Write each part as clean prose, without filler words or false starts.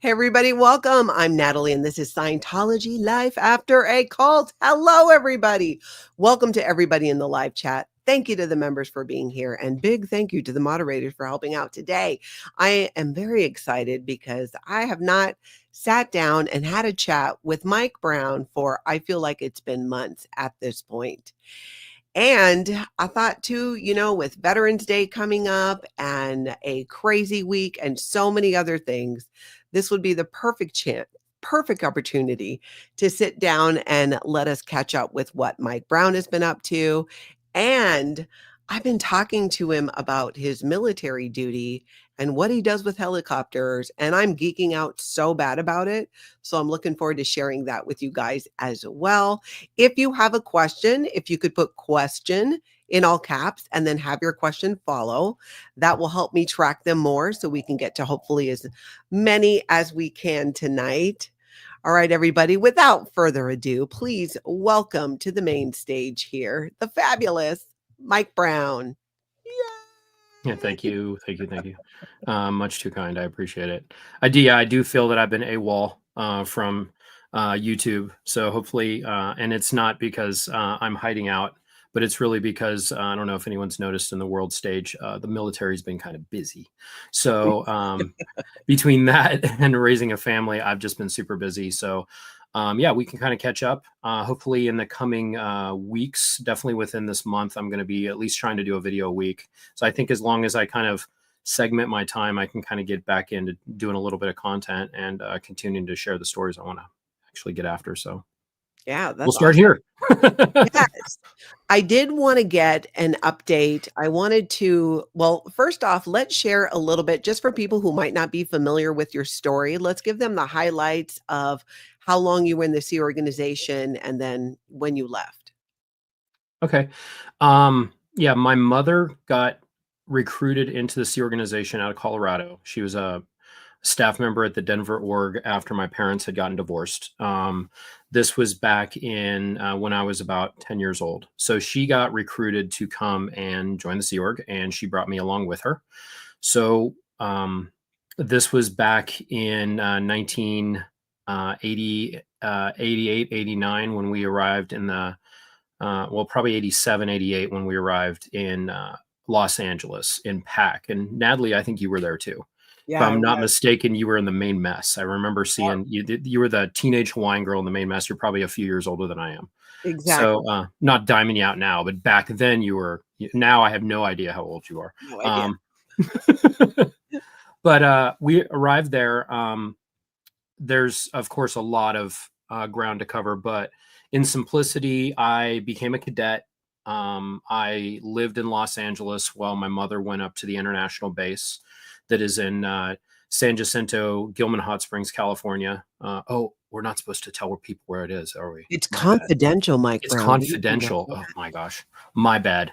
Hey everybody, welcome. I'm Natalie and this is Scientology Life After a Cult. Hello everybody. Welcome to everybody in the live chat. Thank you to the members for being here and big thank you to the moderators for helping out today. I am very excited because I have not sat down and had a chat with Mike Brown for I feel like it's been months at this point. And I thought too, with Veterans Day coming up and a crazy week and so many other things, this would be the perfect chance, perfect opportunity to sit down and let us catch up with what Mike Brown has been up to. And I've been talking to him about his military duty and what he does with helicopters. And I'm geeking out so bad about it. So I'm looking forward to sharing that with you guys as well. If you have a question, if you could put question in all caps and then have your question follow, that will help me track them more so we can get to hopefully as many as we can tonight. All right, everybody, without further ado, please welcome to the main stage here, the fabulous Mike Brown. Yeah, thank you. Much too kind. I appreciate it. I do feel that I've been AWOL from YouTube. So hopefully, and it's not because I'm hiding out, but it's really because I don't know if anyone's noticed in the world stage, the military's been kind of busy. So between that and raising a family, I've just been super busy. So yeah, we can kind of catch up. Hopefully in the coming weeks, definitely within this month, I'm going to be at least trying to do a video a week. So I think as long as I kind of segment my time, I can kind of get back into doing a little bit of content and continuing to share the stories I want to actually get after. So yeah, we'll start here. Yes. I did want to get an update. I wanted to, well, first off, let's share a little bit just for people who might not be familiar with your story. Let's give them the highlights of how long you were in the Sea Organization and then when you left. Okay. Yeah, my mother got recruited into the Sea Organization out of Colorado. She was a staff member at the Denver org after my parents had gotten divorced. This was back in when I was about 10 years old. So she got recruited to come and join the Sea Org, and she brought me along with her. So this was back in 1988, 89 when we arrived in the, well, probably 87, 88 when we arrived in Los Angeles in PAC. And Natalie, I think you were there too. Yeah, If I'm not mistaken, you were in the main mess. I remember seeing you were the teenage Hawaiian girl in the main mess. You're probably a few years older than I am. Exactly. So not diming you out now, but back then you were. Now I have no idea how old you are. No idea. But we arrived there. There's of course a lot of ground to cover, but in simplicity, I became a cadet. I lived in Los Angeles while my mother went up to the international base that is in San Jacinto, Gilman Hot Springs, California. Oh, we're not supposed to tell people where it is, are we? It's confidential, Mike It's Brown. confidential. Oh my gosh, my bad.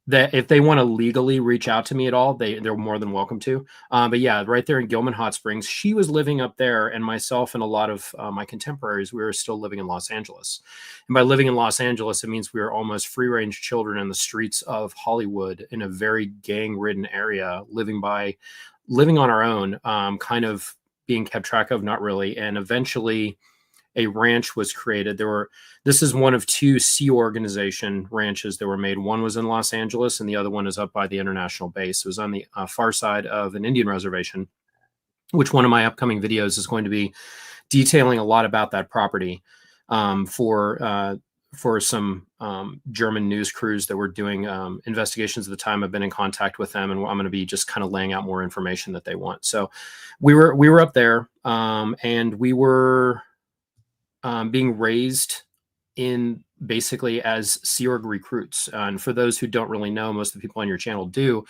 That if they want to legally reach out to me at all, they're more than welcome to. But yeah, right there in Gilman Hot Springs, she was living up there, and myself and a lot of my contemporaries, we were still living in Los Angeles. And by living in Los Angeles, it means we were almost free-range children in the streets of Hollywood in a very gang-ridden area, living on our own, kind of being kept track of, not really. And eventually a ranch was created. This is one of two Sea Organization ranches that were made. One was in Los Angeles and the other one is up by the international base. It was on the far side of an Indian reservation, which one of my upcoming videos is going to be detailing a lot about that property for some German news crews that were doing investigations at the time. I've been in contact with them, and I'm going to be just kind of laying out more information that they want. So we were up there, and we were being raised in basically as Sea Org recruits. And for those who don't really know, most of the people on your channel do,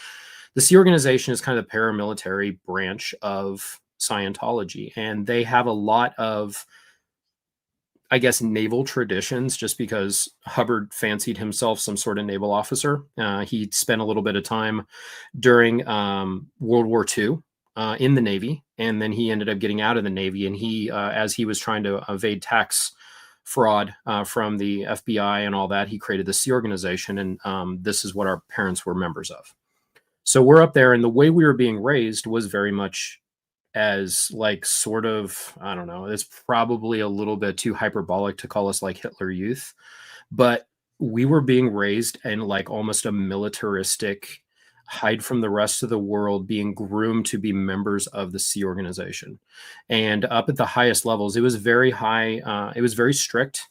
the Sea Organization is kind of the paramilitary branch of Scientology. And they have a lot of, I guess, naval traditions, just because Hubbard fancied himself some sort of naval officer. He spent a little bit of time during World War II in the Navy, and then he ended up getting out of the Navy. And he, as he was trying to evade tax fraud from the FBI and all that, he created the Sea Organization, and this is what our parents were members of. So we're up there, and the way we were being raised was very much as like sort of, I don't know, it's probably a little bit too hyperbolic to call us like Hitler Youth, but we were being raised in like almost a militaristic, hide from the rest of the world, being groomed to be members of the Sea Organization. And up at the highest levels, it was very high, it was very strict.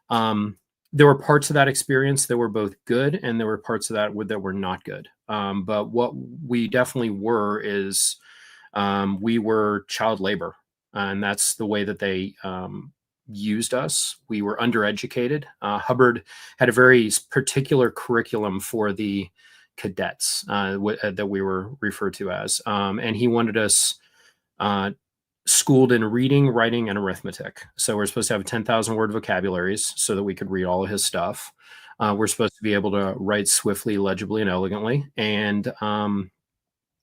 Um, there were parts of that experience that were both good, and there were parts of that were not good. But what we definitely were is we were child labor, and that's the way that they used us. We were undereducated. Hubbard had a very particular curriculum for the cadets that we were referred to as, and he wanted us schooled in reading, writing, and arithmetic. So we're supposed to have 10,000 word vocabularies so that we could read all of his stuff. We're supposed to be able to write swiftly, legibly, and elegantly. And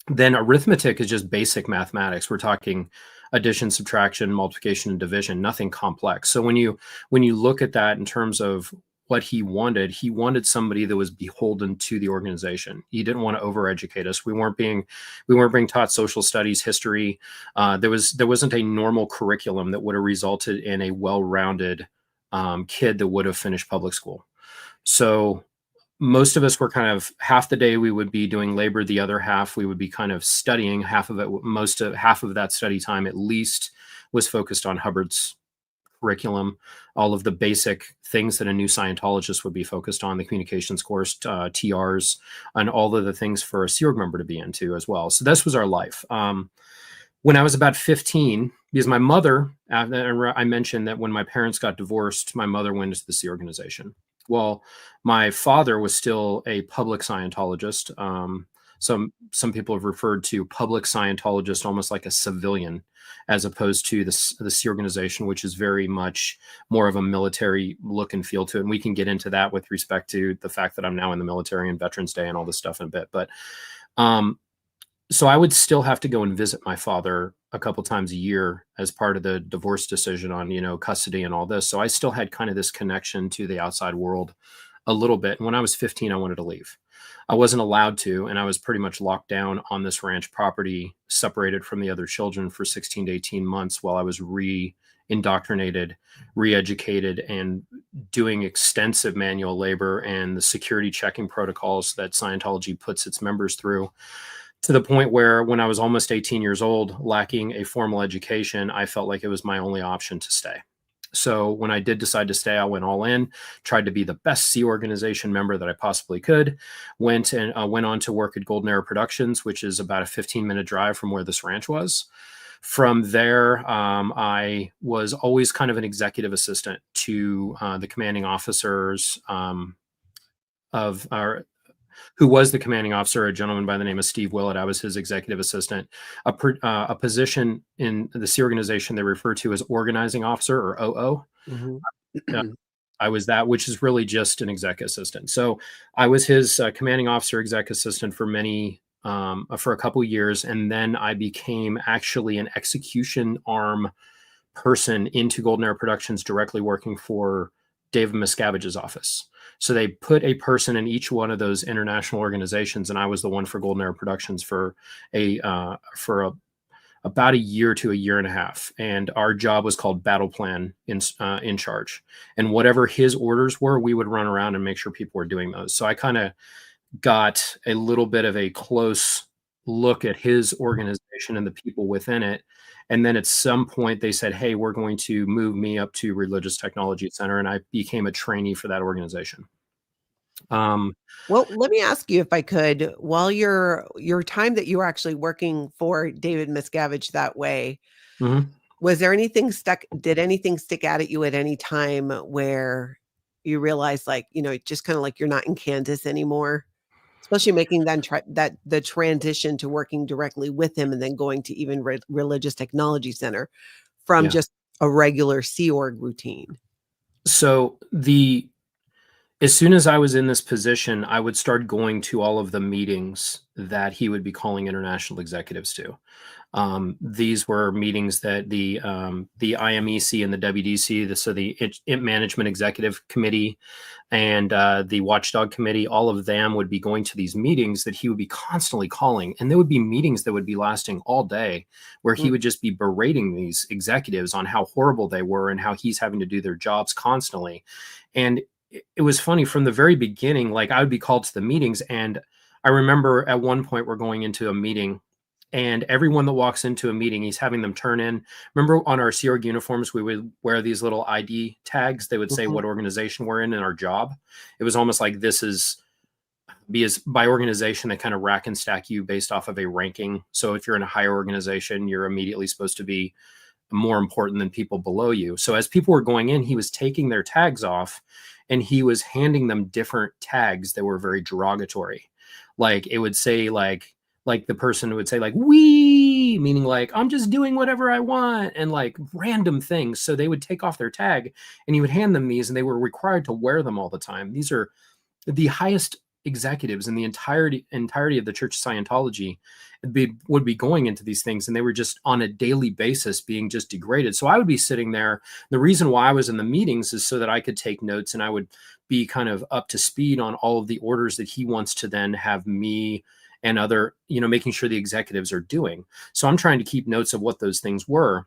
then arithmetic is just basic mathematics. We're talking addition, subtraction, multiplication, and division, nothing complex. So when you look at that in terms of what he wanted somebody that was beholden to the organization. He didn't want to overeducate us. We weren't being taught social studies, history. There wasn't a normal curriculum that would have resulted in a well-rounded kid that would have finished public school. So most of us were kind of, half the day we would be doing labor, the other half we would be kind of studying. Half of that study time at least was focused on Hubbard's curriculum, all of the basic things that a new Scientologist would be focused on, the communications course, TRs, and all of the things for a Sea Org member to be into as well. So this was our life. When I was about 15, because my mother, I mentioned that when my parents got divorced, my mother went into the Sea Organization. Well, my father was still a public Scientologist. Some people have referred to public Scientologist almost like a civilian, as opposed to the Sea Organization, which is very much more of a military look and feel to it. And we can get into that with respect to the fact that I'm now in the military and Veterans Day and all this stuff in a bit. But so I would still have to go and visit my father a couple times a year as part of the divorce decision on, custody and all this. So I still had kind of this connection to the outside world a little bit. And when I was 15, I wanted to leave. I wasn't allowed to, and I was pretty much locked down on this ranch property, separated from the other children for 16 to 18 months while I was re-indoctrinated, re-educated, and doing extensive manual labor and the security checking protocols that Scientology puts its members through, to the point where when I was almost 18 years old, lacking a formal education, I felt like it was my only option to stay. So when I did decide to stay, I went all in, tried to be the best Sea Organization member that I possibly could, went on to work at Golden Era Productions, which is about a 15-minute drive from where this ranch was. From there, I was always kind of an executive assistant to the commanding officers who was the commanding officer, a gentleman by the name of Steve Willett. I was his executive assistant. A position in the Sea Organization they refer to as organizing officer, or OO. Mm-hmm. I was that, which is really just an exec assistant. So I was his commanding officer, exec assistant for a couple of years, and then I became actually an execution arm person into Golden Era Productions, directly working for David Miscavige's office. So they put a person in each one of those international organizations, and I was the one for Golden Era Productions for about a year to a year and a half. And our job was called battle plan in charge. And whatever his orders were, we would run around and make sure people were doing those. So I kind of got a little bit of a close look at his organization and the people within it. And then at some point they said, hey, we're going to move me up to Religious Technology Center. And I became a trainee for that organization. Well, let me ask you, if I could, while your time that you were actually working for David Miscavige that way, Mm-hmm. was there did anything stick out at you at any time where you realized, like, just kind of like you're not in Kansas anymore? Especially making the transition to working directly with him and then going to even Religious Technology Center from just a regular Sea Org routine. So as soon as I was in this position, I would start going to all of the meetings that he would be calling international executives to. These were meetings that the IMEC and the WDC, so the Management Executive Committee and the Watchdog Committee, all of them would be going to these meetings that he would be constantly calling. And there would be meetings that would be lasting all day where he would just be berating these executives on how horrible they were and how he's having to do their jobs constantly. And it was funny from the very beginning, like I would be called to the meetings. And I remember at one point we're going into a meeting, and everyone that walks into a meeting, he's having them turn in. Remember on our Sea Org uniforms, we would wear these little ID tags. They would say what organization we're in and our job. It was almost like this is by organization, they kind of rack and stack you based off of a ranking. So if you're in a higher organization, you're immediately supposed to be more important than people below you. So as people were going in, he was taking their tags off and he was handing them different tags that were very derogatory. Like it would say like the person would say like, we, meaning like, I'm just doing whatever I want, and like random things. So they would take off their tag and he would hand them these, and they were required to wear them all the time. These are the highest executives in the entirety of the Church of Scientology would be going into these things, and they were just on a daily basis being just degraded. So I would be sitting there. The reason why I was in the meetings is so that I could take notes and I would be kind of up to speed on all of the orders that he wants to then have me and other, making sure the executives are doing. So I'm trying to keep notes of what those things were.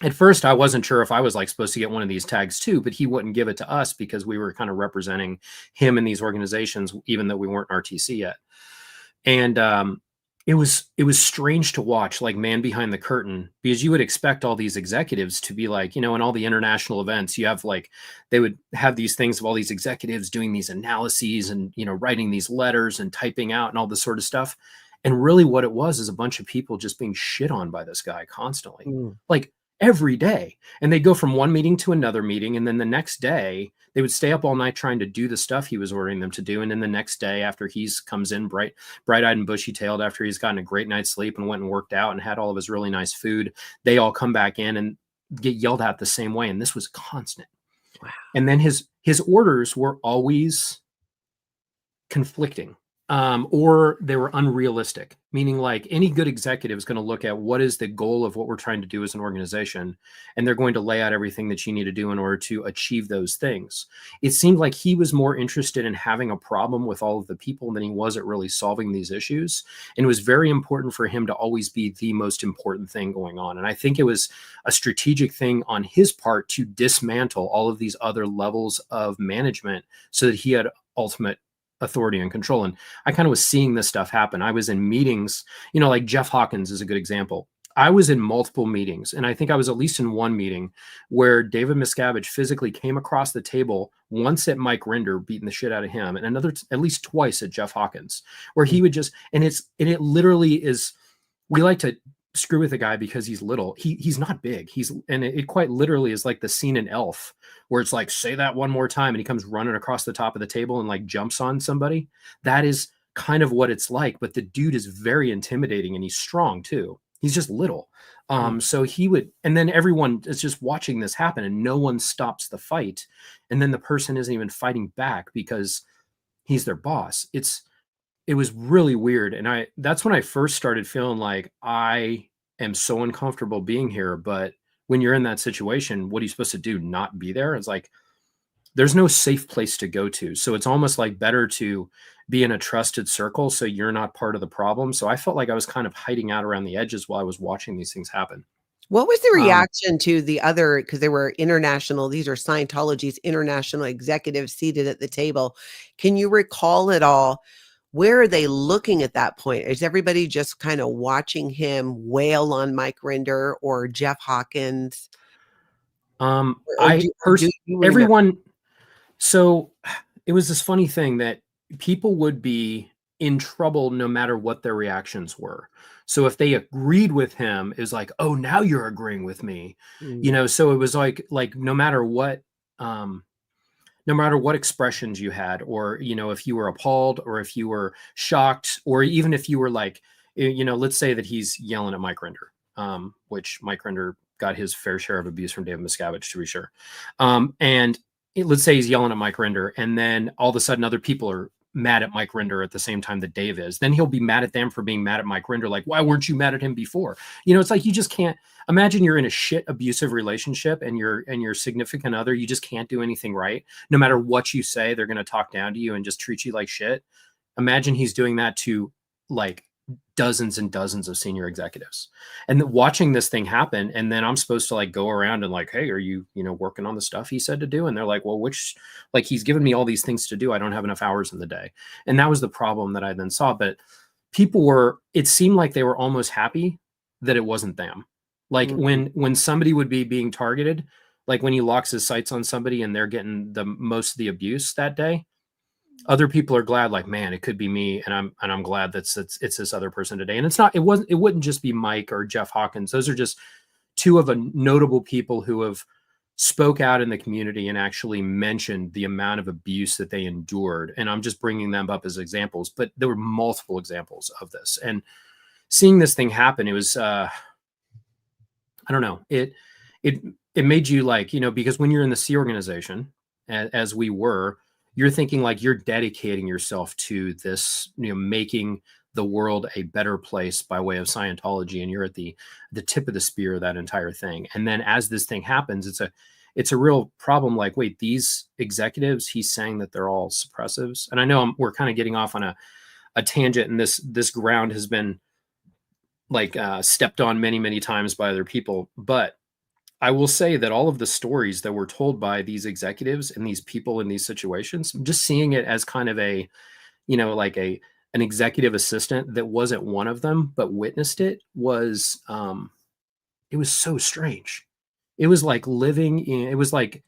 At first, I wasn't sure if I was like supposed to get one of these tags too, but he wouldn't give it to us because we were kind of representing him in these organizations, even though we weren't RTC yet. And it was strange to watch, like man behind the curtain, because you would expect all these executives to be like, in all the international events, you have like, they would have these things of all these executives doing these analyses and, writing these letters and typing out and all this sort of stuff. And really what it was is a bunch of people just being shit on by this guy constantly, like every day. And they'd go from one meeting to another meeting. And then the next day they would stay up all night trying to do the stuff he was ordering them to do. And then the next day, after he's comes in bright-eyed and bushy-tailed, after he's gotten a great night's sleep and went and worked out and had all of his really nice food, they all come back in and get yelled at the same way. And this was constant. Wow. And then his orders were always conflicting. Or they were unrealistic, meaning like any good executive is going to look at what is the goal of what we're trying to do as an organization, and they're going to lay out everything that you need to do in order to achieve those things. It seemed like he was more interested in having a problem with all of the people than he was at really solving these issues. And it was very important for him to always be the most important thing going on. And I think it was a strategic thing on his part to dismantle all of these other levels of management so that he had ultimate authority and control. And I kind of was seeing this stuff happen. I was in meetings, like Jeff Hawkins is a good example. I was in multiple meetings, and I think I was at least in one meeting where David Miscavige physically came across the table once at Mike Rinder beating the shit out of him, and another at least twice at Jeff Hawkins, where he would just, and it literally is, we like to screw with the guy because he's little. He's not big. It quite literally is like the scene in Elf where it's like, say that one more time, and he comes running across the top of the table and like jumps on somebody. That is kind of what it's like, but the dude is very intimidating and he's strong too. He's just little. So he would, and then everyone is just watching this happen and no one stops the fight. And then the person isn't even fighting back because he's their boss. It was really weird. And that's when I first started feeling like I am so uncomfortable being here. But when you're in that situation, what are you supposed to do? Not be there? It's like, there's no safe place to go to. So it's almost like better to be in a trusted circle so you're not part of the problem. So I felt like I was kind of hiding out around the edges while I was watching these things happen. What was the reaction to the other, because they were international, these are Scientology's international executives seated at the table. Can you recall it all? Where are they looking at that point? Is everybody just kind of watching him wail on Mike Rinder or Jeff Hawkins? Everyone. So it was this funny thing that people would be in trouble no matter what their reactions were. So if they agreed with him, it was like, oh, now you're agreeing with me, so it was like no matter what expressions you had, or, if you were appalled or if you were shocked, or even if you were like, let's say that he's yelling at Mike Rinder, which Mike Rinder got his fair share of abuse from David Miscavige, to be sure. And let's say he's yelling at Mike Rinder, and then all of a sudden other people are mad at Mike Rinder at the same time that Dave is. Then he'll be mad at them for being mad at Mike Rinder. Like, why weren't you mad at him before? You know, it's like, you just can't imagine you're in a shit abusive relationship and your significant other, you just can't do anything right. No matter what you say, they're going to talk down to you and just treat you like shit. Imagine he's doing that to like dozens and dozens of senior executives, and watching this thing happen. And then I'm supposed to like go around and like, hey, are you, working on the stuff he said to do? And they're like, well, like, he's given me all these things to do. I don't have enough hours in the day. And that was the problem that I then saw. But it seemed like they were almost happy that it wasn't them. Like when somebody would be being targeted, like when he locks his sights on somebody and they're getting the most of the abuse that day, other people are glad, like, man, it could be me, and I'm glad it's this other person today. And it wouldn't just be Mike or Jeff Hawkins. Those are just two of a notable people who have spoke out in the community and actually mentioned the amount of abuse that they endured. And I'm just bringing them up as examples, but there were multiple examples of this. And seeing this thing happen, it was I don't know, it made you like, because when you're in the Sea Organization, as we were, you're thinking like you're dedicating yourself to this, making the world a better place by way of Scientology, and you're at the tip of the spear of that entire thing. And then as this thing happens, it's a real problem. Like, wait, these executives, he's saying that they're all suppressives. And I know we're kind of getting off on a tangent, and this ground has been like stepped on many, many times by other people. But I will say that all of the stories that were told by these executives and these people in these situations, just seeing it as kind of a, like an executive assistant that wasn't one of them, but witnessed it was so strange. It was like Scientology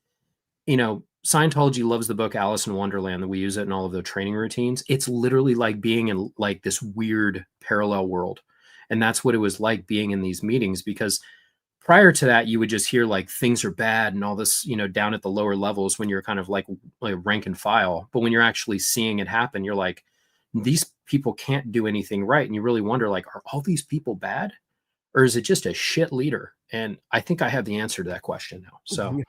loves the book Alice in Wonderland, that we use it in all of the training routines. It's literally like being in like this weird parallel world. And that's what it was like being in these meetings, because prior to that, you would just hear like things are bad and all this, down at the lower levels when you're kind of like rank and file. But when you're actually seeing it happen, you're like, these people can't do anything right. And you really wonder, like, are all these people bad, or is it just a shit leader? And I think I have the answer to that question now. So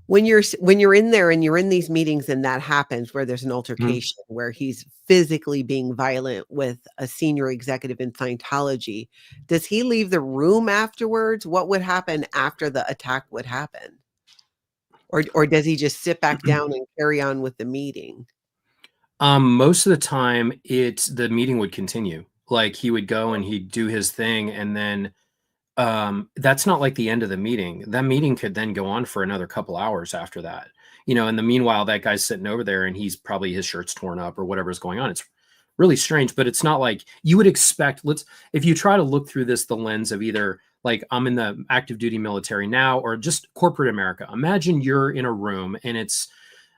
when you're in there and you're in these meetings and that happens, where there's an altercation where he's physically being violent with a senior executive in Scientology, does he leave the room afterwards? What would happen after the attack would happen? Or does he just sit back down and carry on with the meeting? Most of the time the meeting would continue. Like, he would go and he'd do his thing, and then that's not like the end of the meeting. That meeting could then go on for another couple hours after that. In the meanwhile, that guy's sitting over there and he's probably, his shirt's torn up or whatever's going on. It's really strange, but it's not like you would expect. If you try to look through the lens of either like, I'm in the active duty military now, or just corporate America. Imagine you're in a room and it's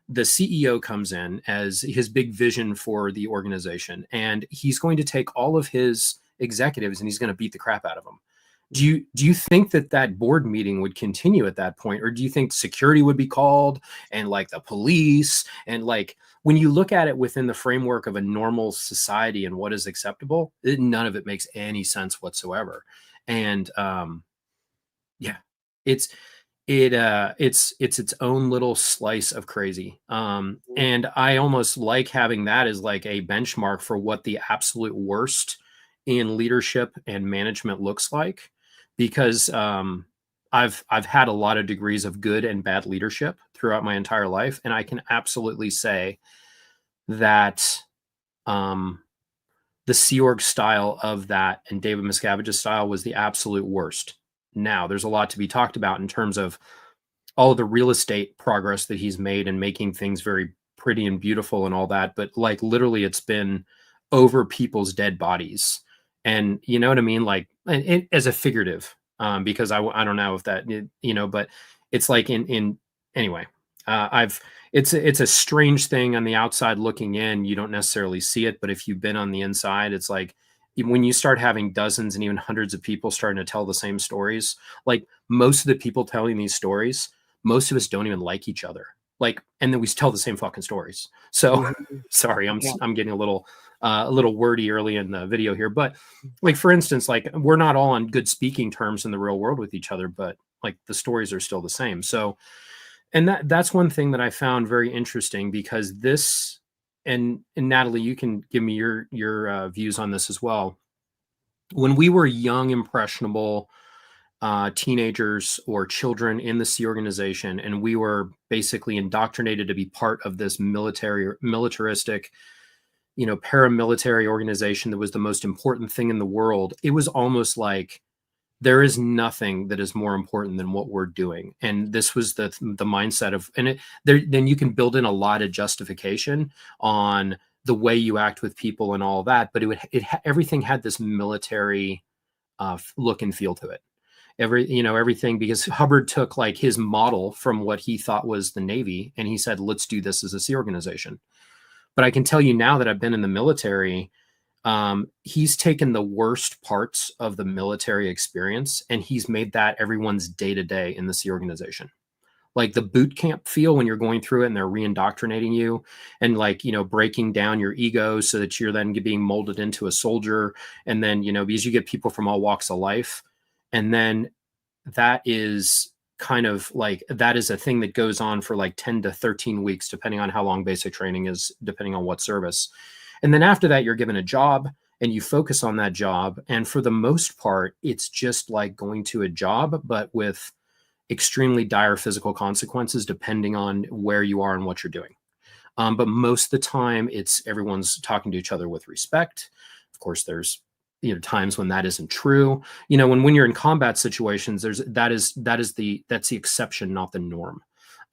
the CEO comes in as his big vision for the organization, and he's going to take all of his executives and he's going to beat the crap out of them. Do you think that board meeting would continue at that point? Or do you think security would be called, and like the police, and like, when you look at it within the framework of a normal society and what is acceptable, none of it makes any sense whatsoever. And it's its own little slice of crazy. And I almost like having that as like a benchmark for what the absolute worst in leadership and management looks like, because I've had a lot of degrees of good and bad leadership throughout my entire life, and I can absolutely say that the Sea Org style of that and David Miscavige's style was the absolute worst. Now, there's a lot to be talked about in terms of all of the real estate progress that he's made and making things very pretty and beautiful and all that, but like, literally, it's been over people's dead bodies. And you know what I mean? Like, as a figurative, because I don't know if that, but it's like anyway, it's a strange thing on the outside looking in. You don't necessarily see it, but if you've been on the inside, it's like, when you start having dozens and even hundreds of people starting to tell the same stories, like, most of the people telling these stories, most of us don't even like each other. Like, and then we tell the same fucking stories. So sorry, I'm getting a little wordy early in the video here, but like, for instance, like, we're not all on good speaking terms in the real world with each other, but like, the stories are still the same. So And that's one thing that I found very interesting, because this, and Natalie, you can give me your views on this as well. When we were young, impressionable teenagers or children in the Sea Organization, and we were basically indoctrinated to be part of this militaristic, paramilitary organization that was the most important thing in the world, it was almost like there is nothing that is more important than what we're doing. And this was the mindset of, and then you can build in a lot of justification on the way you act with people and all that, but everything had this military look and feel to it. Everything, because Hubbard took like his model from what he thought was the Navy, and he said, let's do this as a Sea Organization. But I can tell you now that I've been in the military, he's taken the worst parts of the military experience and he's made that everyone's day to day in the Sea Organization. Like the boot camp feel when you're going through it and they're reindoctrinating you and breaking down your ego so that you're then being molded into a soldier. And then, because you get people from all walks of life. And then that is kind of like, that is a thing that goes on for like 10 to 13 weeks, depending on how long basic training is, depending on what service. And then after that, you're given a job and you focus on that job. And for the most part, it's just like going to a job, but with extremely dire physical consequences, depending on where you are and what you're doing. But most of the time, it's everyone's talking to each other with respect. Of course, there's times when that isn't true. When you're in combat situations, that's the exception, not the norm.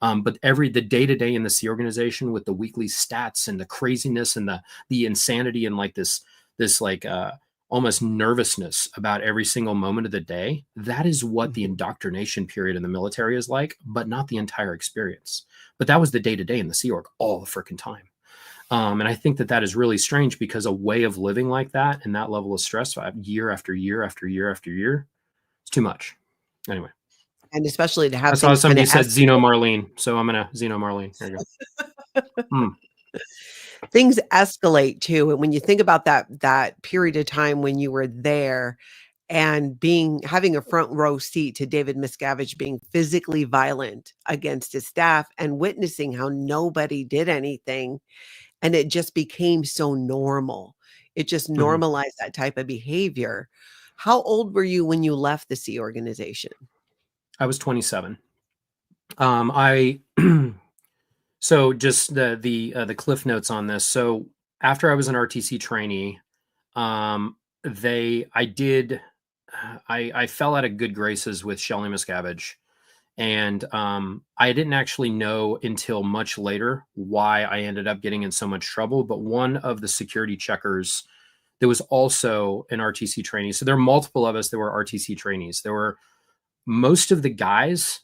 But the day-to-day in the Sea Organization with the weekly stats and the craziness and the insanity and like this like almost nervousness about every single moment of the day, that is what the indoctrination period in the military is like, but not the entire experience. But that was the day-to-day in the Sea Org all the freaking time. And I think that is really strange, because a way of living like that and that level of stress year after year after year after year, it's too much. Anyway. And especially to have I saw things somebody kind of said Xeno Marlene, so I'm gonna Xeno Marlene. There you go. Things escalate too. And when you think about that period of time when you were there and having a front row seat to David Miscavige being physically violent against his staff and witnessing how nobody did anything, and it just became so normal. It just normalized that type of behavior. How old were you when you left the Sea Organization? I was 27. So just the cliff notes on this. So after I was an RTC trainee, I fell out of good graces with Shelly Miscavige. And I didn't actually know until much later why I ended up getting in so much trouble. But one of the security checkers, there was also an RTC trainee. So there are multiple of us that were RTC trainees. There were most of the guys,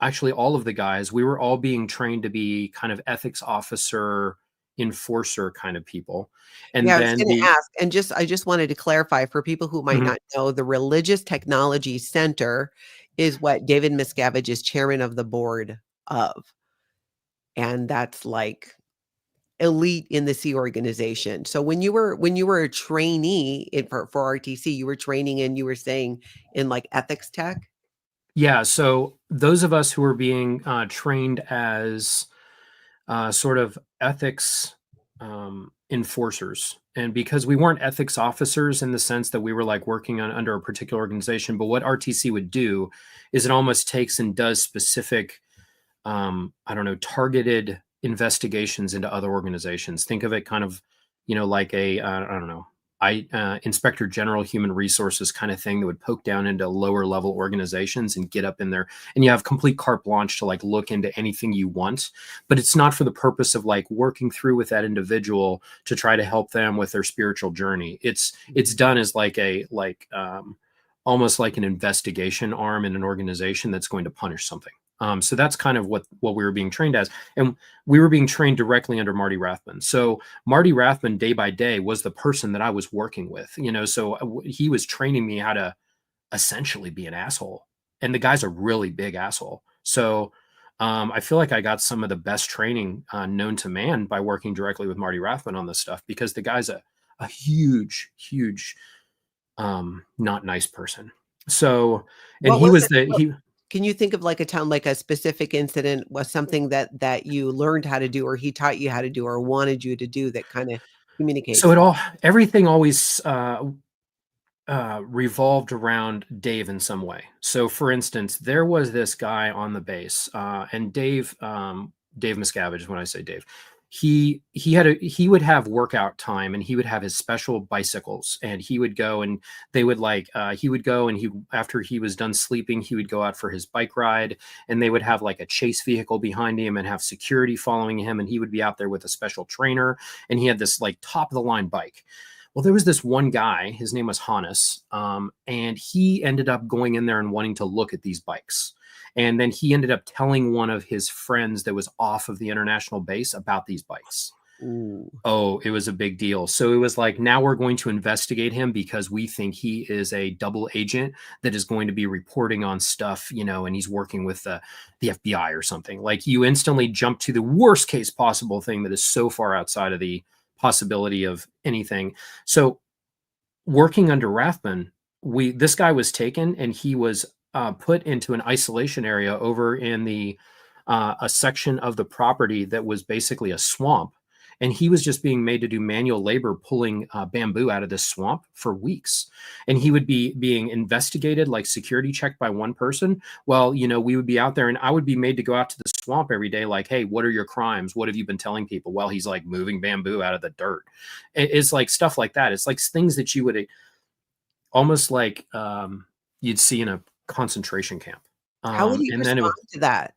actually all of the guys, we were all being trained to be kind of ethics officer, enforcer kind of people. And Yeah, I was then going to ask, and I just wanted to clarify for people who might not know, the Religious Technology Center is what David Miscavige is chairman of the board of. And that's like elite in the Sea Organization. So when you were a trainee for RTC, you were training and you were saying in like ethics tech? Yeah, so those of us who were being trained as sort of ethics enforcers, and because we weren't ethics officers in the sense that we were like working under a particular organization, but what RTC would do is it almost takes and does specific, targeted investigations into other organizations. Think of it kind of, like a, inspector general human resources kind of thing that would poke down into lower level organizations and get up in there, and you have complete carte blanche to like look into anything you want, but it's not for the purpose of like working through with that individual to try to help them with their spiritual journey. It's done as like almost like an investigation arm in an organization that's going to punish something. So that's kind of what we were being trained as. And we were being trained directly under Marty Rathbun. So Marty Rathbun day by day was the person that I was working with, so he was training me how to essentially be an asshole. And the guy's a really big asshole. So I feel like I got some of the best training known to man by working directly with Marty Rathbun on this stuff, because the guy's a huge, huge, not nice person. So, and What he was was it? Can you think of like a time, like a specific incident was something that you learned how to do, or he taught you how to do, or wanted you to do that kind of So communicates? everything always revolved around Dave in some way. So, for instance, there was this guy on the base, and Dave Miscavige. When I say Dave, he would have workout time, and he would have his special bicycles, and he would go and they would he would go and he after he was done sleeping, he would go out for his bike ride, and they would have like a chase vehicle behind him and have security following him, and he would be out there with a special trainer, and he had this like top of the line bike. Well, there was this one guy, his name was Hannes, and he ended up going in there and wanting to look at these bikes. And then he ended up telling one of his friends that was off of the international base about these bikes. Ooh. Oh, it was a big deal. So it was like, now we're going to investigate him because we think he is a double agent that is going to be reporting on stuff, and he's working with the FBI or something. Like, you instantly jump to the worst case possible thing that is so far outside of the possibility of anything. So working under Rathbun, this guy was taken and he was put into an isolation area over in a section of the property that was basically a swamp. And he was just being made to do manual labor pulling bamboo out of this swamp for weeks. And he would be being investigated, like security checked by one person. Well, we would be out there and I would be made to go out to the swamp every day. Like, hey, what are your crimes? What have you been telling people? Well, he's like moving bamboo out of the dirt. It's like stuff like that. It's like things that you would almost like you'd see in a concentration camp. How would he And then respond to that?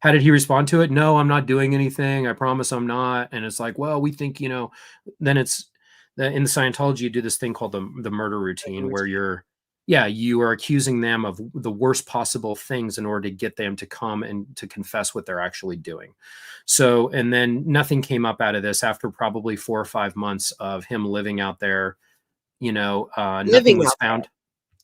how did he respond to it? No, I'm not doing anything. I promise I'm not. And it's like, well, we think, then it's in the Scientology, you do this thing called the murder routine where you are accusing them of the worst possible things in order to get them to come and to confess what they're actually doing. So, and then nothing came up out of this after probably 4 or 5 months of him living out there, nothing was found.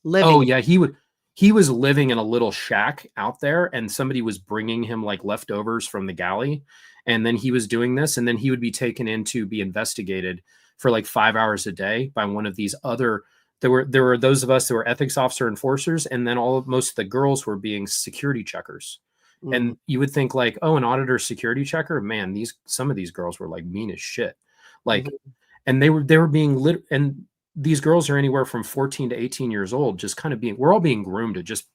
Oh yeah, he was living in a little shack out there, and somebody was bringing him like leftovers from the galley. And then he was doing this, and then he would be taken in to be investigated for like 5 hours a day by one of these other, there were those of us that were ethics officer enforcers. And then most of the girls were being security checkers. Mm. And you would think like, oh, an auditor security checker, man, some of these girls were like mean as shit. Like, and they were being lit, and these girls are anywhere from 14 to 18 years old, just kind of we're all being groomed to just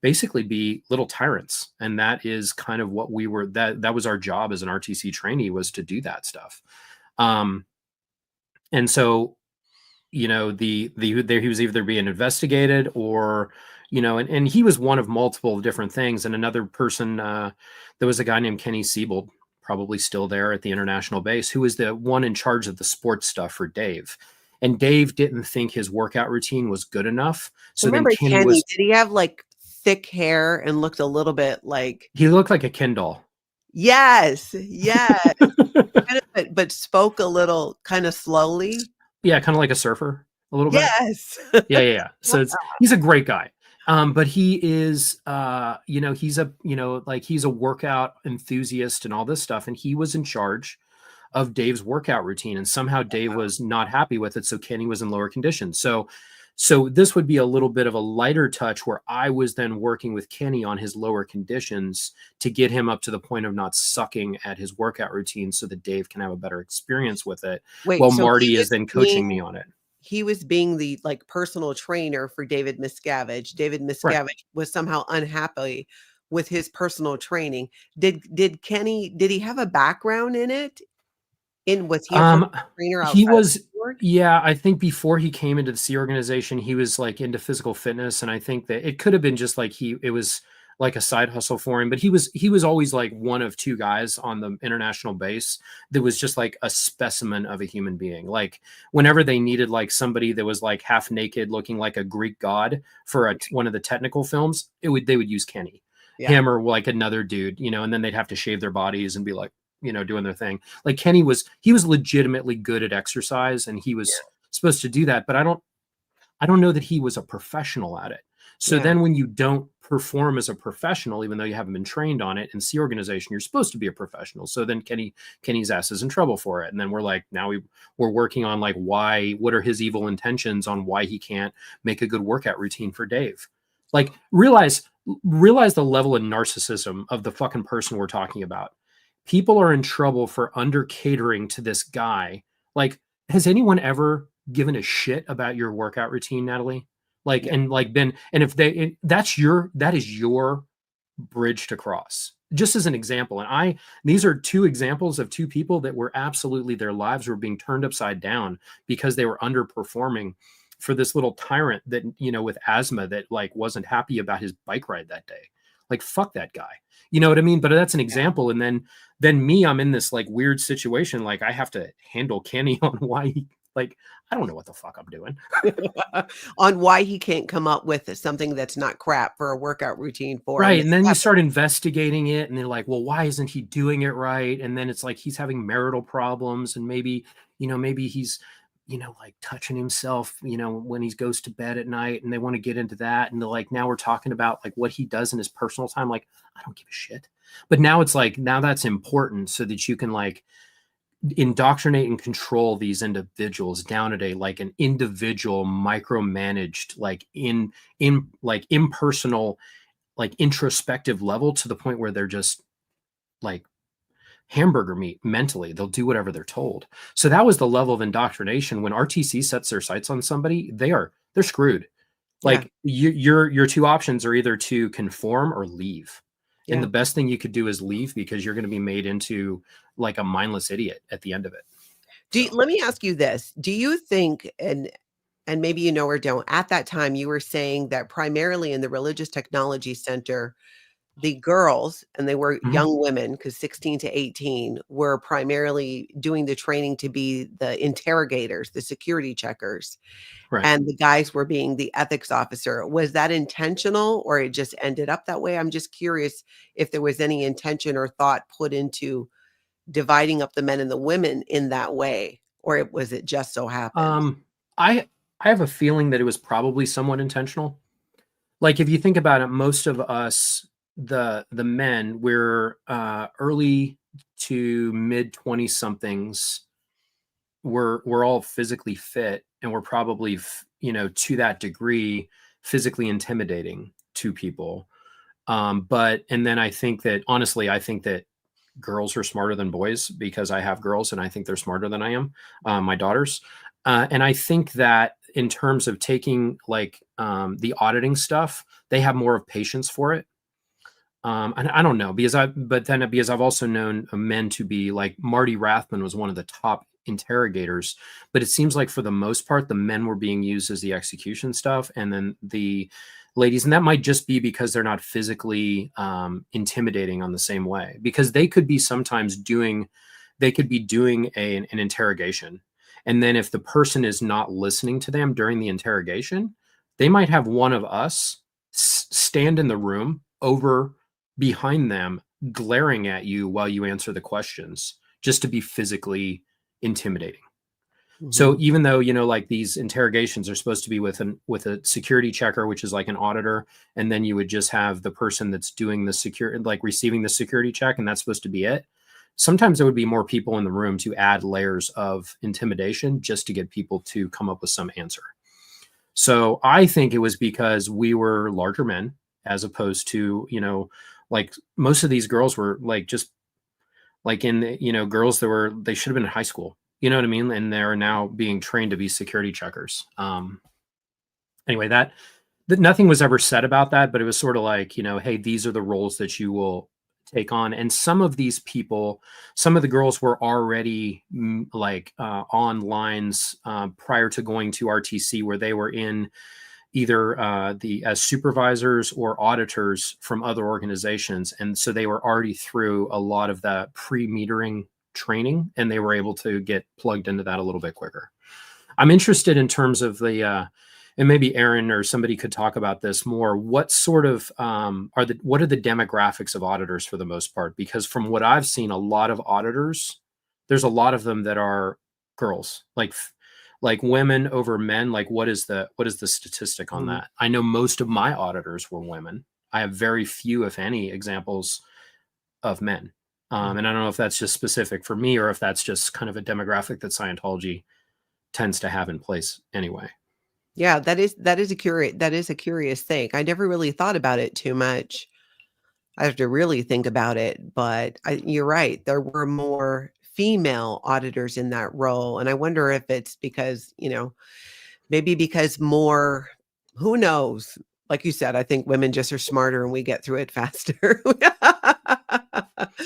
basically be little tyrants. And that is kind of what we were, that was our job as an RTC trainee, was to do that stuff. And so, he was either being investigated or, and he was one of multiple different things. And another person, there was a guy named Kenny Siebold, probably still there at the international base, who was the one in charge of the sports stuff for Dave. And Dave didn't think his workout routine was good enough. So remember then Kenny did he have like thick hair and looked a little bit like, he looked like a Ken doll. Yes. but spoke a little kind of slowly. Yeah, kind of like a surfer a little bit. Yes. Yeah. So he's a great guy. But he is, he's a workout enthusiast and all this stuff. And he was in charge of Dave's workout routine, and somehow Dave was not happy with it. So Kenny was in lower conditions. So this would be a little bit of a lighter touch where I was then working with Kenny on his lower conditions to get him up to the point of not sucking at his workout routine so that Dave can have a better experience with it. While so Marty is then coaching me on it. He was being the like personal trainer for David Miscavige. David Miscavige was somehow unhappy with his personal training. Did he have a background in it? Was he a trainer outside? He was, yeah, I think before he came into the Sea Organization, he was like into physical fitness. And I think that it could have been just like it was like a side hustle for him, but he was always like one of two guys on the international base that was just like a specimen of a human being. Like whenever they needed like somebody that was like half naked looking like a Greek god for one of the technical films, they would use Kenny, him, or like another dude, and then they'd have to shave their bodies and be like, doing their thing. Like Kenny was legitimately good at exercise, and he was supposed to do that, but I don't know that he was a professional at it. So then when you don't perform as a professional, even though you haven't been trained on it in Sea Organization, you're supposed to be a professional. So then Kenny's ass is in trouble for it. And then we're like, now we're working on like, what are his evil intentions on why he can't make a good workout routine for Dave? Like realize realize the level of narcissism of the fucking person we're talking about. People are in trouble for under catering to this guy. Like, has anyone ever given a shit about your workout routine, Natalie? Like, Yeah. and like been, and if they, that is your bridge to cross. Just as an example. And these are two examples of two people that were absolutely, their lives were being turned upside down because they were underperforming for this little tyrant that, with asthma that like wasn't happy about his bike ride that day. Like, fuck that guy. You know what I mean? But that's an example. And then me, I'm in this like weird situation. Like, I have to handle Kenny on why he, like, I don't know what the fuck I'm doing. On why he can't come up with something that's not crap for a workout routine for him. Right. And then you start investigating it and they're like, well, why isn't he doing it right? And then it's like he's having marital problems and maybe he's, like touching himself, when he goes to bed at night, and they want to get into that. And they're like, now we're talking about like what he does in his personal time. Like, I don't give a shit. But now it's like, now that's important so that you can like indoctrinate and control these individuals down at a like an individual micromanaged like in like impersonal like introspective level, to the point where they're just like hamburger meat mentally. They'll do whatever they're told. So that was the level of indoctrination. When RTC sets their sights on somebody, they're screwed. Yeah. Like your two options are either to conform or leave. And Yeah. the best thing you could do is leave, because you're going to be made into like a mindless idiot at the end of it. Let me ask you this. Do you think, and maybe you know or don't, at that time you were saying that primarily in the Religious Technology Center, the girls, and they were Mhm. young women, because 16 to 18 were primarily doing the training to be the interrogators, the security checkers, Right. and the guys were being the ethics officer. Was that intentional, or it just ended up that way? I'm just curious if there was any intention or thought put into dividing up the men and the women in that way, or was it just so happened? I I have a feeling that it was probably somewhat intentional. Like, if you think about it, most of us, the men, we're early to mid 20 somethings. We're all physically fit, and we're probably to that degree physically intimidating to people. But and then I think that, honestly, I think that girls are smarter than boys, because I have girls and I think they're smarter than I am, my daughters. And I think that in terms of taking like the auditing stuff, they have more of patience for it. And I don't know, because I've also known men to be like, Marty Rathman was one of the top interrogators, but it seems like for the most part, the men were being used as the execution stuff. And then the ladies, and that might just be because they're not physically intimidating on the same way, because they could be doing an interrogation. And then if the person is not listening to them during the interrogation, they might have one of us stand in the room over behind them, glaring at you while you answer the questions, just to be physically intimidating. So Mhm. even though, like, these interrogations are supposed to be with a security checker, which is like an auditor, and then you would just have the person that's doing the security, like receiving the security check, and that's supposed to be it. Sometimes there would be more people in the room to add layers of intimidation just to get people to come up with some answer. So I think it was because we were larger men, as opposed to, like, most of these girls were like, just like, girls that they should have been in high school. You know what I mean? And they're now being trained to be security checkers. Anyway, that nothing was ever said about that, but it was sort of like, hey, these are the roles that you will take on. And some of these people, some of the girls were already like on lines prior to going to RTC, where they were in either as supervisors or auditors from other organizations. And so they were already through a lot of that pre-metering training, and they were able to get plugged into that a little bit quicker. I'm interested in terms of and maybe Aaron or somebody could talk about this more. What sort of what are the demographics of auditors for the most part? Because from what I've seen, a lot of auditors, there's a lot of them that are girls, like women over men. Like, what is the statistic on Mhm. that? I know most of my auditors were women. I have very few, if any, examples of men. Mhm. And I don't know if that's just specific for me, or if that's just kind of a demographic that Scientology tends to have in place anyway. Yeah, that is a curious thing. I never really thought about it too much. I have to really think about it, but you're right. There were more female auditors in that role, and I wonder if it's because, maybe because more, who knows? Like you said, I think women just are smarter and we get through it faster.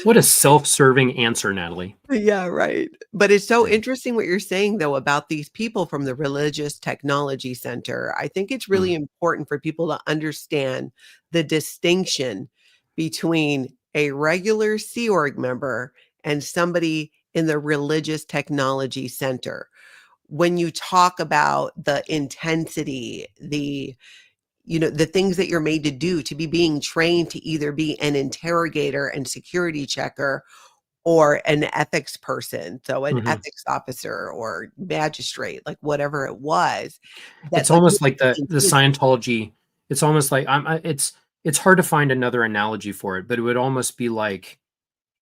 What a self-serving answer, Natalie. Yeah, right. But it's so Yeah. interesting what you're saying, though, about these people from the Religious Technology Center. I think it's really Mm. important for people to understand the distinction between a regular Sea Org member and somebody in the Religious Technology Center. When you talk about the intensity, the things that you're made to do, to be being trained to either be an interrogator and security checker or an ethics person, so an Mhm. ethics officer or magistrate, like whatever it was, that It's like almost like the intimidating. Scientology. It's almost like it's hard to find another analogy for it, but it would almost be like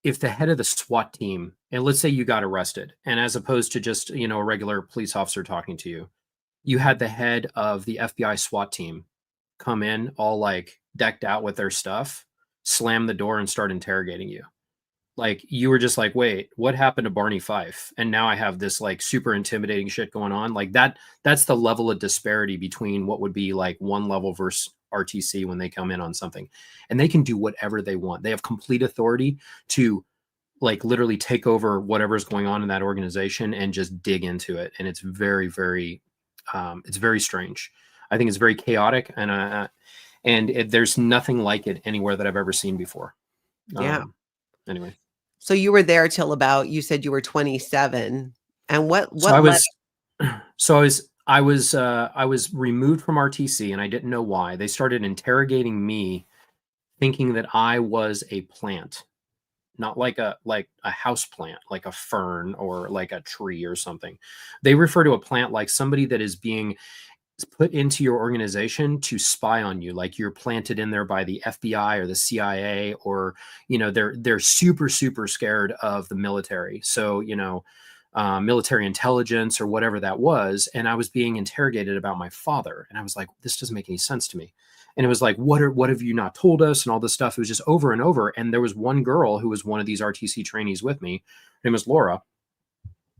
if the head of the SWAT team, and let's say you got arrested, and as opposed to just, a regular police officer talking to you, you had the head of the FBI SWAT team come in all like decked out with their stuff, slam the door and start interrogating you. Like you were just like, wait, what happened to Barney Fife? And now I have this like super intimidating shit going on. Like that's the level of disparity between what would be like one level versus RTC when they come in on something. And they can do whatever they want. They have complete authority to like literally take over whatever's going on in that organization and just dig into it. And it's very, very it's very strange. I think it's very chaotic, and there's nothing like it anywhere that I've ever seen before. Yeah. Um, anyway. So you were there till about, you said you were 27, and what So what led I was removed from RTC and I didn't know why. They started interrogating me thinking that I was a plant, not like a house plant, like a fern or like a tree or something. They refer to a plant like somebody that is being put into your organization to spy on you, like you're planted in there by the FBI or the CIA, or they're super scared of the military. So military intelligence or whatever that was. And I was being interrogated about my father, and I was like, this doesn't make any sense to me. And it was like, what have you not told us, and all this stuff. It was just over and over. And there was one girl who was one of these RTC trainees with me. Her name was Laura.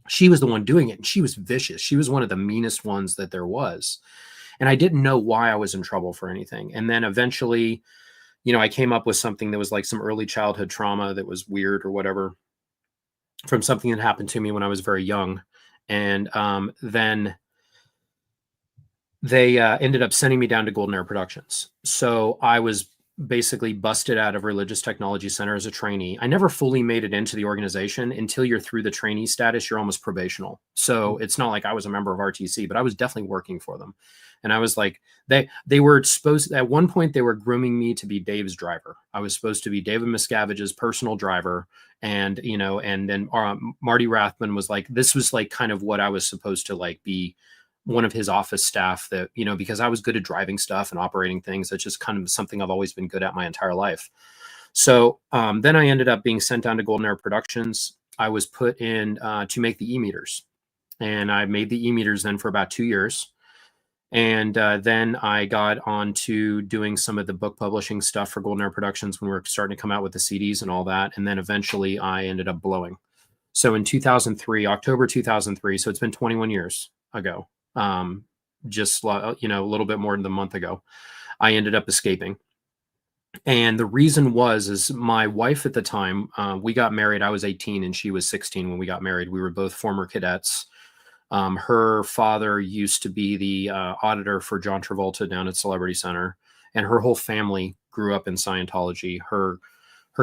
She was the one doing it, and she was vicious. She was one of the meanest ones that there was. And I didn't know why I was in trouble for anything. And then eventually, I came up with something that was like some early childhood trauma that was weird or whatever from something that happened to me when I was very young. And then they ended up sending me down to Golden Era Productions. So I was basically busted out of Religious Technology Center as a trainee. I never fully made it into the organization. Until you're through the trainee status, you're almost probational. So it's not like I was a member of RTC, but I was definitely working for them. And I was like, they were supposed, at one point they were grooming me to be Dave's driver. I was supposed to be David Miscavige's personal driver. And, and then Marty Rathman was like, this was like kind of what I was supposed to like be one of his office staff, that, because I was good at driving stuff and operating things. That's just kind of something I've always been good at my entire life. So then I ended up being sent down to Golden Era Productions. I was put in to make the e-meters, and I made the e-meters then for about 2 years. And then I got on to doing some of the book publishing stuff for Golden Era Productions when we were starting to come out with the CDs and all that. And then eventually I ended up blowing. So in 2003, October 2003, so it's been 21 years ago, just a little bit more than a month ago, I ended up escaping. And the reason is my wife at the time, we got married. I was 18 and she was 16 when we got married. We were both former cadets. Her father used to be the auditor for John Travolta down at Celebrity Center, and her whole family grew up in Scientology. Her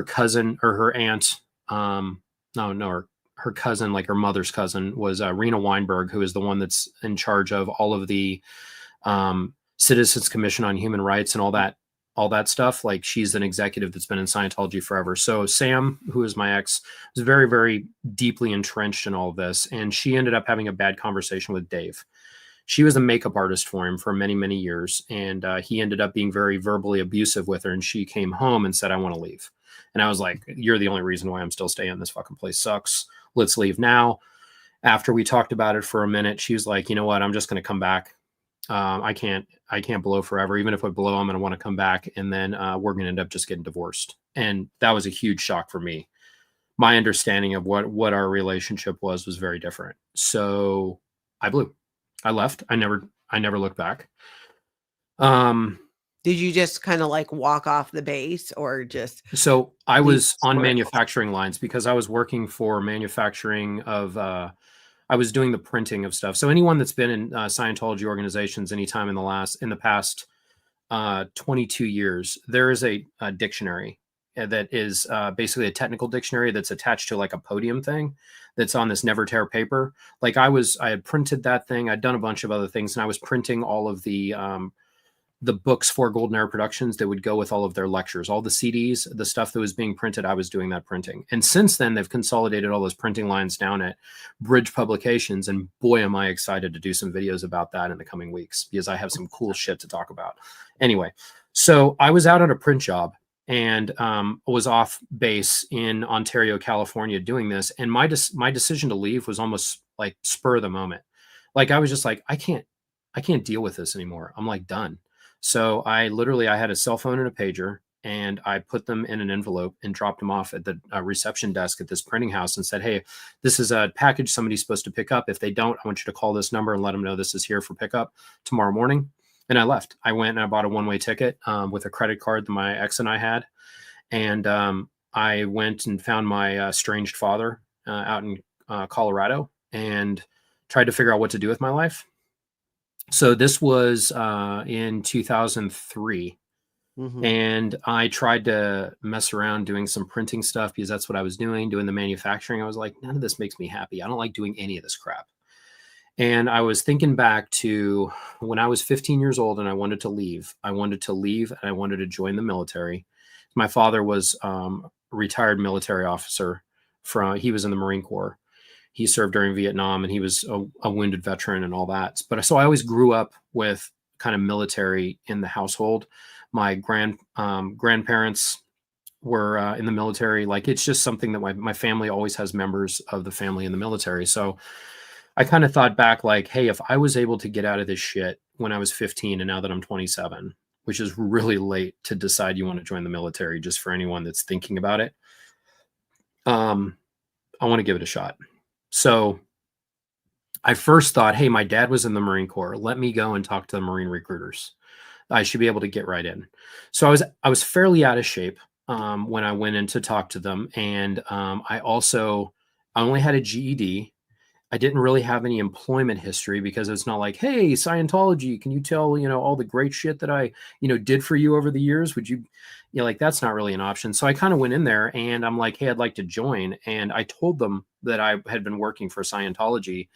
cousin, or her aunt, her cousin, like her mother's cousin, was Rena Weinberg, who is the one that's in charge of all of the Citizens Commission on Human Rights and all that stuff. Like, she's an executive that's been in Scientology forever. So Sam, who is my ex, was very, very deeply entrenched in all of this. And she ended up having a bad conversation with Dave. She was a makeup artist for him for many, many years. And he ended up being very verbally abusive with her. And she came home and said, I want to leave. And I was like, you're the only reason why I'm still staying. This fucking place sucks. Let's leave now. After we talked about it for a minute, she was like, you know what? I'm just going to come back. I can't blow forever. Even if I blow, I'm going to want to come back, and then we're going to end up just getting divorced. And that was a huge shock for me. My understanding of what our relationship was very different. So I blew. I left. I never looked back. Did you just kind of like walk off the base, or just So I leave was on somewhere else? manufacturing lines because I was working for manufacturing of I was doing the printing of stuff. So anyone that's been in Scientology organizations anytime in the past 22 years, there is a dictionary that is basically a technical dictionary that's attached to like a podium thing that's on this never tear paper. Like I had printed that thing. I'd done a bunch of other things, and I was printing all of the books for Golden Era Productions that would go with all of their lectures, all the CDs, the stuff that was being printed. I was doing that printing. And since then, they've consolidated all those printing lines down at Bridge Publications. And boy, am I excited to do some videos about that in the coming weeks, because I have some cool shit to talk about. Anyway, so I was out on a print job and was off base in Ontario, California doing this. And my decision to leave was almost like spur of the moment. Like I was just like, I can't deal with this anymore. I'm like done. So I had a cell phone and a pager, and I put them in an envelope and dropped them off at the reception desk at this printing house and said, hey, this is a package somebody's supposed to pick up. If they don't, I want you to call this number and let them know this is here for pickup tomorrow morning. And I left. I went and I bought a one-way ticket with a credit card that my ex and I had. And I went and found my estranged father out in Colorado and tried to figure out what to do with my life. So this was in 2003. Mm-hmm. And I tried to mess around doing some printing stuff because that's what I was doing the manufacturing. I was like, none of this makes me happy. I don't like doing any of this crap. And I was thinking back to when I was 15 years old and I wanted to leave. I wanted to leave and I wanted to join the military. My father was a retired military officer. He was in the Marine Corps. He served during Vietnam, and he was a wounded veteran and all that. But so I always grew up with kind of military in the household. My grandparents were in the military. Like it's just something that my family always has members of the family in the military. So I kind of thought back like, hey, if I was able to get out of this shit when I was 15 and now that I'm 27, which is really late to decide you want to join the military, just for anyone that's thinking about it, I want to give it a shot. So I first thought, hey, my dad was in the Marine Corps. Let me go and talk to the Marine recruiters. I should be able to get right in. So I was fairly out of shape when I went in to talk to them. And I only had a GED. I didn't really have any employment history because it's not like, hey, Scientology, can you tell, all the great shit that I, did for you over the years? Would you, like, that's not really an option. So I kind of went in there and I'm like, hey, I'd like to join. And I told them that I had been working for Scientology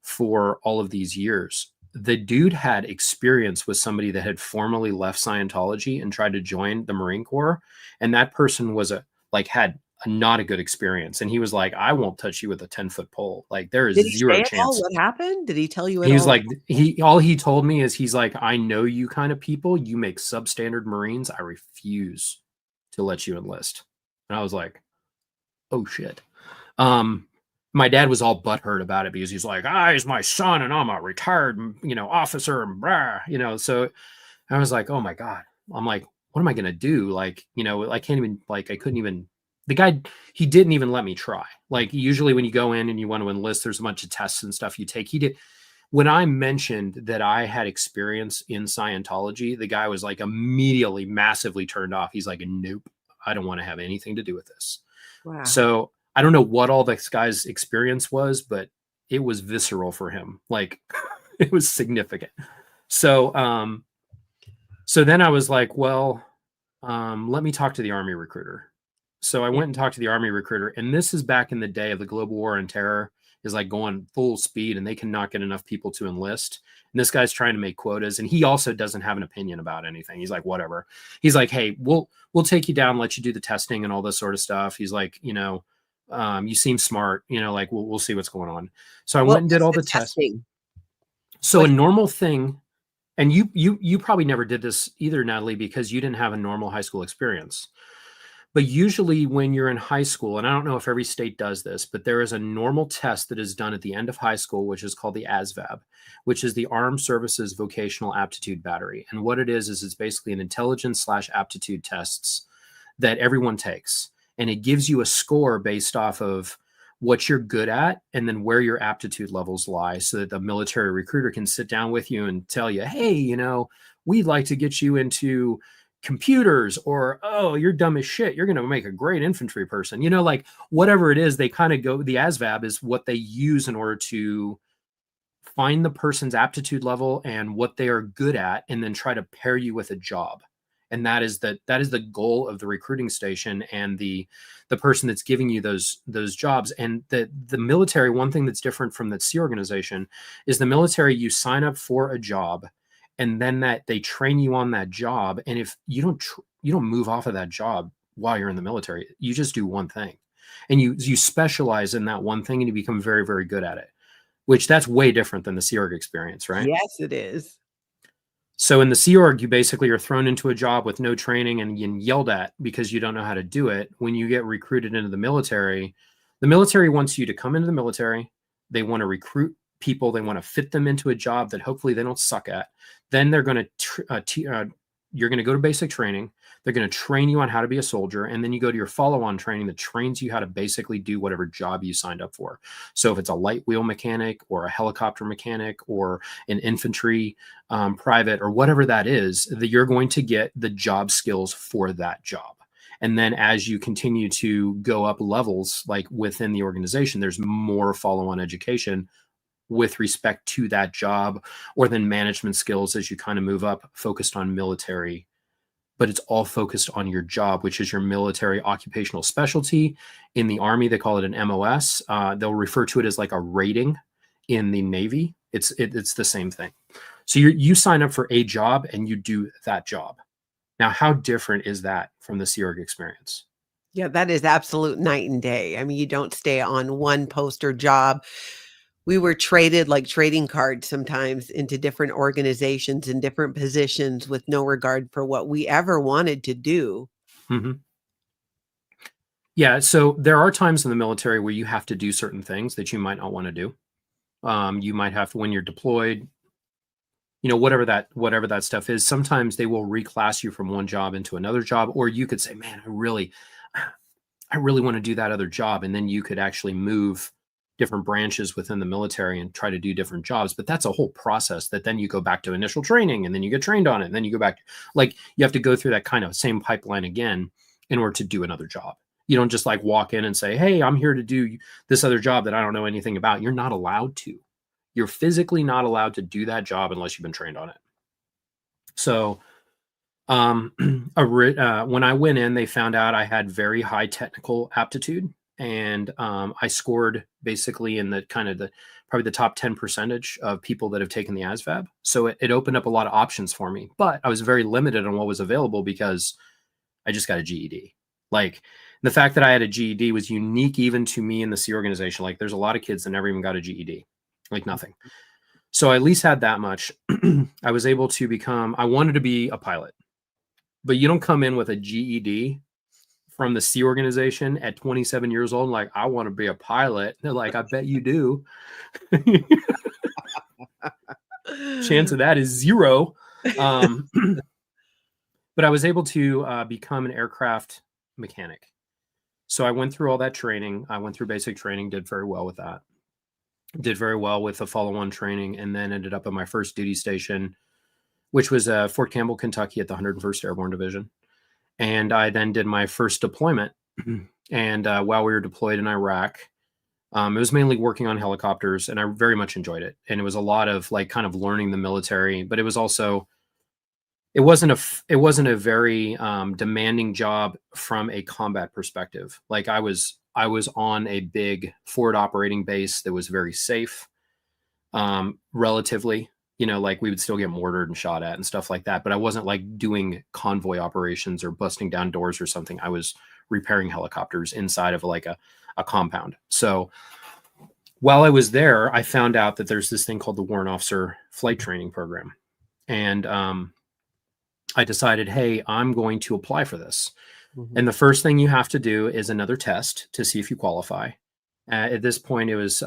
for all of these years. The dude had experience with somebody that had formerly left Scientology and tried to join the Marine Corps. And that person had not a good experience. And he was like, I won't touch you with a 10-foot pole. Like there is Did he zero say at all chance. what happened? Did he tell you at He was all? like, all he told me is he's like, I know you kind of people, you make substandard Marines. I refuse to let you enlist. And I was like, oh shit. My dad was all butthurt about it because he's like, he's my son and I'm a retired, officer and blah, so I was like, oh my God. I'm like, what am I going to do? Like, I can't even, like, I couldn't even, the guy, he didn't even let me try. Like usually when you go in and you want to enlist, there's a bunch of tests and stuff you take. He did. When I mentioned that I had experience in Scientology, the guy was like immediately massively turned off. He's like, nope, I don't want to have anything to do with this. Wow. So I don't know what all this guy's experience was, but it was visceral for him. Like it was significant. So, so then I was like, well, let me talk to the Army recruiter. So I went and talked to the Army recruiter, and this is back in the day of the global war on terror is like going full speed and they cannot get enough people to enlist. And this guy's trying to make quotas, and he also doesn't have an opinion about anything. He's like, whatever. He's like, hey, we'll take you down, let you do the testing and all this sort of stuff. He's like, you seem smart, like we'll see what's going on. So I went and did all the testing. So a normal thing, and you probably never did this either, Natalie, because you didn't have a normal high school experience. But usually when you're in high school, and I don't know if every state does this, but there is a normal test that is done at the end of high school, which is called the ASVAB, which is the Armed Services Vocational Aptitude Battery. And what it is it's basically an intelligence/aptitude tests that everyone takes. And it gives you a score based off of what you're good at and then where your aptitude levels lie, so that the military recruiter can sit down with you and tell you, hey, we'd like to get you into computers, or, oh, you're dumb as shit, you're going to make a great infantry person, like whatever it is. They kind of go, the ASVAB is what they use in order to find the person's aptitude level and what they are good at, and then try to pair you with a job. And that is the goal of the recruiting station and the person that's giving you those jobs. And the military, one thing that's different from the Sea Organization is the military, you sign up for a job, and then that they train you on that job. And if you don't move off of that job while you're in the military, you just do one thing, and you specialize in that one thing, and you become very, very good at it, which that's way different than the Sea Org experience, right? Yes, it is. So in the Sea Org, you basically are thrown into a job with no training and yelled at because you don't know how to do it. When you get recruited into the military wants you to come into the military. They want to recruit people. They want to fit them into a job that hopefully they don't suck at. Then they're going to you're going to go to basic training. They're going to train you on how to be a soldier. And then you go to your follow-on training that trains you how to basically do whatever job you signed up for. So if it's a light wheel mechanic or a helicopter mechanic or an infantry private or whatever that is, that you're going to get the job skills for that job. And then as you continue to go up levels, like within the organization, there's more follow-on education with respect to that job, or then management skills as you kind of move up, focused on military, but it's all focused on your job, which is your military occupational specialty. In the Army, they call it an MOS. They'll refer to it as like a rating in the Navy. It's the same thing. So you sign up for a job and you do that job. Now, how different is that from the Sea Org experience? Yeah, that is absolute night and day. I mean, you don't stay on one post or job. We were traded like trading cards sometimes into different organizations and different positions with no regard for what we ever wanted to do. Mm-hmm. Yeah, so there are times in the military where you have to do certain things that you might not want to do. You might have to, when you're deployed, whatever that stuff is, sometimes they will reclass you from one job into another job, or you could say, man, I really want to do that other job. And then you could actually move different branches within the military and try to do different jobs. But that's a whole process that then you go back to initial training, and then you get trained on it. And then you go back, like you have to go through that kind of same pipeline again in order to do another job. You don't just like walk in and say, hey, I'm here to do this other job that I don't know anything about. You're not allowed to. You're physically not allowed to do that job unless you've been trained on it. So when I went in, they found out I had very high technical aptitude, and I scored basically in the kind of probably the top 10% of people that have taken the ASVAB. So it opened up a lot of options for me, but I was very limited on what was available because I just got a GED. Like the fact that I had a GED was unique even to me in the Sea Organization. Like there's a lot of kids that never even got a GED, like nothing. So I at least had that much. I was able to I wanted to be a pilot, but you don't come in with a GED from the Sea Organization at 27 years old, like, I want to be a pilot. They're like, I bet you do. Chance of that is 0. But I was able to become an aircraft mechanic. So I went through all that training. I went through basic training, did very well with that. Did very well with the follow-on training, and then ended up at my first duty station, which was Fort Campbell, Kentucky at the 101st Airborne Division. And I then did my first deployment. And while we were deployed in Iraq, it was mainly working on helicopters, and I very much enjoyed it. And it was a lot of like kind of learning the military, but it was also, it wasn't a very demanding job from a combat perspective. Like I was on a big forward operating base that was very safe, relatively. Like we would still get mortared and shot at and stuff like that. But I wasn't like doing convoy operations or busting down doors or something. I was repairing helicopters inside of like a compound. So while I was there, I found out that there's this thing called the Warrant Officer Flight Training Program. And I decided, hey, I'm going to apply for this. And the first thing you have to do is another test to see if you qualify. At this point, it was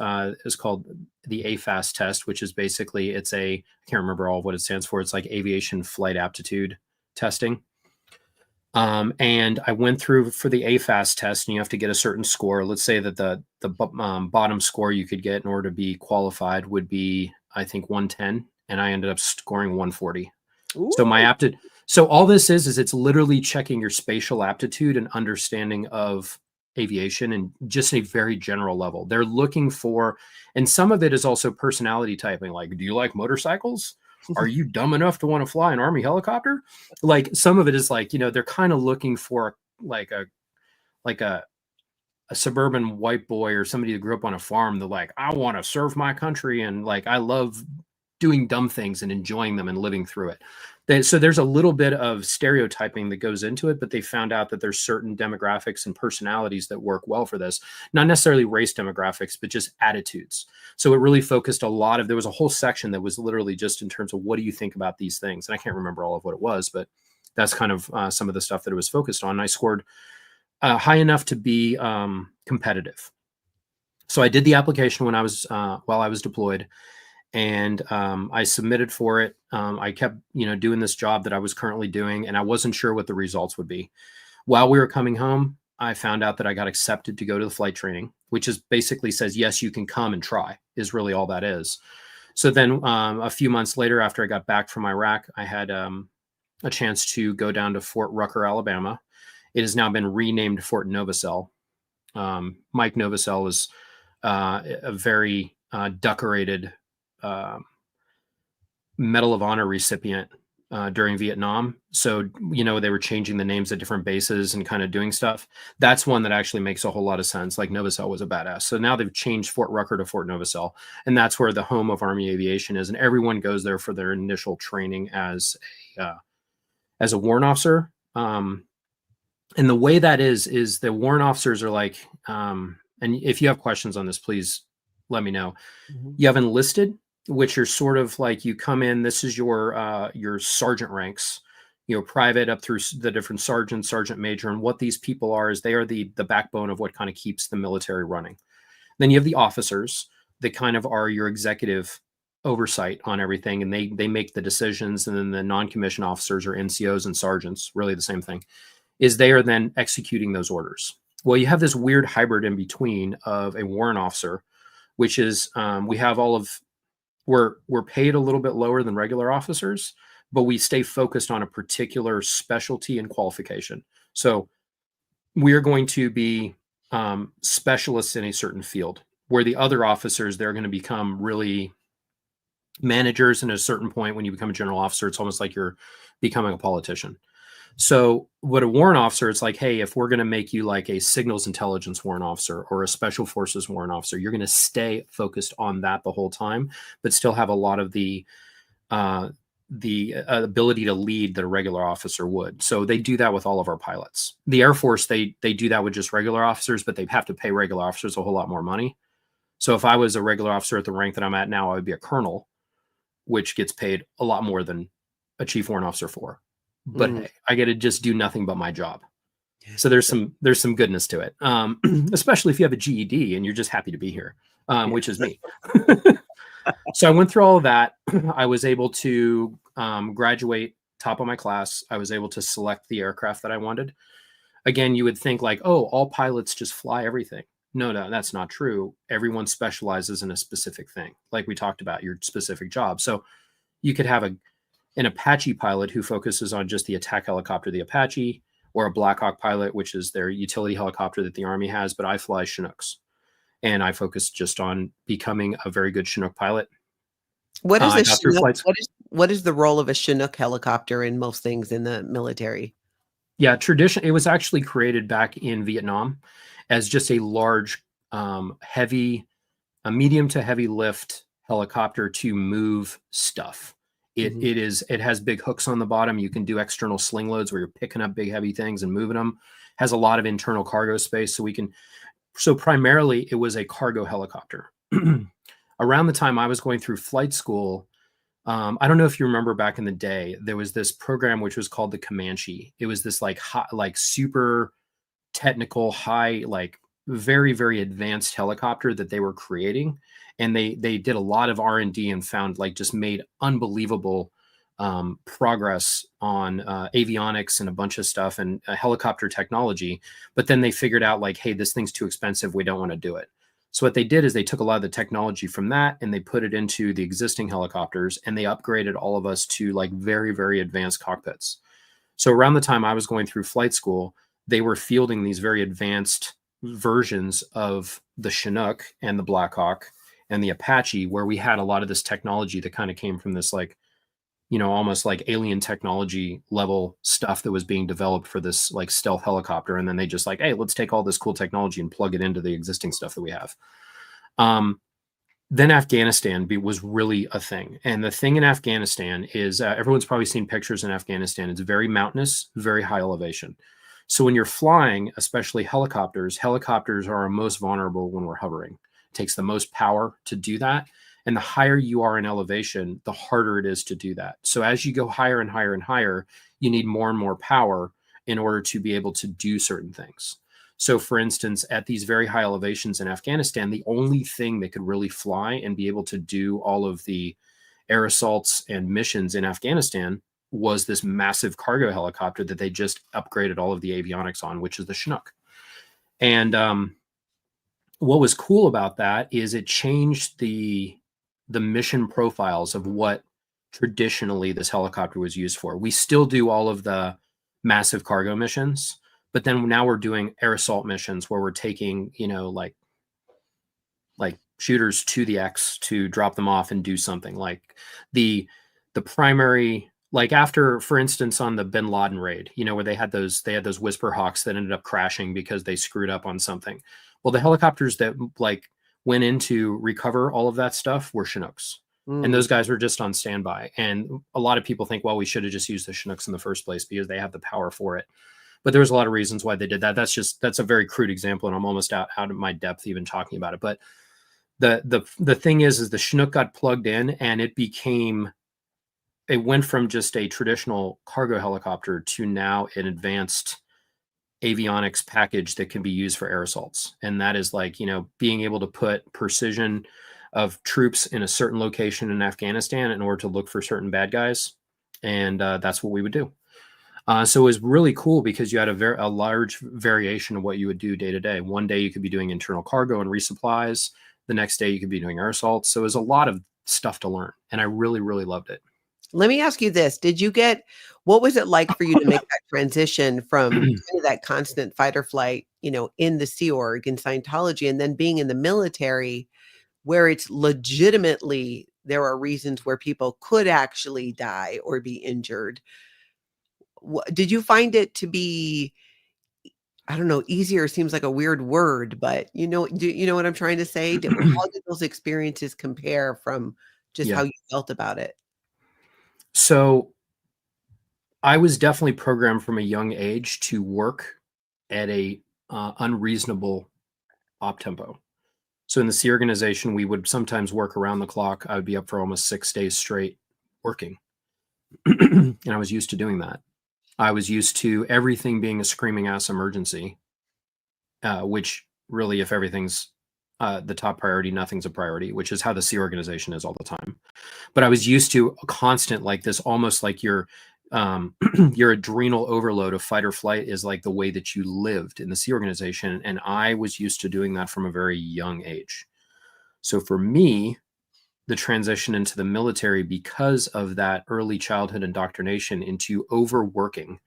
called the AFAS test, which is basically I can't remember all of what it stands for. It's like aviation flight aptitude testing. And I went through for the AFAS test, and you have to get a certain score. Let's say that the bottom score you could get in order to be qualified would be, I think, 110, and I ended up scoring 140. Ooh. So all this is it's literally checking your spatial aptitude and understanding of aviation and just a very general level. They're looking for, and some of it is also personality typing. Like, do you like motorcycles? Are you dumb enough to want to fly an Army helicopter? Like, some of it is like, they're kind of looking for like a suburban white boy or somebody who grew up on a farm. They're like, I want to serve my country. And like, I love doing dumb things and enjoying them and living through it. So there's a little bit of stereotyping that goes into it, but they found out that there's certain demographics and personalities that work well for this. Not necessarily race demographics, but just attitudes. So it really focused there was a whole section that was literally just in terms of what do you think about these things? And I can't remember all of what it was, but that's kind of some of the stuff that it was focused on. And I scored high enough to be competitive. So I did the application while I was deployed. And I submitted for it. I kept, doing this job that I was currently doing, and I wasn't sure what the results would be. While we were coming home, I found out that I got accepted to go to the flight training, which is basically says, yes, you can come and try, is really all that is. So then a few months later, after I got back from Iraq, I had a chance to go down to Fort Rucker, Alabama. It has now been renamed Fort Novosel. Mike Novosel is a very decorated Medal of Honor recipient during Vietnam. So, they were changing the names of different bases and kind of doing stuff. That's one that actually makes a whole lot of sense. Like, Novosel was a badass. So now they've changed Fort Rucker to Fort Novosel, and that's where the home of Army aviation is. And everyone goes there for their initial training as a warrant officer. And the way that is the warrant officers are like, and if you have questions on this, please let me know. You have enlisted, which are sort of like you come in, this is your sergeant ranks, private up through the different sergeant major. And what these people are is they are the backbone of what kind of keeps the military running. Then you have the officers that kind of are your executive oversight on everything. And they make the decisions. And then the non-commissioned officers or NCOs and sergeants, really the same thing, is they are then executing those orders. Well, you have this weird hybrid in between of a warrant officer, which is we're paid a little bit lower than regular officers, but we stay focused on a particular specialty and qualification. So we are going to be specialists in a certain field, where the other officers, they're going to become really managers. And at a certain point, when you become a general officer, it's almost like you're becoming a politician. So what a warrant officer, it's like, hey, if we're going to make you like a signals intelligence warrant officer or a special forces warrant officer, you're going to stay focused on that the whole time, but still have a lot of the ability to lead that a regular officer would. So they do that with all of our pilots. The Air Force, they do that with just regular officers, but they have to pay regular officers a whole lot more money. So if I was a regular officer at the rank that I'm at now, I would be a colonel, which gets paid a lot more than a chief warrant officer for. But hey, I get to just do nothing but my job. So there's some goodness to it, especially if you have a GED and you're just happy to be here, which is me. So I went through all of that. I was able to graduate top of my class. I was able to select the aircraft that I wanted. Again, you would think like, oh, all pilots just fly everything. No, that's not true. Everyone specializes in a specific thing. Like we talked about, your specific job. So you could have an Apache pilot who focuses on just the attack helicopter, the Apache, or a Black Hawk pilot, which is their utility helicopter that the Army has. But I fly Chinooks, and I focus just on becoming a very good Chinook pilot. What is a Chinook? What is the role of a Chinook helicopter in most things in the military? Yeah, it was actually created back in Vietnam as just a large, medium to heavy lift helicopter to move stuff. It has big hooks on the bottom. You can do external sling loads where you're picking up big heavy things and moving them. Has a lot of internal cargo space, so primarily it was a cargo helicopter. Around the time I was going through flight school, I don't know if you remember back in the day, there was this program which was called the Comanche. It was this like hot, like super technical, high, like very, very advanced helicopter that they were creating. And they did a lot of R&D and found like just made unbelievable progress on avionics and a bunch of stuff and helicopter technology. But then they figured out like, hey, this thing's too expensive. We don't want to do it. So what they did is they took a lot of the technology from that and they put it into the existing helicopters and they upgraded all of us to like very, very advanced cockpits. So around the time I was going through flight school, they were fielding these very advanced versions of the Chinook and the Blackhawk and the Apache, where we had a lot of this technology that kind of came from this like, you know, almost like alien technology level stuff that was being developed for this like stealth helicopter. And then they just like, hey, let's take all this cool technology and plug it into the existing stuff that we have. Then Afghanistan was really a thing. And the thing in Afghanistan is everyone's probably seen pictures in Afghanistan. It's very mountainous, very high elevation. So when you're flying, especially helicopters are our most vulnerable when we're hovering. It takes the most power to do that. And the higher you are in elevation, the harder it is to do that. So as you go higher and higher and higher, you need more and more power in order to be able to do certain things. So for instance, at these very high elevations in Afghanistan, the only thing that could really fly and be able to do all of the air assaults and missions in Afghanistan was this massive cargo helicopter that they just upgraded all of the avionics on, which is the Chinook. And what was cool about that is it changed the mission profiles of what traditionally this helicopter was used for. We still do all of the massive cargo missions, but then now we're doing air assault missions where we're taking, you know, like shooters to the X to drop them off and do something. Like the primary, like after, for instance, on the Bin Laden raid, you know, where they had those Whisper Hawks that ended up crashing because they screwed up on something. Well, the helicopters that like went in to recover all of that stuff were Chinooks. And those guys were just on standby. And a lot of people think, well, we should have just used the Chinooks in the first place because they have the power for it. But there's a lot of reasons why they did that. That's a very crude example, and I'm almost out of my depth even talking about it. But the thing is the Chinook got plugged in, and it went from just a traditional cargo helicopter to now an advanced avionics package that can be used for air assaults. And that is like, you know, being able to put precision of troops in a certain location in Afghanistan in order to look for certain bad guys. And that's what we would do. So it was really cool because you had a large variation of what you would do day to day. One day you could be doing internal cargo and resupplies. The next day you could be doing air assaults. So it was a lot of stuff to learn. And I really, really loved it. Let me ask you this. What was it like for you to make that transition from kind of that constant fight or flight, you know, in the Sea Org in Scientology, and then being in the military where it's legitimately, there are reasons where people could actually die or be injured? Did you find it to be, I don't know, easier seems like a weird word, but do you know what I'm trying to say? How did those experiences compare from just how Yeah. you felt about it? So I was definitely programmed from a young age to work at a unreasonable op tempo. So in the Sea Organization, we would sometimes work around the clock. I would be up for almost 6 days straight working. And I was used to doing that. I was used to everything being a screaming ass emergency, which really, if everything's the top priority, nothing's a priority, which is how the Sea Organization is all the time. But I was used to a constant like this, almost like your adrenal overload of fight or flight is like the way that you lived in the Sea Organization. And I was used to doing that from a very young age. So for me, the transition into the military, because of that early childhood indoctrination into overworking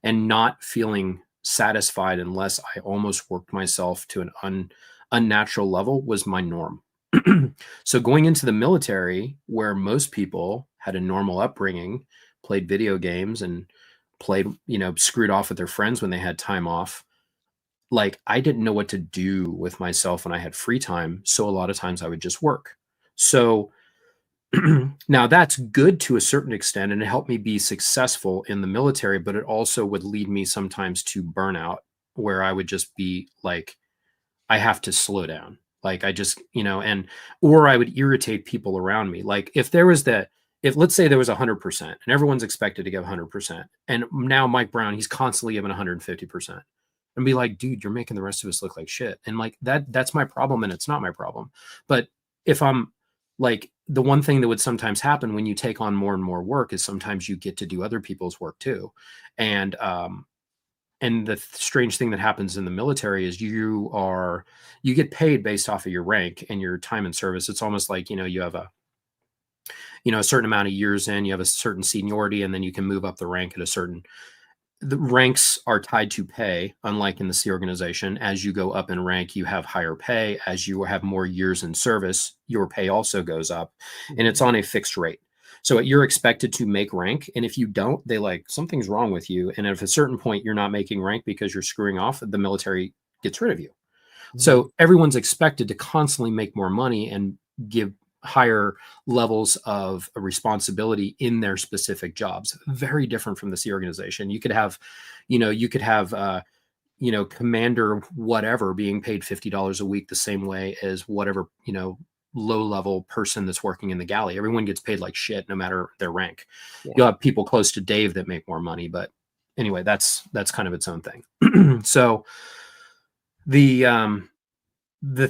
and not feeling satisfied unless I almost worked myself to an unnatural level, was my norm. So going into the military, where most people had a normal upbringing, played video games and played, screwed off with their friends when they had time off, like I didn't know what to do with myself when I had free time. So a lot of times I would just work. So now that's good to a certain extent, and it helped me be successful in the military, but it also would lead me sometimes to burnout, where I would just be like, I have to slow down. Like I just, or I would irritate people around me. Like if there was if let's say there was 100% and everyone's expected to give 100%, and now Mike Brown, he's constantly giving 150%, and be like, dude, you're making the rest of us look like shit. And like that's my problem, and it's not my problem. But if I'm like, the one thing that would sometimes happen when you take on more and more work is sometimes you get to do other people's work too. And the strange thing that happens in the military is you get paid based off of your rank and your time in service. It's almost like, you have a certain amount of years in, you have a certain seniority, and then you can move up the rank at a certain, the ranks are tied to pay, unlike in the Sea Organization. As you go up in rank, you have higher pay. As you have more years in service, your pay also goes up, and it's on a fixed rate. So you're expected to make rank. And if you don't, they like, something's wrong with you. And if at a certain point you're not making rank because you're screwing off, the military gets rid of you. Mm-hmm. So everyone's expected to constantly make more money and give higher levels of responsibility in their specific jobs. Very different from the Sea Organization. You could have, commander whatever being paid $50 a week the same way as whatever, low level person that's working in the galley. Everyone gets paid like shit no matter their rank. Yeah. You'll have people close to Dave that make more money, but anyway, that's kind of its own thing. So the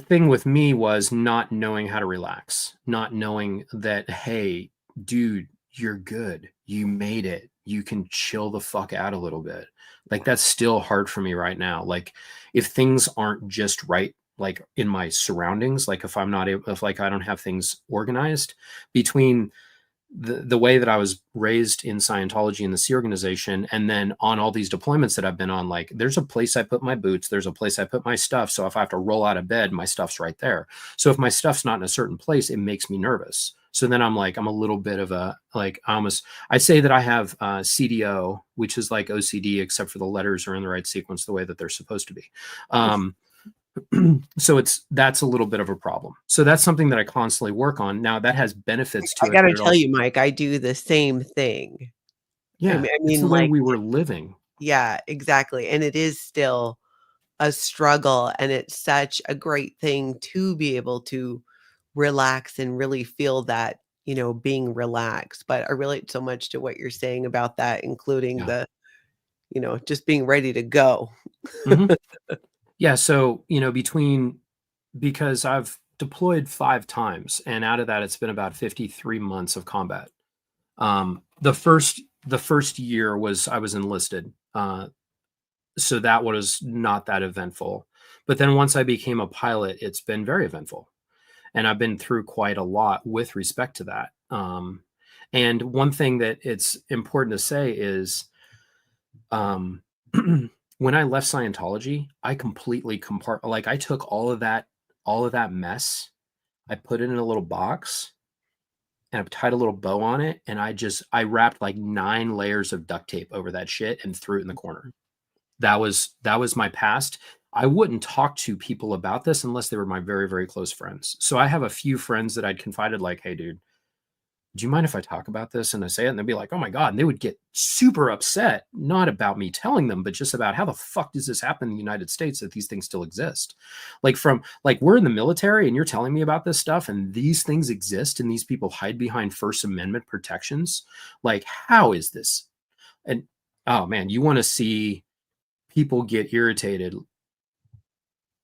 thing with me was not knowing how to relax, not knowing that, hey, dude, you're good. You made it. You can chill the fuck out a little bit. Like, that's still hard for me right now. Like, if things aren't just right, like in my surroundings, like if I'm not able, if like I don't have things organized between the way that I was raised in Scientology and the Sea Organization, and then on all these deployments that I've been on, like there's a place I put my boots, there's a place I put my stuff. So if I have to roll out of bed, my stuff's right there. So if my stuff's not in a certain place, it makes me nervous. So then I'm like, I'm a little bit of a, like, I say that I have CDO, which is like OCD, except for the letters are in the right sequence, the way that they're supposed to be. So that's a little bit of a problem. So that's something that I constantly work on. Now that has benefits to it. I gotta tell you, Mike, I do the same thing. Yeah, I mean, it's the way we were living. Yeah, exactly. And it is still a struggle, and it's such a great thing to be able to relax and really feel that, being relaxed. But I relate so much to what you're saying about that, including the, just being ready to go. Mm-hmm. Yeah. So, because I've deployed 5 times, and out of that, it's been about 53 months of combat. The first year I was enlisted. So that was not that eventful. But then once I became a pilot, it's been very eventful. And I've been through quite a lot with respect to that. And one thing that it's important to say is, when I left Scientology, I completely I took all of that mess, I put it in a little box, and I tied a little bow on it, and I wrapped like 9 layers of duct tape over that shit and threw it in the corner. That was my past. I wouldn't talk to people about this unless they were my very, very close friends. So I have a few friends that I'd confided, like, hey, dude, do you mind if I talk about this? And I say it, and they'd be like, oh my God. And they would get super upset, not about me telling them, but just about how the fuck does this happen in the United States that these things still exist? Like, we're in the military and you're telling me about this stuff and these things exist and these people hide behind First Amendment protections. Like, how is this? And oh man, you want to see people get irritated.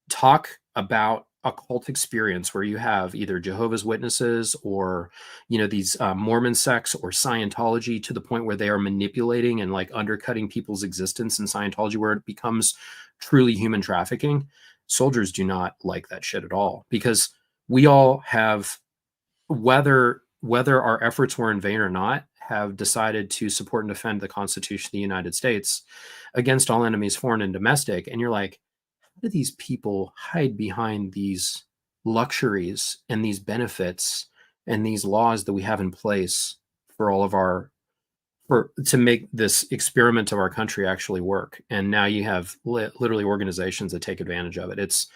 Talk about a cult experience where you have either Jehovah's Witnesses or, these Mormon sects or Scientology, to the point where they are manipulating and like undercutting people's existence in Scientology, where it becomes truly human trafficking. Soldiers do not like that shit at all, because we all have, whether our efforts were in vain or not, have decided to support and defend the Constitution of the United States against all enemies, foreign and domestic. And you're like, how do these people hide behind these luxuries and these benefits and these laws that we have in place for all of to make this experiment of our country actually work? And now you have literally organizations that take advantage of it. It's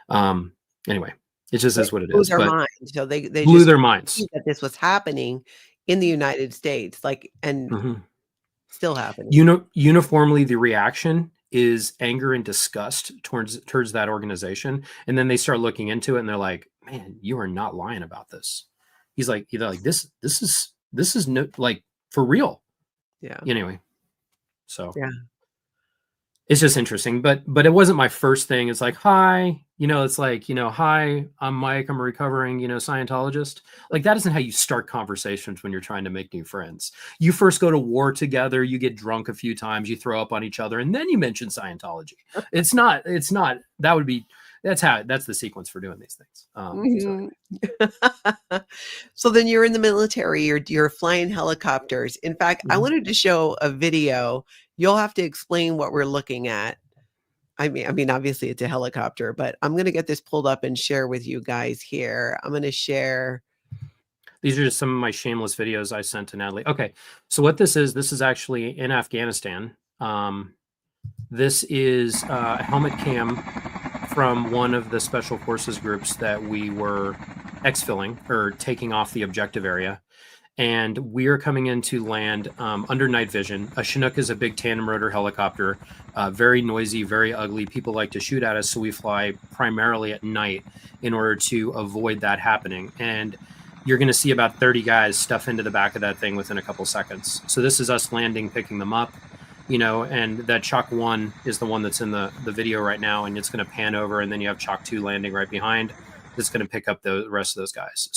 anyway, it just is what it is. Their minds. So they blew just their minds that this was happening in the United States, still happening. Uniformly, the reaction is anger and disgust towards that organization. And then they start looking into it and they're like, man, you are not lying about this. He's like, this is this is no, like, for real. Yeah. Anyway, so Yeah. it's just interesting, but it wasn't my first thing. It's like, hi, it's like, hi, I'm Mike, I'm a recovering, Scientologist. Like, that isn't how you start conversations when you're trying to make new friends. You first go to war together, you get drunk a few times, you throw up on each other, and then you mention Scientology. It's not, that's the sequence for doing these things. Mhm. So then you're in the military, you're flying helicopters. In fact, I Mhm. wanted to show a video. You'll have to explain what we're looking at. I mean, obviously it's a helicopter, but I'm going to get this pulled up and share with you guys here. I'm going to share. These are just some of my shameless videos I sent to Natalie. Okay, so what this is actually in Afghanistan. This is a helmet cam from one of the special forces groups that we were exfilling or taking off the objective area. And we are coming into land under night vision. A Chinook is a big tandem rotor helicopter, very noisy, very ugly. People like to shoot at us, so we fly primarily at night in order to avoid that happening. And you're going to see about 30 guys stuff into the back of that thing within a couple seconds. So this is us landing, picking them up, and that Chalk 1 is the one that's in the video right now, and it's going to pan over, and then you have Chalk 2 landing right behind. That's going to pick up the rest of those guys.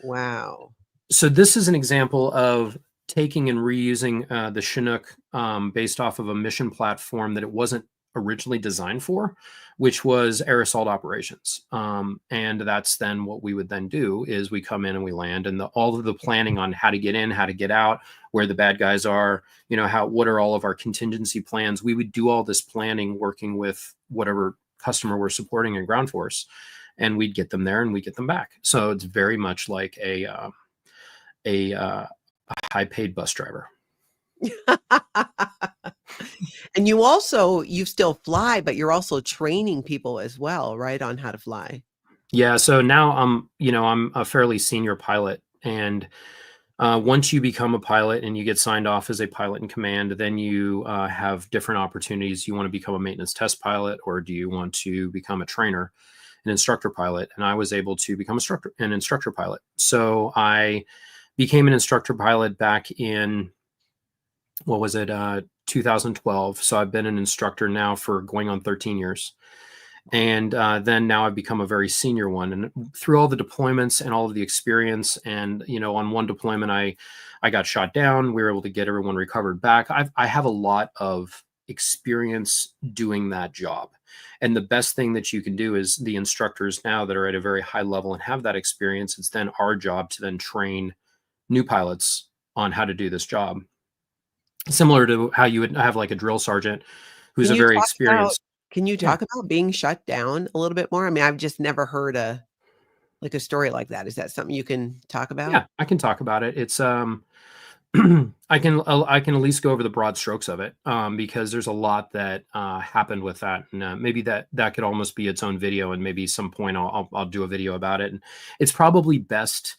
Wow. So this is an example of taking and reusing the Chinook based off of a mission platform that it wasn't originally designed for, which was air assault operations. And that's then what we would then do is we come in and we land, and all of the planning on how to get in, how to get out, where the bad guys are, what are all of our contingency plans. We would do all this planning working with whatever customer we're supporting in ground force, and we'd get them there and we get them back. So it's very much like a high-paid bus driver. And you still fly, but you're also training people as well, right, on how to fly. Yeah. So now I'm a fairly senior pilot, and once you become a pilot and you get signed off as a pilot in command, then you have different opportunities. You want to become a maintenance test pilot, or do you want to become a trainer, an instructor pilot? And I was able to become an instructor pilot. So I became an instructor pilot back in, 2012. So I've been an instructor now for going on 13 years. And then now I've become a very senior one. And through all the deployments and all of the experience, and, on one deployment, I got shot down. We were able to get everyone recovered back. I have a lot of experience doing that job. And the best thing that you can do is the instructors now that are at a very high level and have that experience, it's then our job to then train new pilots on how to do this job. Similar to how you would have like a drill sergeant who's Can a you very talk about experienced. can you Yeah. talk about being shut down a little bit more? I mean, I've just never heard a story like that. Is that something you can talk about? Yeah, I can talk about it. It's I can at least go over the broad strokes of it, because there's a lot that happened with that, and maybe that could almost be its own video, and maybe some point I'll do a video about it. And it's probably best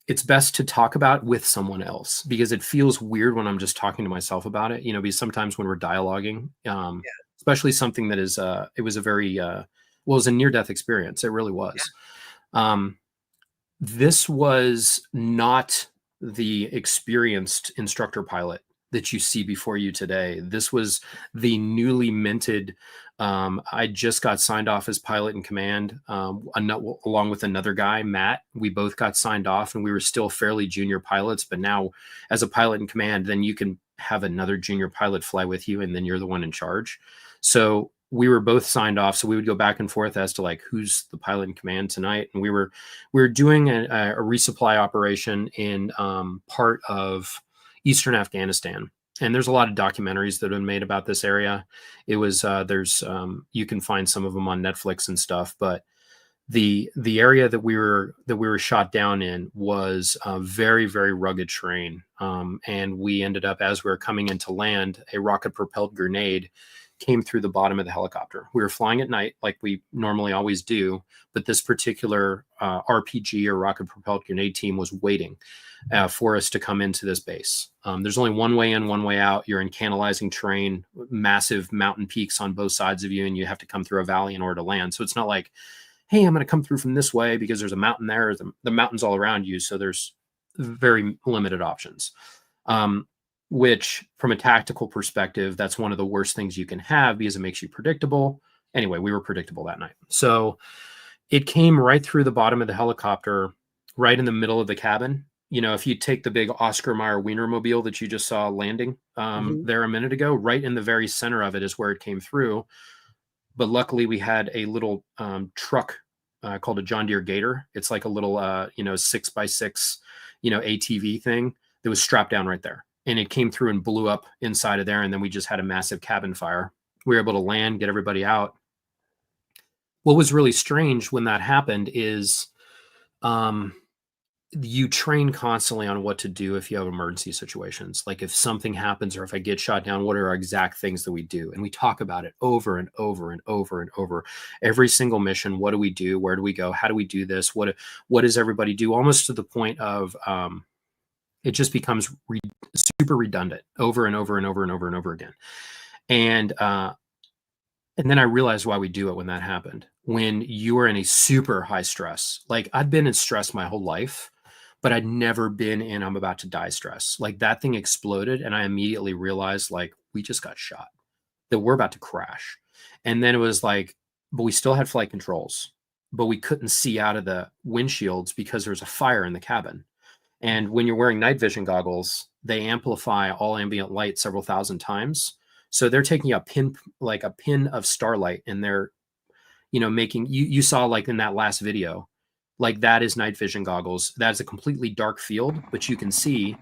to talk about with someone else, because it feels weird when I'm just talking to myself about it. Because sometimes when we're dialoguing, especially something that is it was a very it was a near-death experience. It really was. This was not the experienced instructor pilot that you see before you today. This was the newly minted. I just got signed off as pilot in command, along with another guy, Matt. We both got signed off, and we were still fairly junior pilots. But now, as a pilot in command, then you can have another junior pilot fly with you, and then you're the one in charge. So we were both signed off, so we would go back and forth as to like who's the pilot in command tonight. And we were doing a resupply operation in part of eastern Afghanistan. And there's a lot of documentaries that have been made about this area. It was there's you can find some of them on Netflix and stuff. But the area that we were shot down in was a very, very rugged terrain. And we ended up, as we were coming into land, a rocket propelled grenade came through the bottom of the helicopter. We were flying at night like we normally always do, but this particular RPG or rocket propelled grenade team was waiting for us to come into this base. There's only one way in, one way out. You're in canalizing terrain, massive mountain peaks on both sides of you, and you have to come through a valley in order to land. So it's not like, hey, I'm going to come through from this way because there's a mountain there. The mountain's all around you. So there's very limited options. Which from a tactical perspective, that's one of the worst things you can have because it makes you predictable. Anyway, we were predictable that night. So it came right through the bottom of the helicopter, right in the middle of the cabin. You know, if you take the big Oscar Mayer Wienermobile that you just saw landing there a minute ago, right in the very center of it is where it came through. But luckily we had a little truck called a John Deere Gator. It's like a little, 6x6, ATV thing that was strapped down right there. And it came through and blew up inside of there. And then we just had a massive cabin fire. We were able to land, get everybody out. What was really strange when that happened is you train constantly on what to do if you have emergency situations. Like if something happens or if I get shot down, what are our exact things that we do? And we talk about it over and over and over and over. Every single mission, what do we do? Where do we go? How do we do this? What does everybody do? Almost to the point of it just becomes super redundant over and over and over and over and over again. And then I realized why we do it when that happened. When you are in a super high stress, like I'd been in stress my whole life, but I'd never been in I'm about to die stress. Like that thing exploded and I immediately realized like we just got shot, that we're about to crash. And then it was like, but we still had flight controls, but we couldn't see out of the windshields because there was a fire in the cabin. And when you're wearing night vision goggles, they amplify all ambient light several thousand times. So they're taking a pin of starlight and they're, making you saw like in that last video, like that is night vision goggles. That's a completely dark field, but you can see,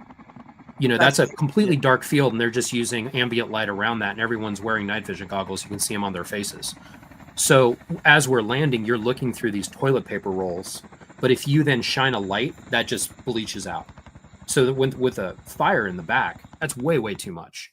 that's a completely dark field and they're just using ambient light around that. And everyone's wearing night vision goggles. You can see them on their faces. So as we're landing, you're looking through these toilet paper rolls. But if you then shine a light, that just bleaches out. So with a fire in the back, that's way, way too much.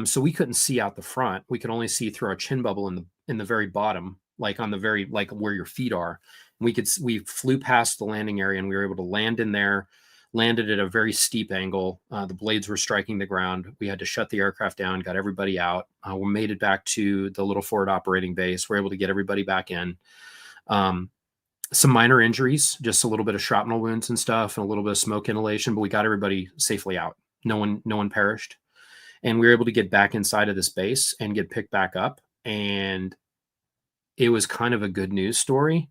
So we couldn't see out the front. We could only see through our chin bubble in the very bottom, like on the very, like where your feet are. We flew past the landing area and we were able to land in there, landed at a very steep angle. The blades were striking the ground. We had to shut the aircraft down, got everybody out. We made it back to the little forward operating base. We're able to get everybody back in. Some minor injuries, just a little bit of shrapnel wounds and stuff and a little bit of smoke inhalation, but we got everybody safely out. No one perished. And we were able to get back inside of this base and get picked back up. And it was kind of a good news story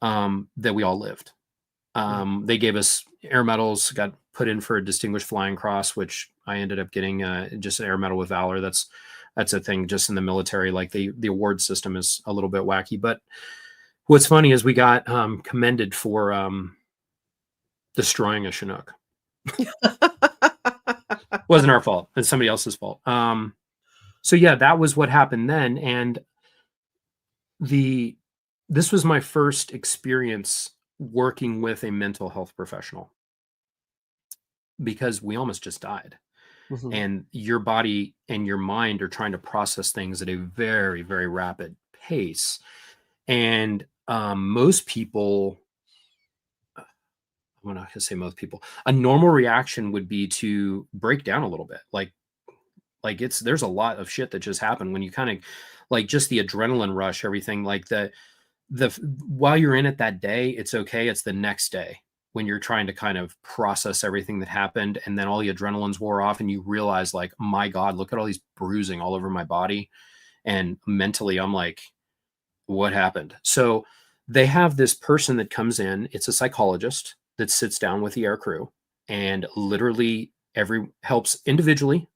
that we all lived. They gave us air medals, got put in for a Distinguished Flying Cross, which I ended up getting just an Air Medal with Valor. That's a thing just in the military. Like the award system is a little bit wacky. But what's funny is we got commended for destroying a Chinook. Wasn't our fault. It's somebody else's fault. So yeah, that was what happened then. And this was my first experience working with a mental health professional because we almost just died. Mm-hmm. And your body and your mind are trying to process things at a very, very rapid pace. And most people, I'm not gonna say most people, a normal reaction would be to break down a little bit. Like there's a lot of shit that just happened when you kind of like just the adrenaline rush, everything like the while you're in it that day, it's okay. It's the next day when you're trying to kind of process everything that happened. And then all the adrenaline's wore off and you realize like, my God, look at all these bruising all over my body. And mentally I'm like, what happened? So they have this person that comes in, it's a psychologist that sits down with the air crew and literally helps individually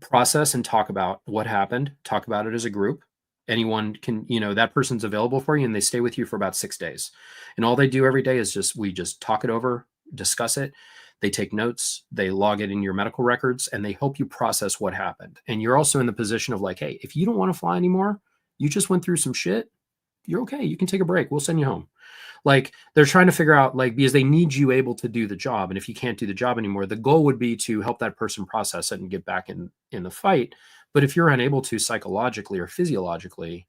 process and talk about what happened, talk about it as a group. Anyone can, that person's available for you and they stay with you for about 6 days. And all they do every day is we just talk it over, discuss it. They take notes, they log it in your medical records and they help you process what happened. And you're also in the position of like, hey, if you don't want to fly anymore, you just went through some shit, you're okay. You can take a break. We'll send you home. Like they're trying to figure out like, because they need you able to do the job. And if you can't do the job anymore, the goal would be to help that person process it and get back in the fight. But if you're unable to psychologically or physiologically,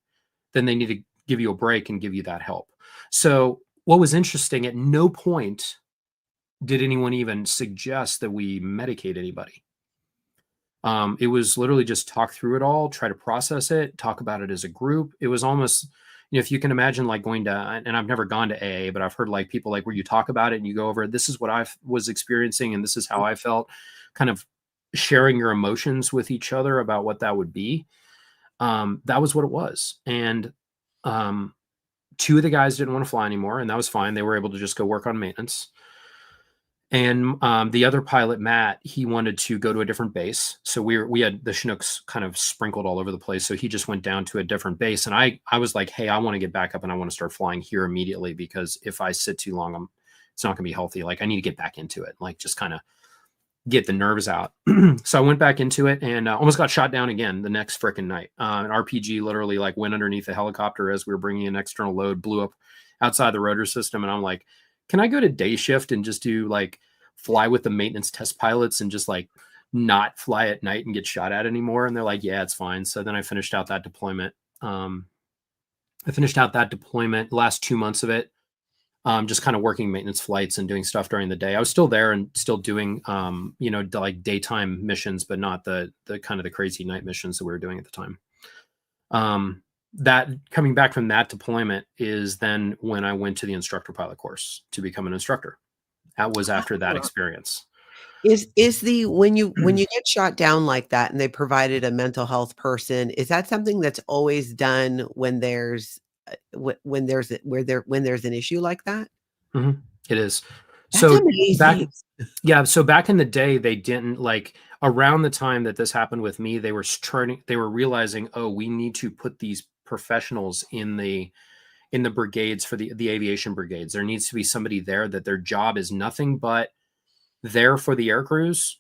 then they need to give you a break and give you that help. So what was interesting, at no point did anyone even suggest that we medicate anybody. It was literally just talk through it all, try to process it, talk about it as a group. It was almost, if you can imagine like going to, and I've never gone to AA, but I've heard like people like where you talk about it and you go over, this is what I was experiencing and this is how I felt, kind of sharing your emotions with each other about what that would be. That was what it was. And two of the guys didn't want to fly anymore, and that was fine. They were able to just go work on maintenance. And the other pilot, Matt, he wanted to go to a different base. So we had the Chinooks kind of sprinkled all over the place. So he just went down to a different base. And I was like, hey, I want to get back up and I want to start flying here immediately, because if I sit too long, it's not going to be healthy. Like I need to get back into it, like just kind of get the nerves out. So I went back into it and almost got shot down again the next freaking night. An RPG literally like went underneath the helicopter as we were bringing in external load, blew up outside the rotor system. And I'm like, can I go to day shift and just do like fly with the maintenance test pilots and just like not fly at night and get shot at anymore? And they're like, yeah, it's fine. So then I finished out that deployment. The last 2 months of it, just kind of working maintenance flights and doing stuff during the day. I was still there and still doing, like daytime missions, but not the kind of the crazy night missions that we were doing at the time. That coming back from that deployment is then when I went to the instructor pilot course to become an instructor. That was after that experience. Is the when you get shot down like that and they provided a mental health person, is that something that's always done when there's when there's an issue like that? Mm-hmm. It is. That's So amazing. so back in the day, they didn't like, around the time that this happened with me, they were realizing, oh, we need to put these professionals in the brigades, for the aviation brigades. There needs to be somebody there that their job is nothing but there for the air crews,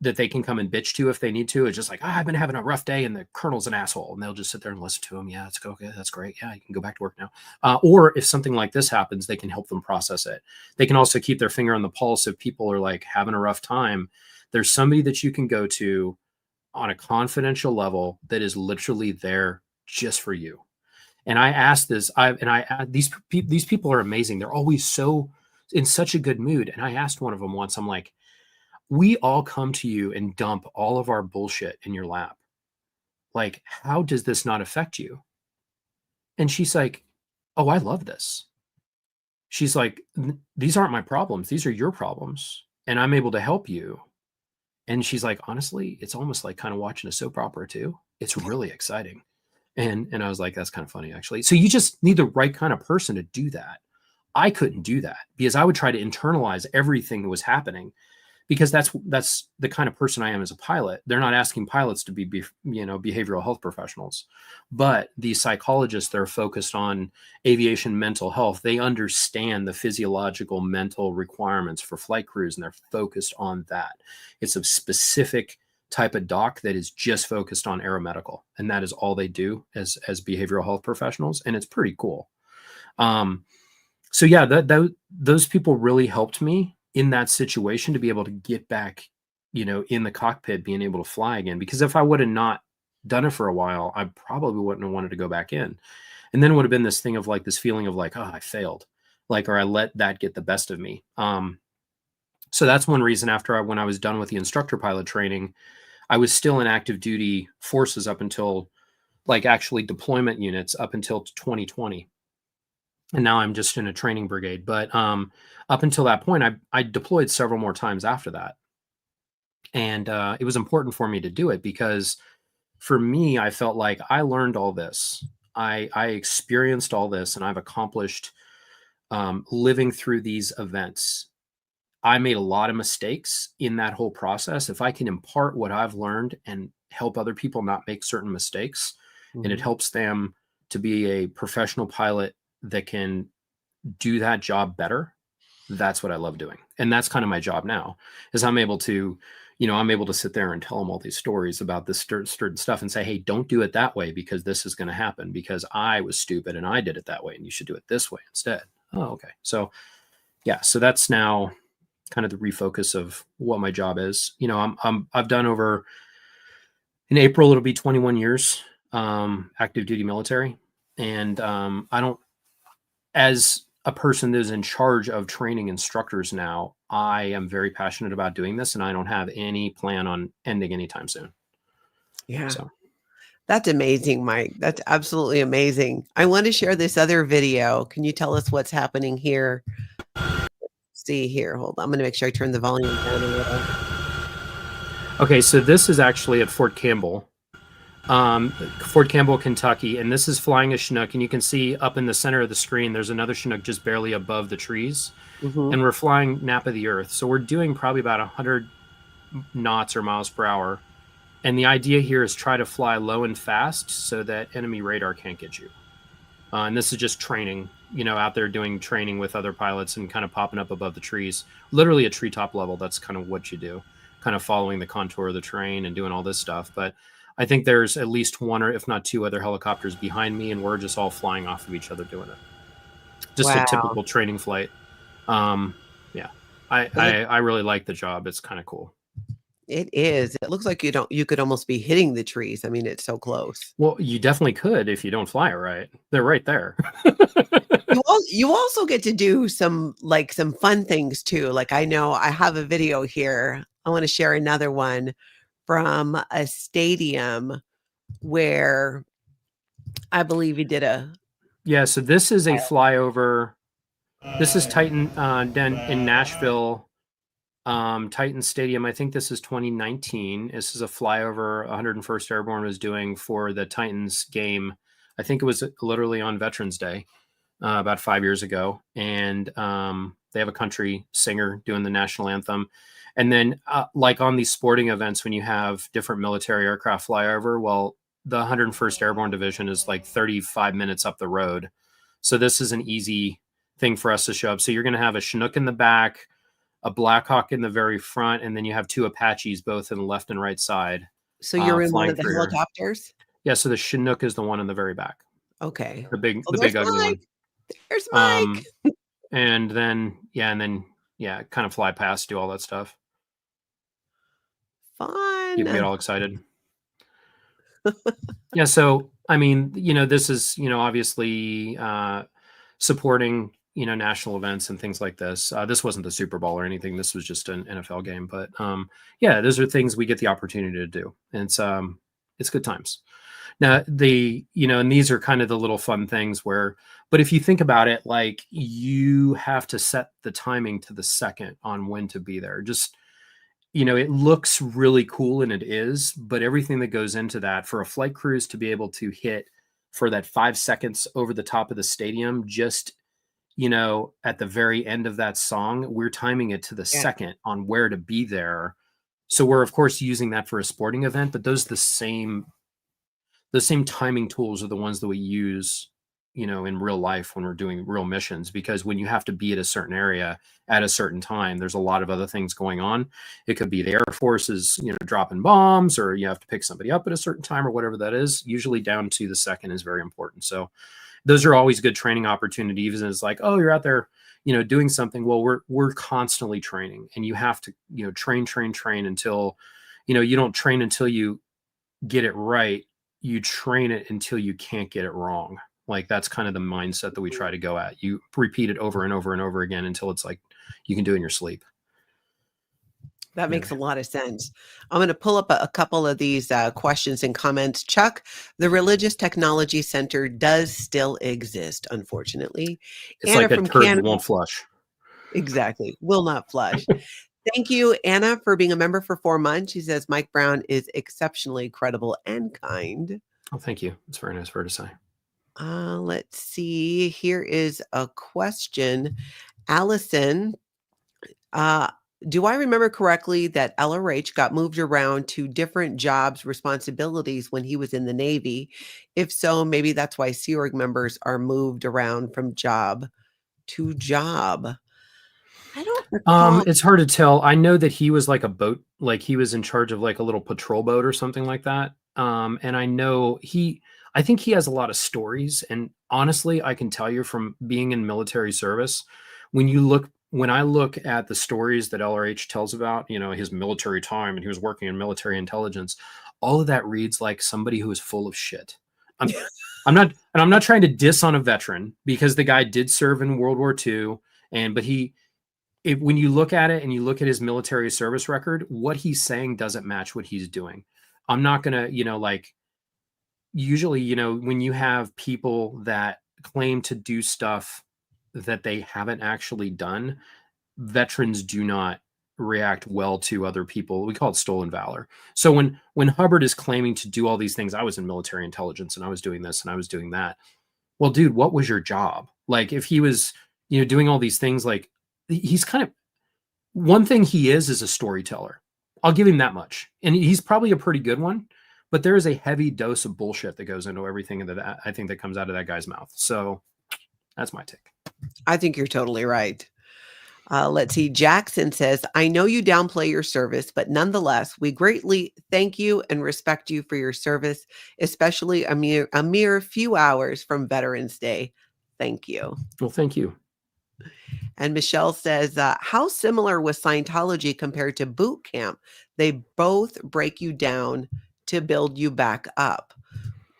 that they can come and bitch to if they need to. It's just like, I've been having a rough day and the colonel's an asshole, and they'll just sit there and listen to him. Yeah, it's okay. That's great. Yeah, you can go back to work now. Or if something like this happens, they can help them process it. They can also keep their finger on the pulse if people are like having a rough time. There's somebody that you can go to on a confidential level that is literally there just for you. And I asked this, these people are amazing. They're always so in such a good mood. And I asked one of them once, I'm like, we all come to you and dump all of our bullshit in your lap. Like, how does this not affect you? And she's like, oh, I love this. She's like, these aren't my problems. These are your problems. And I'm able to help you. And she's like, honestly, it's almost like kind of watching a soap opera too. It's really exciting. And I was like, that's kind of funny, actually. So you just need the right kind of person to do that. I couldn't do that because I would try to internalize everything that was happening, because that's the kind of person I am as a pilot. They're not asking pilots to be behavioral health professionals, but the psychologists that are focused on aviation mental health, they understand the physiological mental requirements for flight crews, and they're focused on that. It's a specific type of doc that is just focused on aeromedical, and that is all they do as behavioral health professionals, and it's pretty cool. So yeah, those people really helped me in that situation to be able to get back, in the cockpit, being able to fly again. Because if I would have not done it for a while, I probably wouldn't have wanted to go back in. And then it would have been this thing of like this feeling of like, oh, I failed, like, or I let that get the best of me. So that's one reason when I was done with the instructor pilot training, I was still in active duty forces up until like actually deployment units up until 2020. And now I'm just in a training brigade. But up until that point, I deployed several more times after that. And it was important for me to do it because for me, I felt like I learned all this. I experienced all this, and I've accomplished living through these events. I made a lot of mistakes in that whole process. If I can impart what I've learned and help other people not make certain mistakes, and it helps them to be a professional pilot that can do that job better, that's what I love doing. And that's kind of my job now, is I'm able to sit there and tell them all these stories about this certain stuff and say, hey, don't do it that way because this is going to happen because I was stupid and I did it that way and you should do it this way instead. Oh, okay. So yeah, so that's now kind of the refocus of what my job is. I've done over, in April, it'll be 21 years active duty military. And I don't, as a person that is in charge of training instructors now, I am very passionate about doing this, and I don't have any plan on ending anytime soon. Yeah. So That's amazing, Mike. That's absolutely amazing. I want to share this other video. Can you tell us what's happening here? See here. Hold on. I'm going to make sure I turn the volume down a little. Okay, so this is actually at Fort Campbell, Kentucky, and this is flying a Chinook. And you can see up in the center of the screen, there's another Chinook just barely above the trees. Mhm. And we're flying Nap of the Earth. So we're doing probably about 100 knots or miles per hour. And the idea here is try to fly low and fast so that enemy radar can't get you. And this is just training, out there doing training with other pilots and kind of popping up above the trees, literally at treetop level. That's kind of what you do, kind of following the contour of the terrain and doing all this stuff. But I think there's at least one or if not two other helicopters behind me, and we're just all flying off of each other doing it. Just a Wow. typical training flight. Yeah, I really like the job. It's kind of cool. It is. It looks like you could almost be hitting the trees. I mean, it's so close. Well, you definitely could if you don't fly it right. They're right there. You also get to do some fun things too. Like I know I have a video here. I want to share another one from a stadium where I believe he did a Yeah, so this is a flyover. This is Titan in Nashville, Titan Stadium. I think this is 2019. This is a flyover 101st Airborne was doing for the Titans game. I think it was literally on Veterans Day about 5 years ago. And they have a country singer doing the national anthem. And then like on these sporting events, when you have different military aircraft fly over, well, the 101st Airborne Division is like 35 minutes up the road. So this is an easy thing for us to show up. So you're going to have a Chinook in the back, a Black Hawk in the very front, and then you have two Apaches both in the left and right side. So you're in one flying of the through helicopters? Yeah, so the Chinook is the one in the very back. Okay. The big, Oh, the there's big ugly Mike. one. There's Mike. And then kind of fly past, do all that stuff. Fun. People get all excited. Yeah, so I mean, this is obviously supporting national events and things like this. This wasn't the Super Bowl or anything. This was just an NFL game, but yeah, those are things we get the opportunity to do, and it's good times. Now and these are kind of the little fun things but if you think about it, like you have to set the timing to the second on when to be there. Just it looks really cool, and it is, but everything that goes into that for a flight crews to be able to hit for that 5 seconds over the top of the stadium, just at the very end of that song, we're timing it to the second on where to be there. So we're of course using that for a sporting event, but the same timing tools are the ones that we use in real life when we're doing real missions, because when you have to be at a certain area at a certain time, there's a lot of other things going on. It could be the Air Force is dropping bombs, or you have to pick somebody up at a certain time, or whatever that is. Usually down to the second is very important. So those are always good training opportunities. And it's like, oh, you're out there doing something. Well, we're constantly training, and you have to train until you don't train until you get it right. You train it until you can't get it wrong. Like that's kind of the mindset that we try to go at. You repeat it over and over and over again until it's like you can do it in your sleep. That makes a lot of sense. I'm going to pull up a couple of these questions and comments. Chuck, the Religious Technology Center does still exist, unfortunately. It's Anna like a from turd Canada. that won't flush. Exactly. Will not flush. Thank you, Anna, for being a member for 4 months. She says Mike Brown is exceptionally credible and kind. Oh, thank you. It's very nice for her to say. Let's see. Here is a question. Allison, do I remember correctly that LRH got moved around to different jobs, responsibilities when he was in the Navy? If so, maybe that's why Sea Org members are moved around from job to job. I don't recall. It's hard to tell. I know that he was like a boat, like he was in charge of like a little patrol boat or something like that. And I think he has a lot of stories. And honestly, I can tell you from being in military service, when I look at the stories that LRH tells about, his military time, and he was working in military intelligence, all of that reads like somebody who is full of shit. I'm not trying to diss on a veteran, because the guy did serve in World War II, but when you look at it and you look at his military service record, what he's saying doesn't match what he's doing. I'm not going to, usually, you know, when you have people that claim to do stuff that they haven't actually done, veterans do not react well to other people. We call it stolen valor. So when Hubbard is claiming to do all these things, I was in military intelligence and I was doing this and I was doing that. Well, dude, what was your job? Like, if he was, you know, doing all these things, like, he's kind of, one thing he is a storyteller. I'll give him that much. And he's probably a pretty good one, but there is a heavy dose of bullshit that goes into everything that I think that comes out of that guy's mouth. So that's my take. I think you're totally right. Let's see. Jackson says, I know you downplay your service, but nonetheless, we greatly thank you and respect you for your service, especially a mere few hours from Veterans Day. Thank you. Well, thank you. And Michelle says, how similar was Scientology compared to boot camp? They both break you down to build you back up.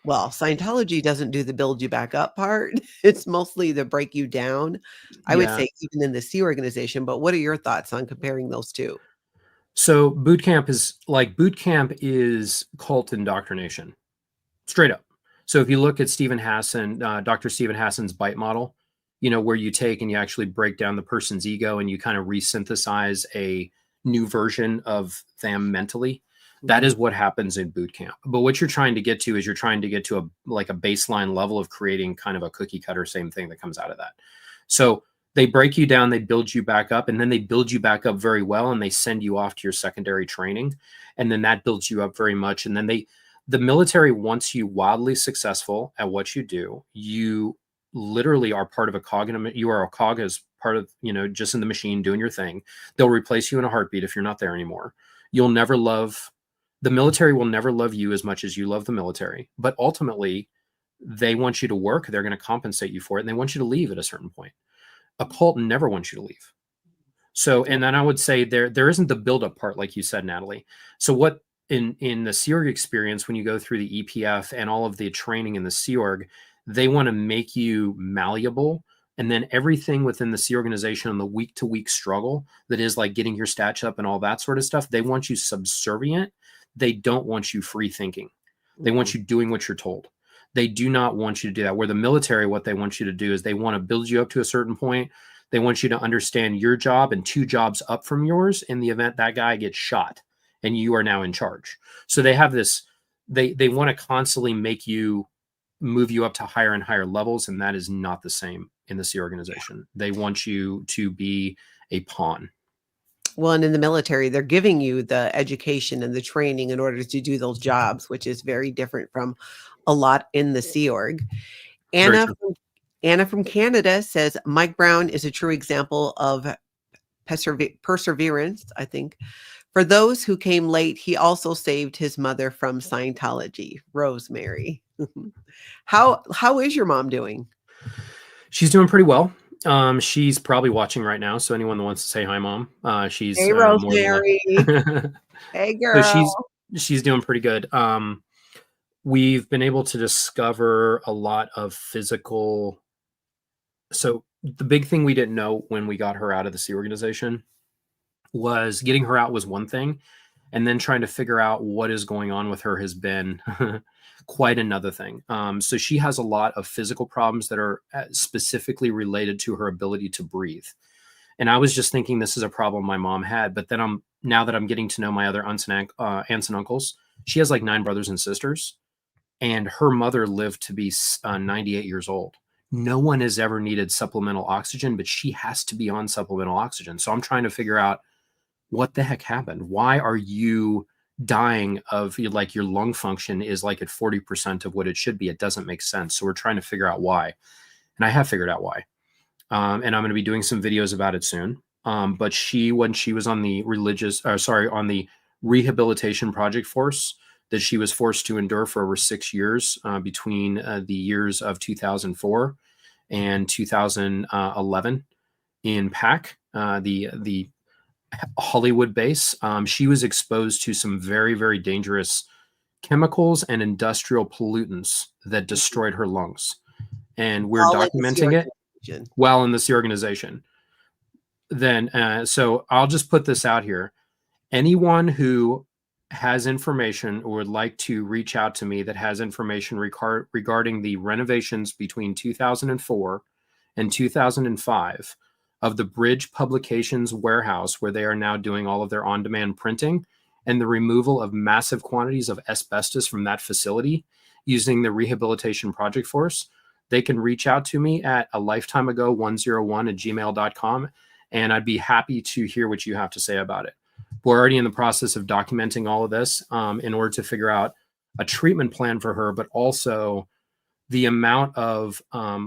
Well, Scientology doesn't do the build you back up part. It's mostly the break you down. I would say even in the Sea Organization. But what are your thoughts on comparing those two? So boot camp is cult indoctrination, straight up. So if you look at Stephen Hassan, Dr. Stephen Hassan's bite model, you know, where you take and you actually break down the person's ego and you kind of resynthesize a new version of them mentally. That is what happens in boot camp. But what you're trying to get to is you're trying to get to a baseline level of creating kind of a cookie cutter, same thing that comes out of that. So they break you down, they build you back up, and then they build you back up very well, and they send you off to your secondary training. And then that builds you up very much. And then the military wants you wildly successful at what you do. You literally are part of a cog. You are a cog as part of, you know, just in the machine doing your thing. They'll replace you in a heartbeat if you're not there anymore. The military will never love you as much as you love the military, but ultimately they want you to work. They're going to compensate you for it. And they want you to leave at a certain point. A cult never wants you to leave. So, and then I would say there isn't the buildup part, like you said, Natalie. So what in the Sea Org experience, when you go through the EPF and all of the training in the Sea Org, they want to make you malleable. And then everything within the Sea Organization on the week to week struggle that is like getting your stats up and all that sort of stuff, they want you subservient. They don't want you free thinking. They want you doing what you're told. They do not want you to do that. Where the military, what they want you to do is they want to build you up to a certain point. They want you to understand your job and 2 jobs up from yours in the event that guy gets shot and you are now in charge. So they have this, they want to constantly move you up to higher and higher levels. And that is not the same in the Sea Organization. They want you to be a pawn. Well, and in the military, they're giving you the education and the training in order to do those jobs, which is very different from a lot in the Sea Org. Anna from Canada says, Mike Brown is a true example of perseverance, I think. For those who came late, he also saved his mother from Scientology, Rosemary. How is your mom doing? She's doing pretty well. She's probably watching right now. So anyone that wants to say hi, Mom, she's hey, Rosemary. Hey, girl. So she's doing pretty good. We've been able to discover a lot of physical. So the big thing we didn't know when we got her out of the Sea Organization was getting her out was one thing. And then trying to figure out what is going on with her has been quite another thing. So she has a lot of physical problems that are specifically related to her ability to breathe. And I was just thinking this is a problem my mom had. But then now that I'm getting to know my other aunts and uncles, she has like 9 brothers and sisters. And her mother lived to be 98 years old. No one has ever needed supplemental oxygen, but she has to be on supplemental oxygen. So I'm trying to figure out what the heck happened. Why are you dying of, like, your lung function is like at 40% of what it should be? It doesn't make sense. So we're trying to figure out why. And I have figured out why. And I'm going to be doing some videos about it soon. But when she was on the on the rehabilitation project force that she was forced to endure for over 6 years between the years of 2004 and 2011 in PAC, the Hollywood base, she was exposed to some very, very dangerous chemicals and industrial pollutants that destroyed her lungs. And we're documenting it while in the Sea Organization. Then, so I'll just put this out here. Anyone who has information or would like to reach out to me that has information regarding the renovations between 2004 and 2005 of the Bridge Publications warehouse, where they are now doing all of their on-demand printing, and the removal of massive quantities of asbestos from that facility using the Rehabilitation Project Force, they can reach out to me at a lifetimeago101@gmail.com, and I'd be happy to hear what you have to say about it. We're already in the process of documenting all of this in order to figure out a treatment plan for her, but also the amount of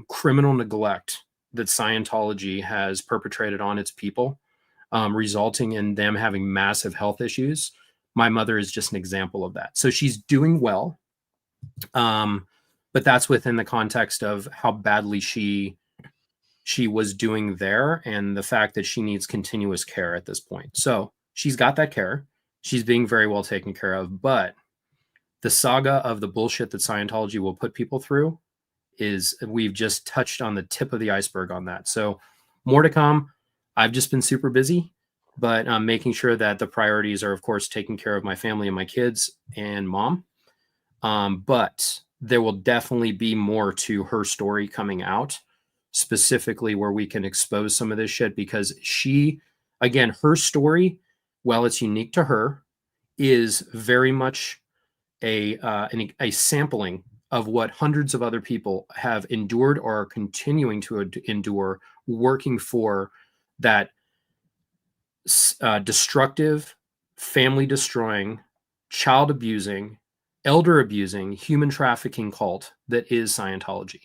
criminal neglect that Scientology has perpetrated on its people, resulting in them having massive health issues. My mother is just an example of that. So she's doing well, but that's within the context of how badly she was doing there and the fact that she needs continuous care at this point. So she's got that care. She's being very well taken care of, but the saga of the bullshit that Scientology will put people through is, we've just touched on the tip of the iceberg on that. So more to come. I've just been super busy, but I'm making sure that the priorities are, of course, taking care of my family and my kids and mom. But there will definitely be more to her story coming out, specifically where we can expose some of this shit, because she, again, her story, while it's unique to her, is very much a sampling of what hundreds of other people have endured or are continuing to endure, working for that destructive, family destroying, child abusing, elder abusing, human trafficking cult that is Scientology.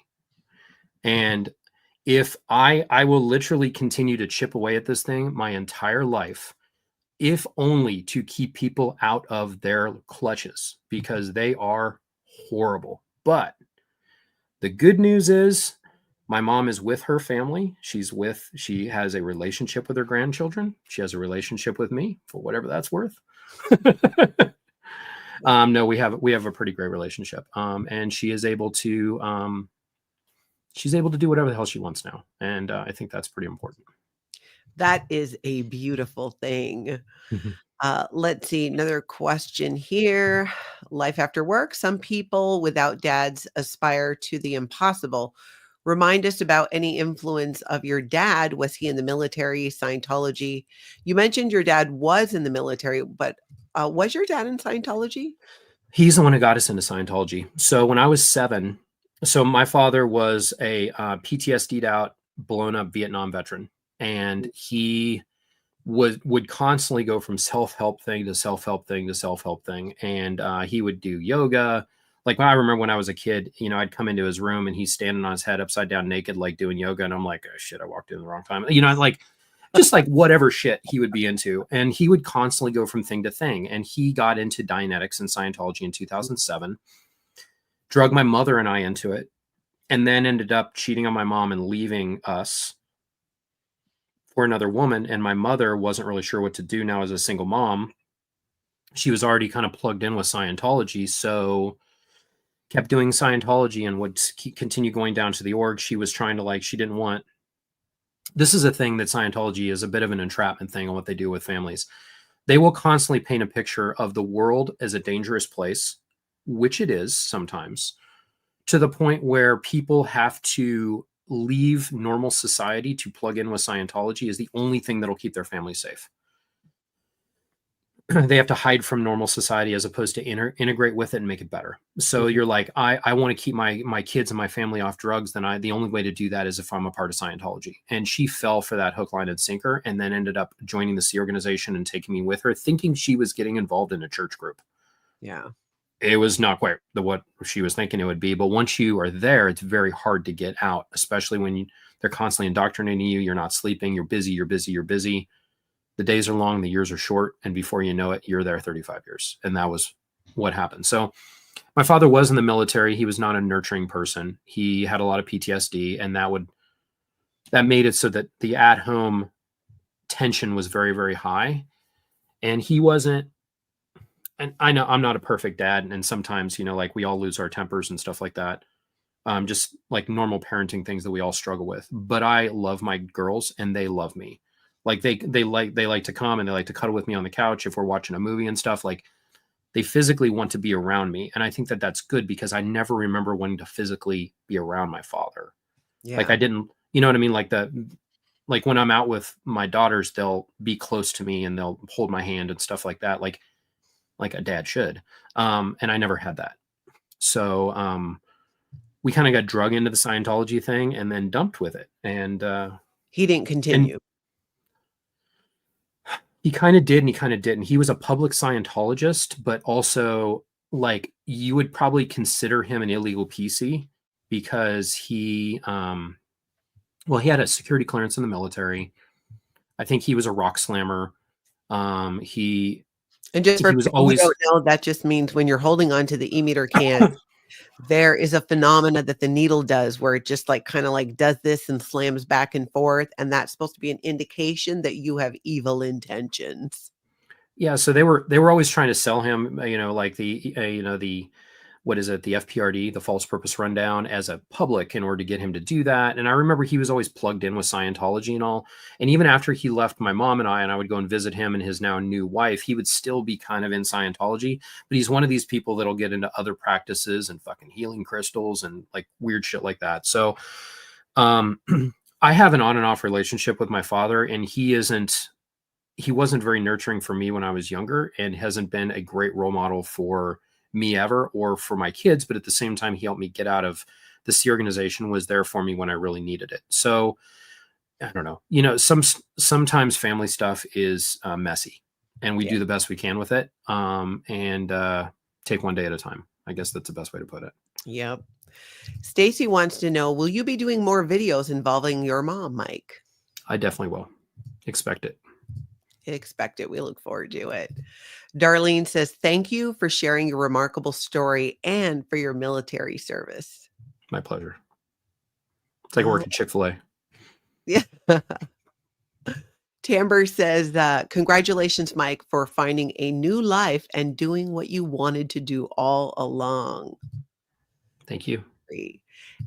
And if I will literally continue to chip away at this thing my entire life, if only to keep people out of their clutches, because they are horrible. But the good news is my mom is with her family. She has a relationship with her grandchildren. She has a relationship with me, for whatever that's worth. No, we have a pretty great relationship. And she is able to, she's able to do whatever the hell she wants now. And I think that's pretty important. That is a beautiful thing. Mm-hmm. Let's see, another question here. Life after work. Some people without dads aspire to the impossible. Remind us about any influence of your dad. Was he in the military, Scientology? You mentioned your dad was in the military, but was your dad in Scientology? He's the one who got us into Scientology. So when I was 7, so my father was a PTSD'd out, blown up Vietnam veteran, and he would constantly go from self-help thing to self-help thing to self-help thing. And he would do yoga. Like, I remember when I was a kid, I'd come into his room and he's standing on his head upside down naked, like doing yoga. And I'm like, oh shit, I walked in the wrong time. Like just like whatever shit he would be into. And he would constantly go from thing to thing. And he got into Dianetics and Scientology in 2007, drug my mother and I into it, and then ended up cheating on my mom and leaving us for another woman. And my mother wasn't really sure what to do now as a single mom. She was already kind of plugged in with Scientology, so kept doing Scientology and would continue going down to the org. She was trying to, she didn't want, this is a thing that Scientology is a bit of an entrapment thing on what they do with families. They will constantly paint a picture of the world as a dangerous place, which it is sometimes, to the point where people have to leave normal society to plug in with Scientology is the only thing that'll keep their family safe. They have to hide from normal society as opposed to integrate with it and make it better. So you're like, I want to keep my kids and my family off drugs. Then the only way to do that is if I'm a part of Scientology. And she fell for that hook, line, and sinker, and then ended up joining the Sea Organization and taking me with her, thinking she was getting involved in a church group. Yeah. It was not quite what she was thinking it would be. But once you are there, it's very hard to get out, especially when they're constantly indoctrinating you. You're not sleeping. You're busy. The days are long, the years are short. And before you know it, you're there 35 years. And that was what happened. So my father was in the military. He was not a nurturing person. He had a lot of PTSD, and that made it so that the at-home tension was very, very high. And he wasn't, and I know I'm not a perfect dad. And sometimes, we all lose our tempers and stuff like that. Just like normal parenting things that we all struggle with. But I love my girls and they love me. Like they like to come and they like to cuddle with me on the couch if we're watching a movie and stuff. Like, they physically want to be around me. And I think that that's good because I never remember wanting to physically be around my father. Like Yeah. I didn't, you know what I mean? Like when I'm out with my daughters, they'll be close to me and they'll hold my hand and stuff like that. Like a dad should. And I never had that. So, we kind of got drug into the Scientology thing and then dumped with it. And He didn't continue. he kind of did and he kind of didn't. He was a public Scientologist, but also like you would probably consider him an illegal PC because he had a security clearance in the military. I think he was a rock slammer. He And just for was people who always don't know, that just means when you're holding on to the e-meter can, there is a phenomena that the needle does where it just like kind of like does this and slams back and forth. And that's supposed to be an indication that you have evil intentions. yeah, so they were always trying to sell him, like the what is it, the FPRD, the false purpose rundown, as a public in order to get him to do that. And I remember he was always plugged in with Scientology and all. And even after he left my mom and I would go and visit him and his now new wife, he would still be kind of in Scientology. But he's one of these people that'll get into other practices and fucking healing crystals and like weird shit like that. So I have an on and off relationship with my father, and he wasn't very nurturing for me when I was younger and hasn't been a great role model for me ever or for my kids. But at the same time, he helped me get out of the Sea Organization, was there for me when I really needed it. So I don't know, sometimes family stuff is messy and we do the best we can with it. And take one day at a time. I guess that's the best way to put it. Yep. Stacy wants to know, will you be doing more videos involving your mom, Mike? I definitely will. Expect it. Expect it. We look forward to it. Darlene says, thank you for sharing your remarkable story and for your military service. My pleasure. It's like working Chick-fil-A. Yeah. Tamber says, congratulations, Mike, for finding a new life and doing what you wanted to do all along. Thank you.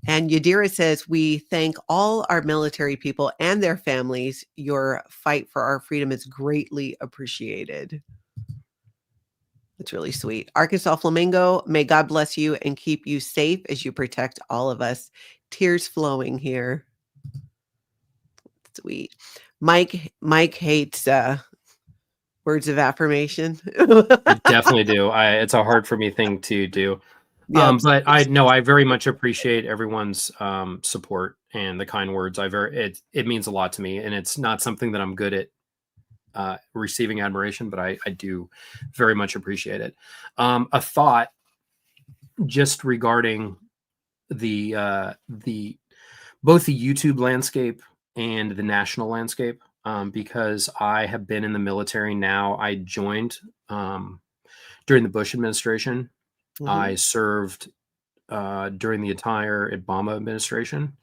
And Yadira says, we thank all our military people and their families. Your fight for our freedom is greatly appreciated. It's really sweet. Arkansas Flamingo, may God bless you and keep you safe as you protect all of us. Tears flowing here. Sweet. Mike hates words of affirmation. I definitely do. It's a hard for me thing to do. But I very much appreciate everyone's support and the kind words. It means a lot to me, and it's not something that I'm good at receiving admiration, but I do very much appreciate it. A thought just regarding the both the YouTube landscape and the national landscape, because I have been in the military now. I joined during the Bush administration. Mm-hmm. I served during the entire Obama administration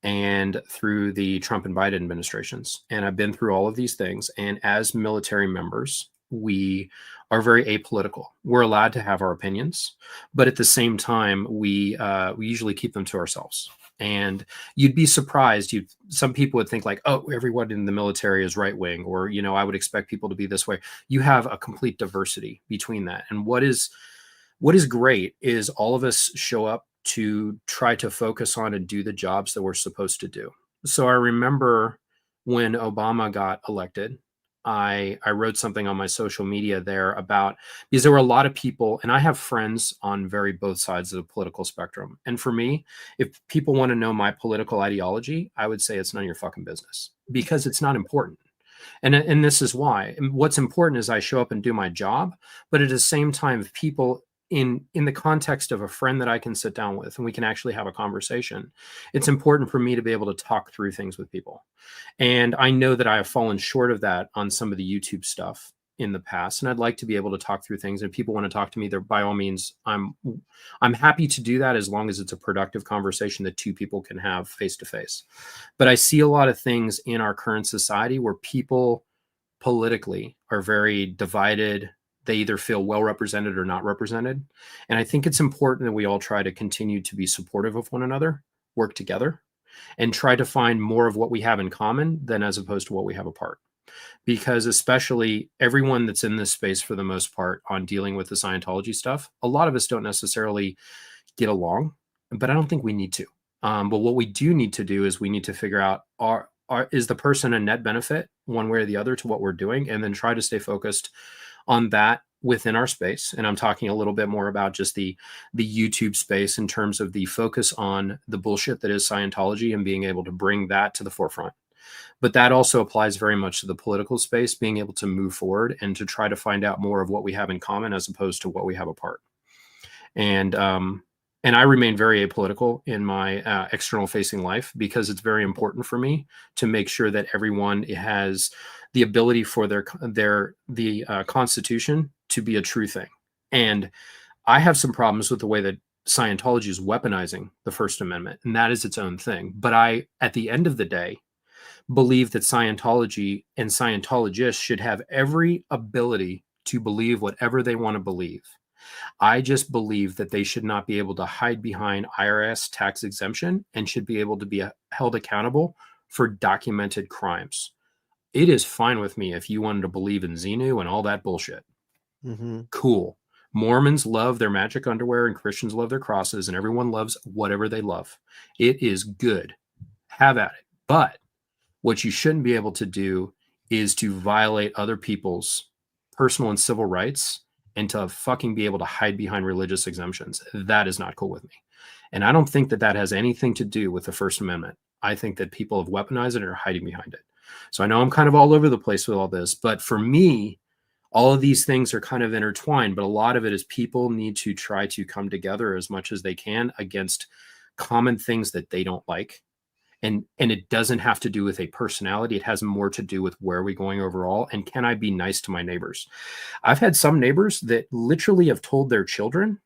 and through the Trump and Biden administrations. And I've been through all of these things. And as military members, we are very apolitical. We're allowed to have our opinions, but at the same time, we usually keep them to ourselves. And you'd be surprised. Some people would think like, oh, everyone in the military is right wing, or, I would expect people to be this way. You have a complete diversity between that. And what is great is all of us show up to try to focus on and do the jobs that we're supposed to do. So I remember when Obama got elected, I wrote something on my social media there about, because there were a lot of people, and I have friends on both sides of the political spectrum. And for me, if people want to know my political ideology, I would say it's none of your fucking business, because it's not important. And this is why. What's important is I show up and do my job, but at the same time, if people in the context of a friend that I can sit down with and we can actually have a conversation, it's important for me to be able to talk through things with people. And I know that I have fallen short of that on some of the YouTube stuff in the past. And I'd like to be able to talk through things. And if people want to talk to me, they're by all means, I'm happy to do that as long as it's a productive conversation that two people can have face to face. But I see a lot of things in our current society where people politically are very divided. They either feel well represented or not represented. And I think it's important that we all try to continue to be supportive of one another, work together, and try to find more of what we have in common than as opposed to what we have apart. because especially everyone that's in this space for the most part on dealing with the Scientology stuff, a lot of us don't necessarily get along, but I don't think we need to. But what we do need to do is we need to figure out is the person a net benefit one way or the other to what we're doing, and then try to stay focused on that within our space. And I'm talking a little bit more about just the YouTube space in terms of the focus on the bullshit that is Scientology and being able to bring that to the forefront. But that also applies very much to the political space, being able to move forward and to try to find out more of what we have in common as opposed to what we have apart. And I remain very apolitical in my external facing life because it's very important for me to make sure that everyone has the ability for the Constitution to be a true thing. And I have some problems with the way that Scientology is weaponizing the First Amendment, and that is its own thing. But I, at the end of the day, believe that Scientology and Scientologists should have every ability to believe whatever they want to believe. I just believe that they should not be able to hide behind IRS tax exemption and should be able to be held accountable for documented crimes. It is fine with me if you wanted to believe in Xenu and all that bullshit. Mm-hmm. Cool. Mormons love their magic underwear and Christians love their crosses, and everyone loves whatever they love. It is good. Have at it. But what you shouldn't be able to do is to violate other people's personal and civil rights and to fucking be able to hide behind religious exemptions. That is not cool with me. And I don't think that that has anything to do with the First Amendment. I think that people have weaponized it and are hiding behind it. So I know I'm kind of all over the place with all this, but for me, all of these things are kind of intertwined, but a lot of it is people need to try to come together as much as they can against common things that they don't like. And it doesn't have to do with a personality. It has more to do with where are we going overall, and can I be nice to my neighbors? I've had some neighbors that literally have told their children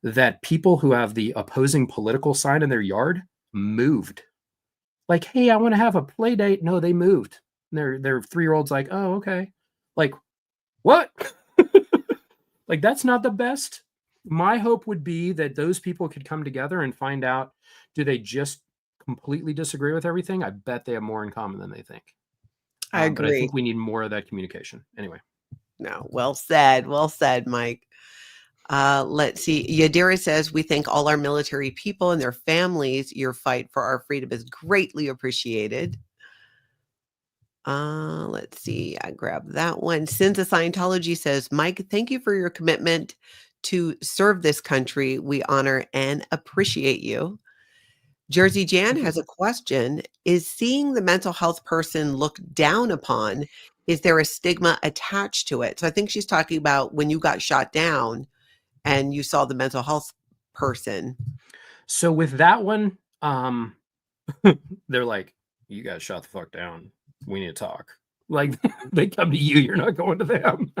that people who have the opposing political sign in their yard moved. Like, hey, I want to have a play date. No, they moved. And their 3-year-old's like, oh, okay. Like, what? Like, that's not the best. My hope would be that those people could come together and find out, do they just completely disagree with everything? I bet they have more in common than they think. I agree. But I think we need more of that communication. Anyway. No, well said. Well said, Mike. Let's see. Yadira says, we thank all our military people and their families. Your fight for our freedom is greatly appreciated. Let's see. I grabbed that one. Sins of Scientology says, Mike, thank you for your commitment to serve this country. We honor and appreciate you. Jersey Jan has a question. Is seeing the mental health person looked down upon, is there a stigma attached to it? So I think she's talking about when you got shot down and you saw the mental health person. So with that one, they're like, you got shot the fuck down. We need to talk. Like, they come to you, you're not going to them.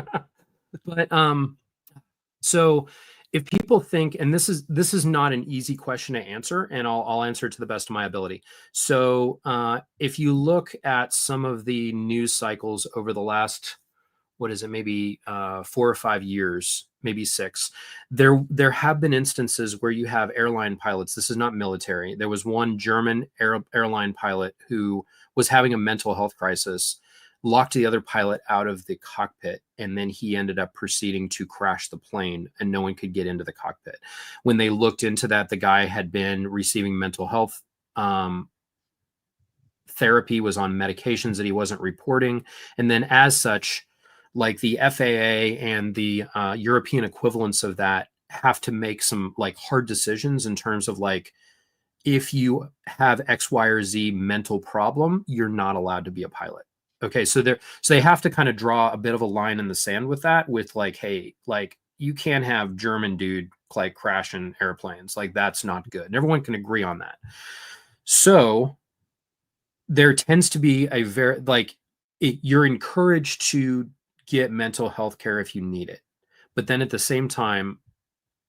But so if people think, and this is not an easy question to answer, and I'll answer it to the best of my ability. So if you look at some of the news cycles over the last, what is it, maybe 4 or 5 years, maybe 6, there have been instances where you have airline pilots. This is not military. There was one German airline pilot who was having a mental health crisis, locked the other pilot out of the cockpit, and then he ended up proceeding to crash the plane, and no one could get into the cockpit. When they looked into that, the guy had been receiving mental health therapy, was on medications that he wasn't reporting, and then as such, like the FAA and the European equivalents of that have to make some like hard decisions in terms of like, if you have X, Y, or Z mental problem, you're not allowed to be a pilot. Okay, so they have to kind of draw a bit of a line in the sand with that, with like, hey, like you can't have German dude like crashing airplanes. Like that's not good. And everyone can agree on that. So there tends to be a very like you're encouraged to get mental health care if you need it. But then at the same time,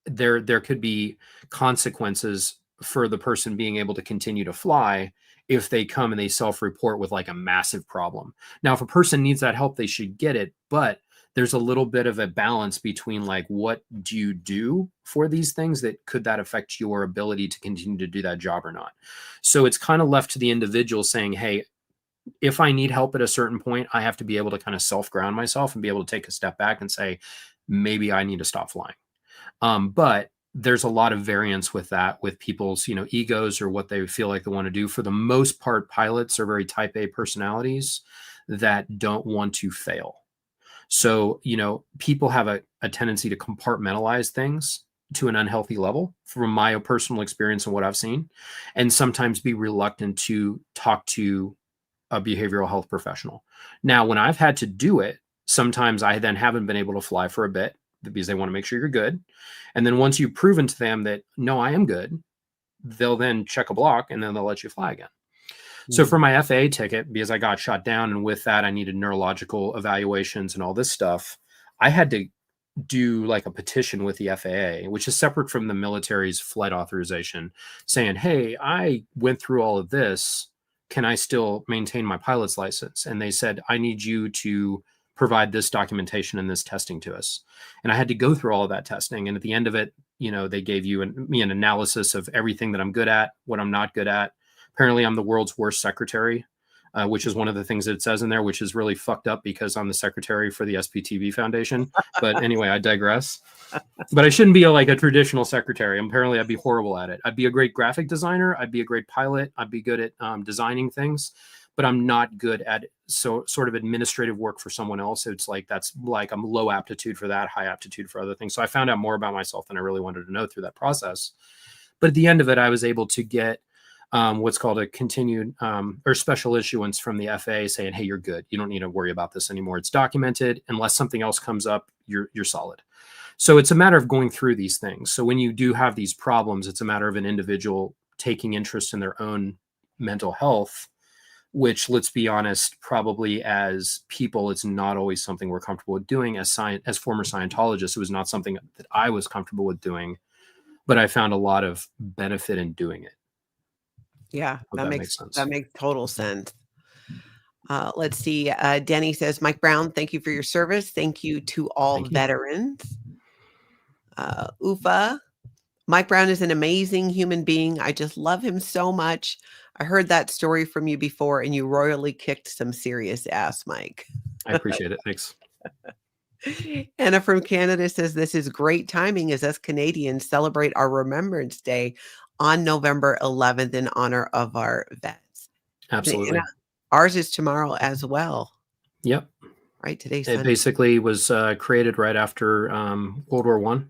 there could be consequences for the person being able to continue to fly if they come and they self-report with like a massive problem. Now, if a person needs that help, they should get it, but there's a little bit of a balance between like, what do you do for these things that could that affect your ability to continue to do that job or not? So it's kind of left to the individual saying, hey, if I need help at a certain point, I have to be able to kind of self-ground myself and be able to take a step back and say, maybe I need to stop flying. But there's a lot of variance with that, with people's, egos or what they feel like they want to do. For the most part, pilots are very type A personalities that don't want to fail. So, people have a tendency to compartmentalize things to an unhealthy level from my personal experience and what I've seen, and sometimes be reluctant to talk to a behavioral health professional. Now, when I've had to do it, sometimes I then haven't been able to fly for a bit because they want to make sure you're good. And then once you've proven to them that, no, I am good, they'll then check a block and then they'll let you fly again. So for my FAA ticket, because I got shot down, and with that, I needed neurological evaluations and all this stuff, I had to do like a petition with the FAA, which is separate from the military's flight authorization, saying, hey, I went through all of this. Can I still maintain my pilot's license? And they said, I need you to provide this documentation and this testing to us. And I had to go through all of that testing. And at the end of it, they gave you me an analysis of everything that I'm good at, what I'm not good at. Apparently, I'm the world's worst secretary, which is one of the things that it says in there, which is really fucked up because I'm the secretary for the SPTV Foundation. But anyway, I digress. But I shouldn't be a traditional secretary. Apparently, I'd be horrible at it. I'd be a great graphic designer. I'd be a great pilot. I'd be good at designing things. But I'm not good at sort of administrative work for someone else. It's I'm low aptitude for that, high aptitude for other things. So I found out more about myself than I really wanted to know through that process. But at the end of it, I was able to get what's called a continued or special issuance from the FAA saying, hey, you're good. You don't need to worry about this anymore. It's documented. Unless something else comes up, you're solid. So it's a matter of going through these things. So when you do have these problems, it's a matter of an individual taking interest in their own mental health, which, let's be honest, probably as people, it's not always something we're comfortable with doing. As former Scientologists, it was not something that I was comfortable with doing, but I found a lot of benefit in doing it. Yeah, that makes sense. That makes total sense. Let's see. Denny says, Mike Brown, thank you for your service. Thank you to all veterans. Ufa, Mike Brown is an amazing human being. I just love him so much. I heard that story from you before, and you royally kicked some serious ass, Mike. I appreciate it. Thanks. Anna from Canada says, this is great timing as us Canadians celebrate our Remembrance Day on November 11th in honor of our vets. Absolutely. And ours is tomorrow as well. Yep. Right. Today's It basically was created right after World War I,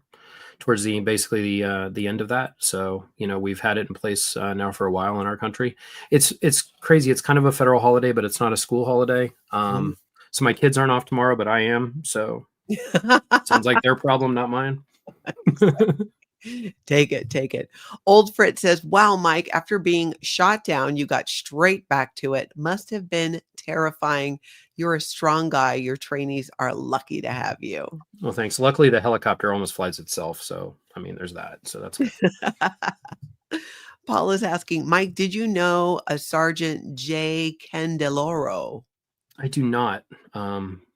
towards the end of that. So, we've had it in place now for a while in our country. It's crazy. It's kind of a federal holiday, but it's not a school holiday. So my kids aren't off tomorrow, but I am. So sounds like their problem, not mine. Take it. Old Fritz says, wow, Mike, after being shot down, you got straight back to it. Must have been terrifying. You're a strong guy. Your trainees are lucky to have you. Well, thanks. Luckily, the helicopter almost flies itself. So, there's that. So that's good. Paul is asking, Mike, did you know a Sergeant J. Candeloro? I do not.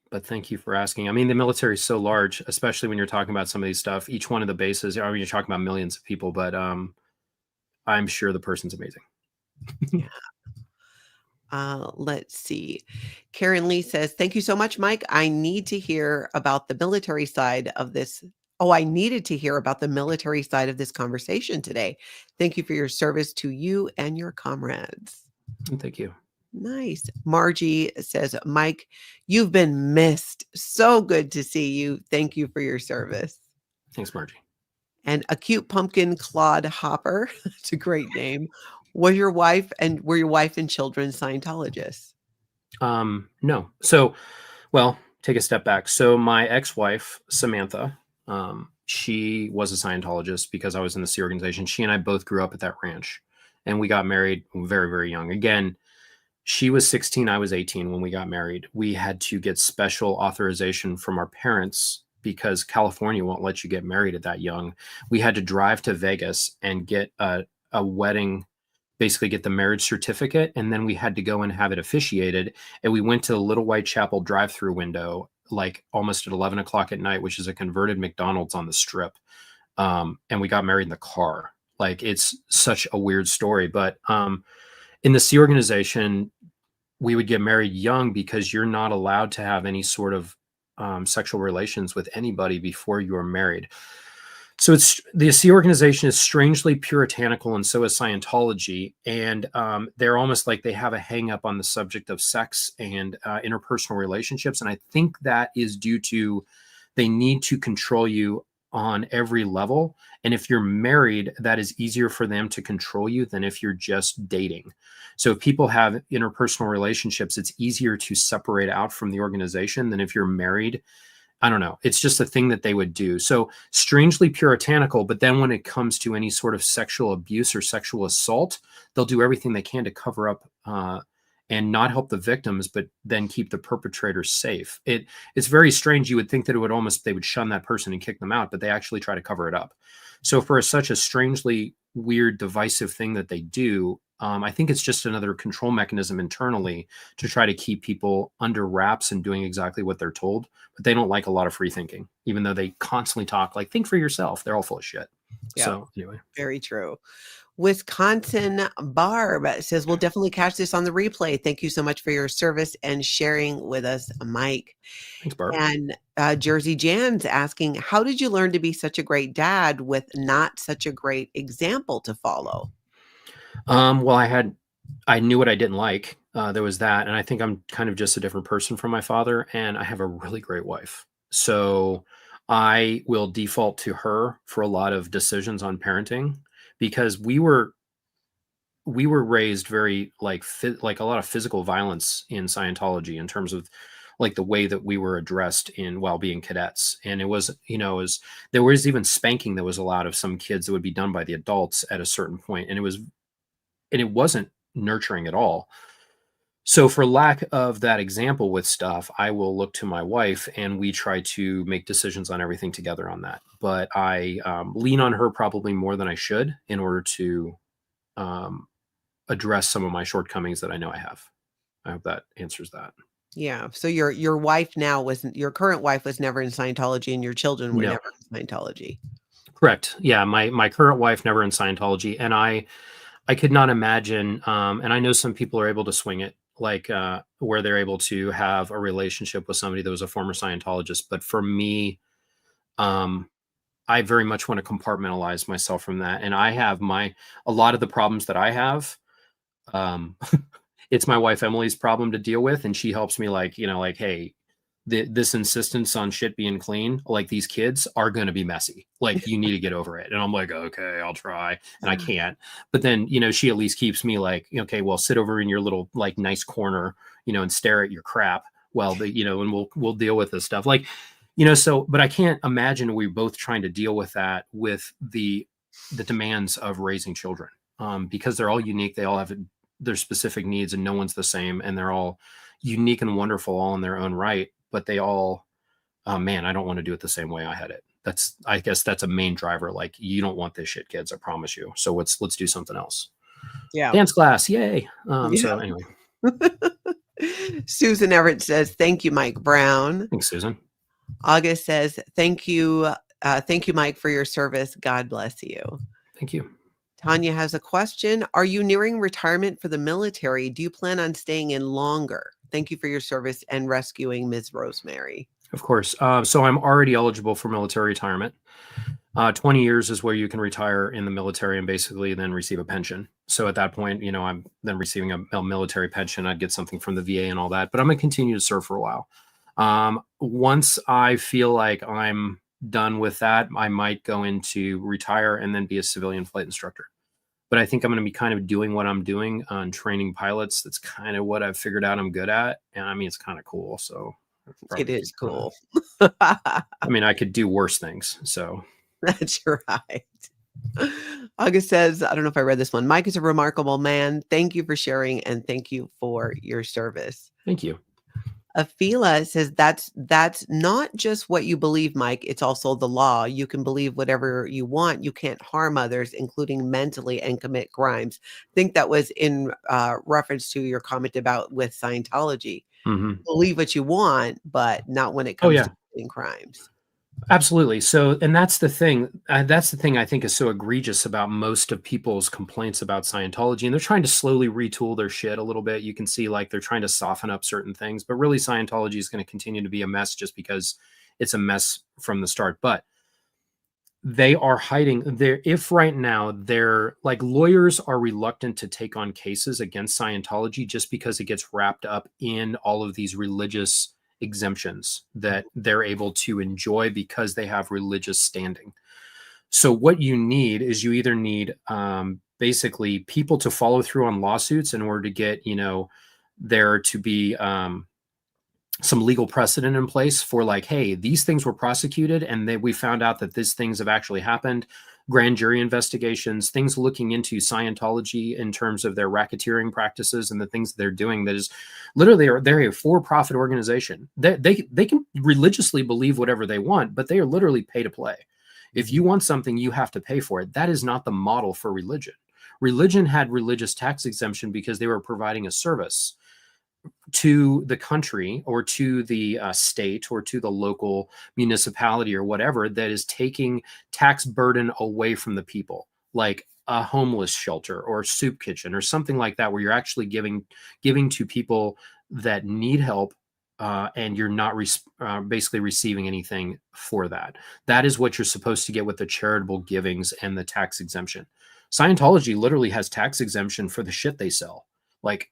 But thank you for asking. The military is so large, especially when you're talking about some of these stuff. Each one of the bases, you're talking about millions of people, but I'm sure the person's amazing. Let's see. Karen Lee says, thank you so much, Mike. I need to hear about the military side of this. Oh, I needed to hear about the military side of this conversation today. Thank you for your service to you and your comrades. Thank you. Nice. Margie says, Mike, you've been missed. So good to see you. Thank you for your service. Thanks, Margie. And a cute pumpkin Claude Hopper. It's a great name. Were your wife and children Scientologists? No. So, well, take a step back. So my ex-wife, Samantha, she was a Scientologist because I was in the Sea Organization. She and I both grew up at that ranch, and we got married very, very young. Again, she was 16, I was 18 when we got married. We had to get special authorization from our parents because California won't let you get married at that young. We had to drive to Vegas and get a wedding, basically get the marriage certificate, and then we had to go and have it officiated. And we went to the Little White Chapel drive-through window, like almost at 11 o'clock at night, which is a converted McDonald's on the Strip. And we got married in the car. Like, it's such a weird story. But in the Sea Organization, we would get married young because you're not allowed to have any sort of sexual relations with anybody before you are married. So it's the Sea Organization is strangely puritanical, and so is Scientology. And they're almost like they have a hang up on the subject of sex and interpersonal relationships. And I think that is due to they need to control you on every level. And if you're married, that is easier for them to control you than if you're just dating. So if people have interpersonal relationships, it's easier to separate out from the organization than if you're married. I don't know. It's just a thing that they would do. So strangely puritanical, but then when it comes to any sort of sexual abuse or sexual assault, they'll do everything they can to cover up and not help the victims, but then keep the perpetrators safe. It's very strange. You would think that they would shun that person and kick them out, but they actually try to cover it up. So for such a strangely weird, divisive thing that they do, I think it's just another control mechanism internally to try to keep people under wraps and doing exactly what they're told. But they don't like a lot of free thinking, even though they constantly talk like, think for yourself. They're all full of shit. Yeah, so anyway. Very true. Wisconsin Barb says, we'll definitely catch this on the replay. Thank you so much for your service and sharing with us, Mike. Thanks, Barb. And Jersey Jan's asking, how did you learn to be such a great dad with not such a great example to follow? Well, I knew what I didn't like. There was that. And I think I'm kind of just a different person from my father. And I have a really great wife. So I will default to her for a lot of decisions on parenting, because we were raised very like a lot of physical violence in Scientology in terms of like the way that we were addressed while being cadets. And it was, there was even spanking that was allowed of some kids that would be done by the adults at a certain point. And it wasn't nurturing at all. So for lack of that example with stuff, I will look to my wife and we try to make decisions on everything together on that. But I lean on her probably more than I should in order to address some of my shortcomings that I know I have. I hope that answers that. Yeah. So your current wife was never in Scientology, and your children were never in Scientology. Correct. Yeah. My current wife never in Scientology. And I could not imagine, and I know some people are able to swing it, like where they're able to have a relationship with somebody that was a former Scientologist. But for me, I very much want to compartmentalize myself from that. And I have a lot of the problems that I have, it's my wife Emily's problem to deal with. And she helps me like, hey, this insistence on shit being clean, like these kids are going to be messy. Like you need to get over it. And I'm like, okay, I'll try. And I can't. But then, she at least keeps me like, okay, well, sit over in your little like nice corner, and stare at your crap while and we'll deal with this stuff. Like, but I can't imagine we both trying to deal with that with the demands of raising children, because they're all unique. They all have their specific needs and no one's the same. And they're all unique and wonderful all in their own right. But they all, man, I don't want to do it the same way I had it. I guess that's a main driver. Like, you don't want this shit, kids, I promise you. So let's do something else. Yeah. Dance class. Yay. So anyway. Susan Everett says, thank you, Mike Brown. Thanks, Susan. August says, thank you, Mike, for your service. God bless you. Thank you. Tanya has a question. Are you nearing retirement for the military? Do you plan on staying in longer? Thank you for your service and rescuing Ms. Rosemary. Of course. So I'm already eligible for military retirement. 20 years is where you can retire in the military and basically then receive a pension. So at that point, I'm then receiving a military pension. I'd get something from the VA and all that, but I'm going to continue to serve for a while. Once I feel like I'm done with that, I might go into retire and then be a civilian flight instructor. But I think I'm going to be kind of doing what I'm doing on training pilots. That's kind of what I've figured out I'm good at. And I mean, it's kind of cool. So it is cool. I mean, I could do worse things. So that's right. August says, I don't know if I read this one. Mike is a remarkable man. Thank you for sharing. And thank you for your service. Thank you. Aphila says that's not just what you believe, Mike. It's also the law. You can believe whatever you want. You can't harm others, including mentally, and commit crimes. I think that was in reference to your comment about with Scientology. Mm-hmm. Believe what you want, but not when it comes to committing crimes. Absolutely. So, and that's the thing. That's the thing I think is so egregious about most of people's complaints about Scientology. And they're trying to slowly retool their shit a little bit. You can see like they're trying to soften up certain things, but really Scientology is going to continue to be a mess just because it's a mess from the start. But they are hiding there. If right now they're like lawyers are reluctant to take on cases against Scientology just because it gets wrapped up in all of these religious exemptions that they're able to enjoy because they have religious standing. So what you need is you either need basically people to follow through on lawsuits in order to get, there to be some legal precedent in place for like, hey, these things were prosecuted and we found out that these things have actually happened. Grand jury investigations, things looking into Scientology in terms of their racketeering practices and the things they're doing. That is literally, they're a for-profit organization. They can religiously believe whatever they want, but they are literally pay to play. If you want something, you have to pay for it. That is not the model for religion. Religion had religious tax exemption because they were providing a service to the country or to the state or to the local municipality or whatever that is taking tax burden away from the people, like a homeless shelter or soup kitchen or something like that, where you're actually giving to people that need help, and you're not basically receiving anything for that. That is what you're supposed to get with the charitable givings and the tax exemption. Scientology literally has tax exemption for the shit they sell. Like,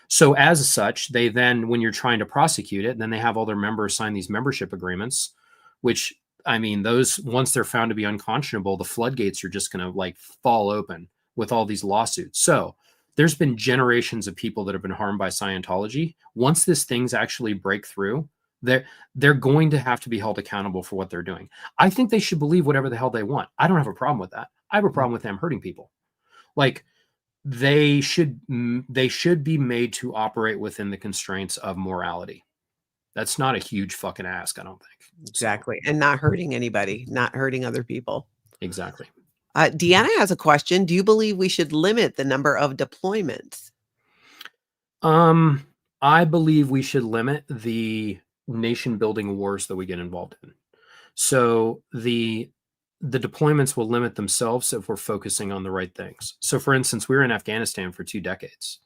so as such, they then, when you're trying to prosecute it, then they have all their members sign these membership agreements, which, I mean, those, once they're found to be unconscionable, the floodgates are just going to like fall open with all these lawsuits. So there's been generations of people that have been harmed by Scientology. Once this thing's actually break through, they're going to have to be held accountable for what they're doing. I think they should believe whatever the hell they want. I don't have a problem with that. I have a problem with them hurting people. Like, they should be made to operate within the constraints of morality. That's not a huge fucking ask, I don't think. Exactly. And not hurting anybody, not hurting other people. Exactly. Deanna has a question. Do you believe we should limit the number of deployments? I believe we should limit the nation building wars that we get involved in. So the deployments will limit themselves if we're focusing on the right things. So for instance, we were in Afghanistan for 2 decades.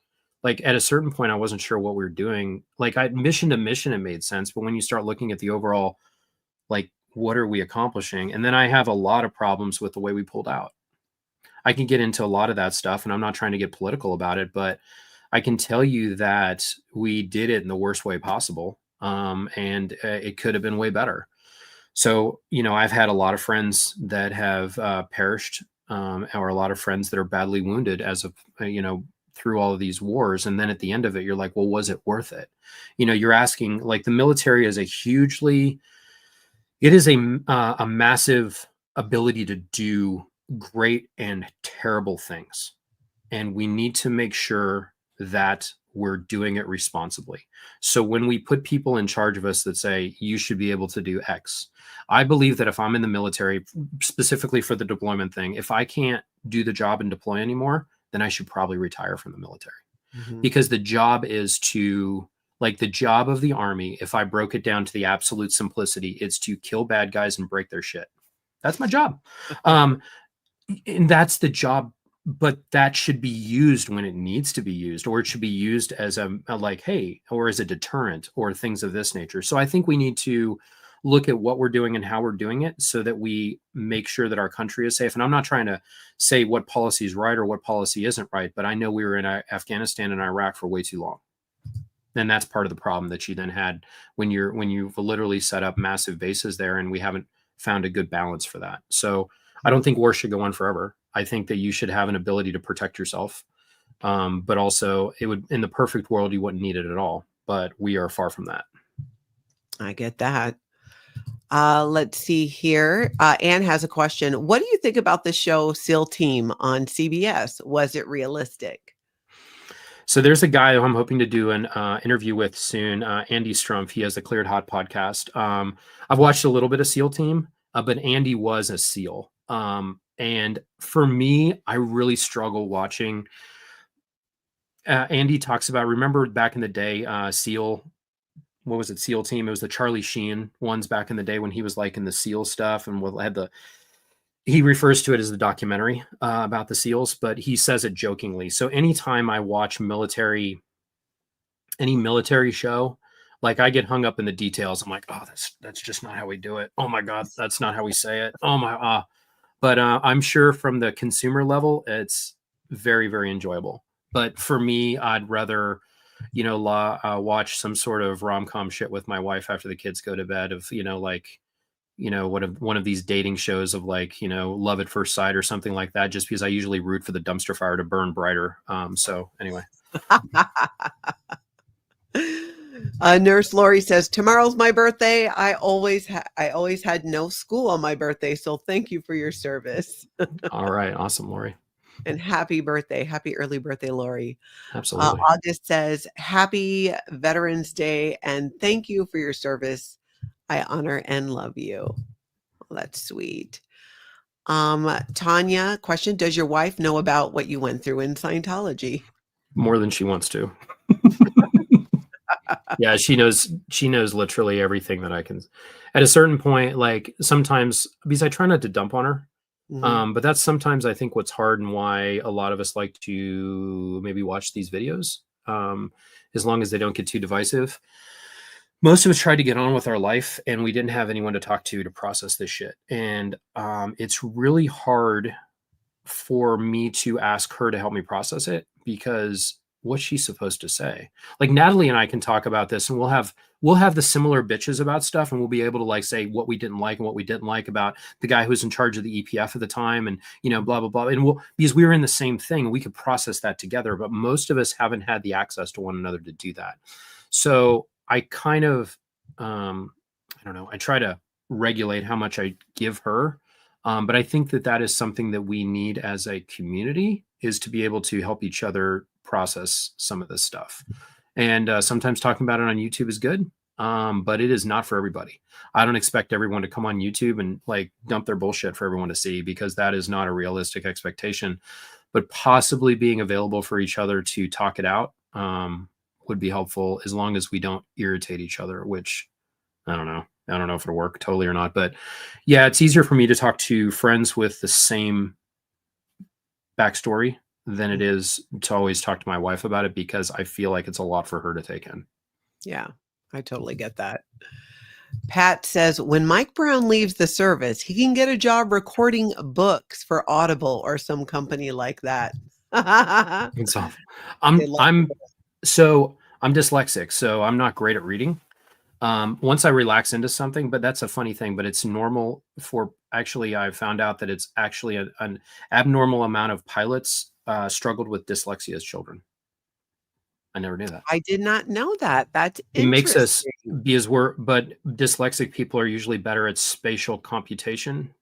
Like at a certain point, I wasn't sure what we were doing. Like mission to mission, it made sense. But when you start looking at the overall, like, what are we accomplishing? And then I have a lot of problems with the way we pulled out. I can get into a lot of that stuff, and I'm not trying to get political about it, but I can tell you that we did it in the worst way possible. And it could have been way better. So, I've had a lot of friends that have perished, or a lot of friends that are badly wounded as of, through all of these wars. And then at the end of it, you're like, well, was it worth it? You're asking, like, the military is it is a massive ability to do great and terrible things. And we need to make sure that we're doing it responsibly. So when we put people in charge of us that say, you should be able to do X, I believe that if I'm in the military, specifically for the deployment thing, if I can't do the job and deploy anymore, then I should probably retire from the military. Because the job is to, like, the job of the army, if I broke it down to the absolute simplicity, it's to kill bad guys and break their shit. That's my job. And that's the job, but that should be used when it needs to be used, or it should be used as a like, hey, or as a deterrent or things of this nature. So I think we need to look at what we're doing and how we're doing it so that we make sure that our country is safe. And I'm not trying to say what policy is right or what policy isn't right, but I know we were in Afghanistan and Iraq for way too long. And that's part of the problem that you then had when you've literally set up massive bases there, and we haven't found a good balance for that. So I don't think war should go on forever. I think that you should have an ability to protect yourself. But also, it would, in the perfect world, you wouldn't need it at all. But we are far from that. I get that. Let's see here. Anne has a question. What do you think about the show SEAL Team on CBS? Was it realistic? So there's a guy who I'm hoping to do an interview with soon, Andy Strumpf. He has the Cleared Hot podcast. I've watched a little bit of SEAL Team, but Andy was a SEAL. And for me, I really struggle watching. Andy talks about, remember back in the day, SEAL what was it, SEAL team. It was the Charlie Sheen ones back in the day when he was like in the SEAL stuff and had he refers to it as the documentary about the SEALs, but he says it jokingly. So anytime I watch any military show, like I get hung up in the details. I'm like, oh, that's just not how we do it. Oh my God, that's not how we say it. Oh my, but I'm sure from the consumer level, it's very, very enjoyable. But for me, I'd rather, watch some sort of rom-com shit with my wife after the kids go to bed of, one of these dating shows of like, love at first sight or something like that, just because I usually root for the dumpster fire to burn brighter. So anyway. Nurse Lori says, tomorrow's my birthday. I always had no school on my birthday. So thank you for your service. All right. Awesome, Lori. And happy birthday. Happy early birthday, Lori. Absolutely. August says, happy Veterans Day and thank you for your service. I honor and love you. Well, that's sweet. Tanya, question, does your wife know about what you went through in Scientology? More than she wants to. Yeah, she knows literally everything that I can. At a certain point, like sometimes, because I try not to dump on her, but that's sometimes I think what's hard and why a lot of us like to maybe watch these videos, as long as they don't get too divisive. Most of us tried to get on with our life and we didn't have anyone to talk to process this shit. And it's really hard for me to ask her to help me process it, because what's she supposed to say? Like Natalie and I can talk about this and we'll have the similar bitches about stuff, and we'll be able to like say what we didn't like and what we didn't like about the guy who was in charge of the EPF at the time, and blah blah blah. And because we were in the same thing, we could process that together. But most of us haven't had the access to one another to do that. So I kind of I don't know, I try to regulate how much I give her. But I think that is something that we need as a community, is to be able to help each other process some of this stuff. And sometimes talking about it on YouTube is good, but it is not for everybody. I don't expect everyone to come on YouTube and like dump their bullshit for everyone to see, because that is not a realistic expectation. But possibly being available for each other to talk it out would be helpful, as long as we don't irritate each other, which I don't know. I don't know if it'll work totally or not, but yeah, it's easier for me to talk to friends with the same backstory than it is to always talk to my wife about it, because I feel like it's a lot for her to take in. Yeah, I totally get that. Pat says, when Mike Brown leaves the service, he can get a job recording books for Audible or some company like that. It's awful. I'm dyslexic, so I'm not great at reading. Once I relax into something, but that's a funny thing, but it's normal for, actually, I found out that it's actually an abnormal amount of pilots struggled with dyslexia as children. I never knew that. I did not know that. That's it makes us, interesting. but dyslexic people are usually better at spatial computation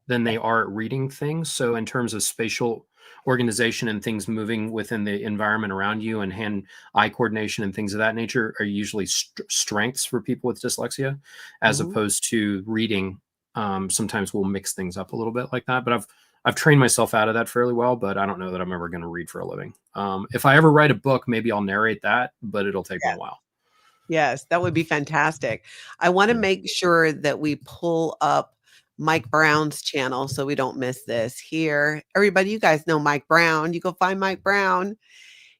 than they are at reading things. So in terms of spatial organization and things moving within the environment around you, and hand-eye coordination and things of that nature, are usually strengths for people with dyslexia, as opposed to reading. Sometimes we'll mix things up a little bit like that, but I've trained myself out of that fairly well, but I don't know that I'm ever going to read for a living. If I ever write a book, maybe I'll narrate that, but it'll take me a while. Yes, that would be fantastic. I want to make sure that we pull up Mike Brown's channel so we don't miss this here. Everybody, you guys know Mike Brown. You go find Mike Brown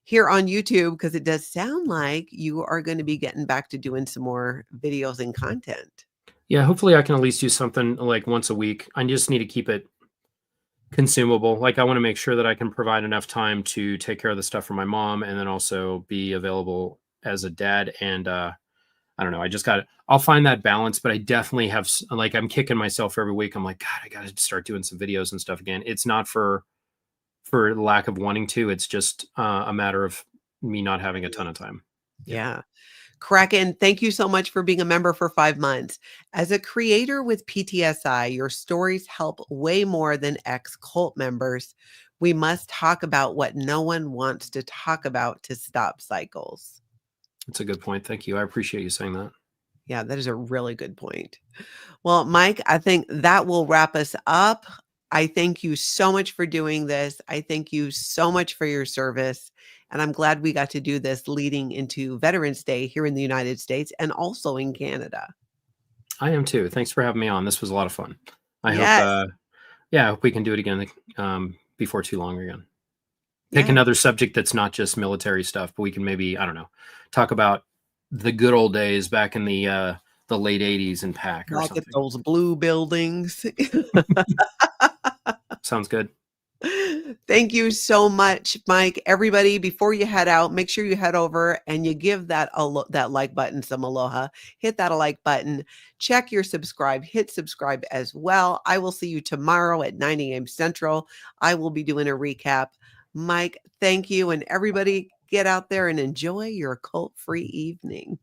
here on YouTube, because it does sound like you are going to be getting back to doing some more videos and content. Yeah, hopefully I can at least do something like once a week. I just need to keep it consumable. Like I want to make sure that I can provide enough time to take care of the stuff for my mom, and then also be available as a dad. And I don't know. I'll find that balance, but I definitely have, like, I'm kicking myself every week. I'm like, God, I got to start doing some videos and stuff again. It's not for lack of wanting to. It's just a matter of me not having a ton of time. Yeah. Kraken, thank you so much for being a member for 5 months. As a creator with PTSI, your stories help way more than ex-cult members. We must talk about what no one wants to talk about to stop cycles. That's a good point. Thank you. I appreciate you saying that. Yeah, that is a really good point. Well, Mike, I think that will wrap us up. I thank you so much for doing this. I thank you so much for your service. And I'm glad we got to do this leading into Veterans Day here in the United States and also in Canada. I am too. Thanks for having me on. This was a lot of fun. I hope, Yes. I hope we can do it again before too long again. Pick Yeah. another subject that's not just military stuff, but we can maybe, I don't know, talk about the good old days back in the late 80s in PAC or Look at something. those blue buildings. Sounds good. Thank you so much, Mike. Everybody, before you head out, make sure you head over and you give that that like button some aloha. Hit that like button. Check your subscribe. Hit subscribe as well. I will see you tomorrow at 9 a.m. Central. I will be doing a recap. Mike, thank you. And everybody, get out there and enjoy your cult-free evening.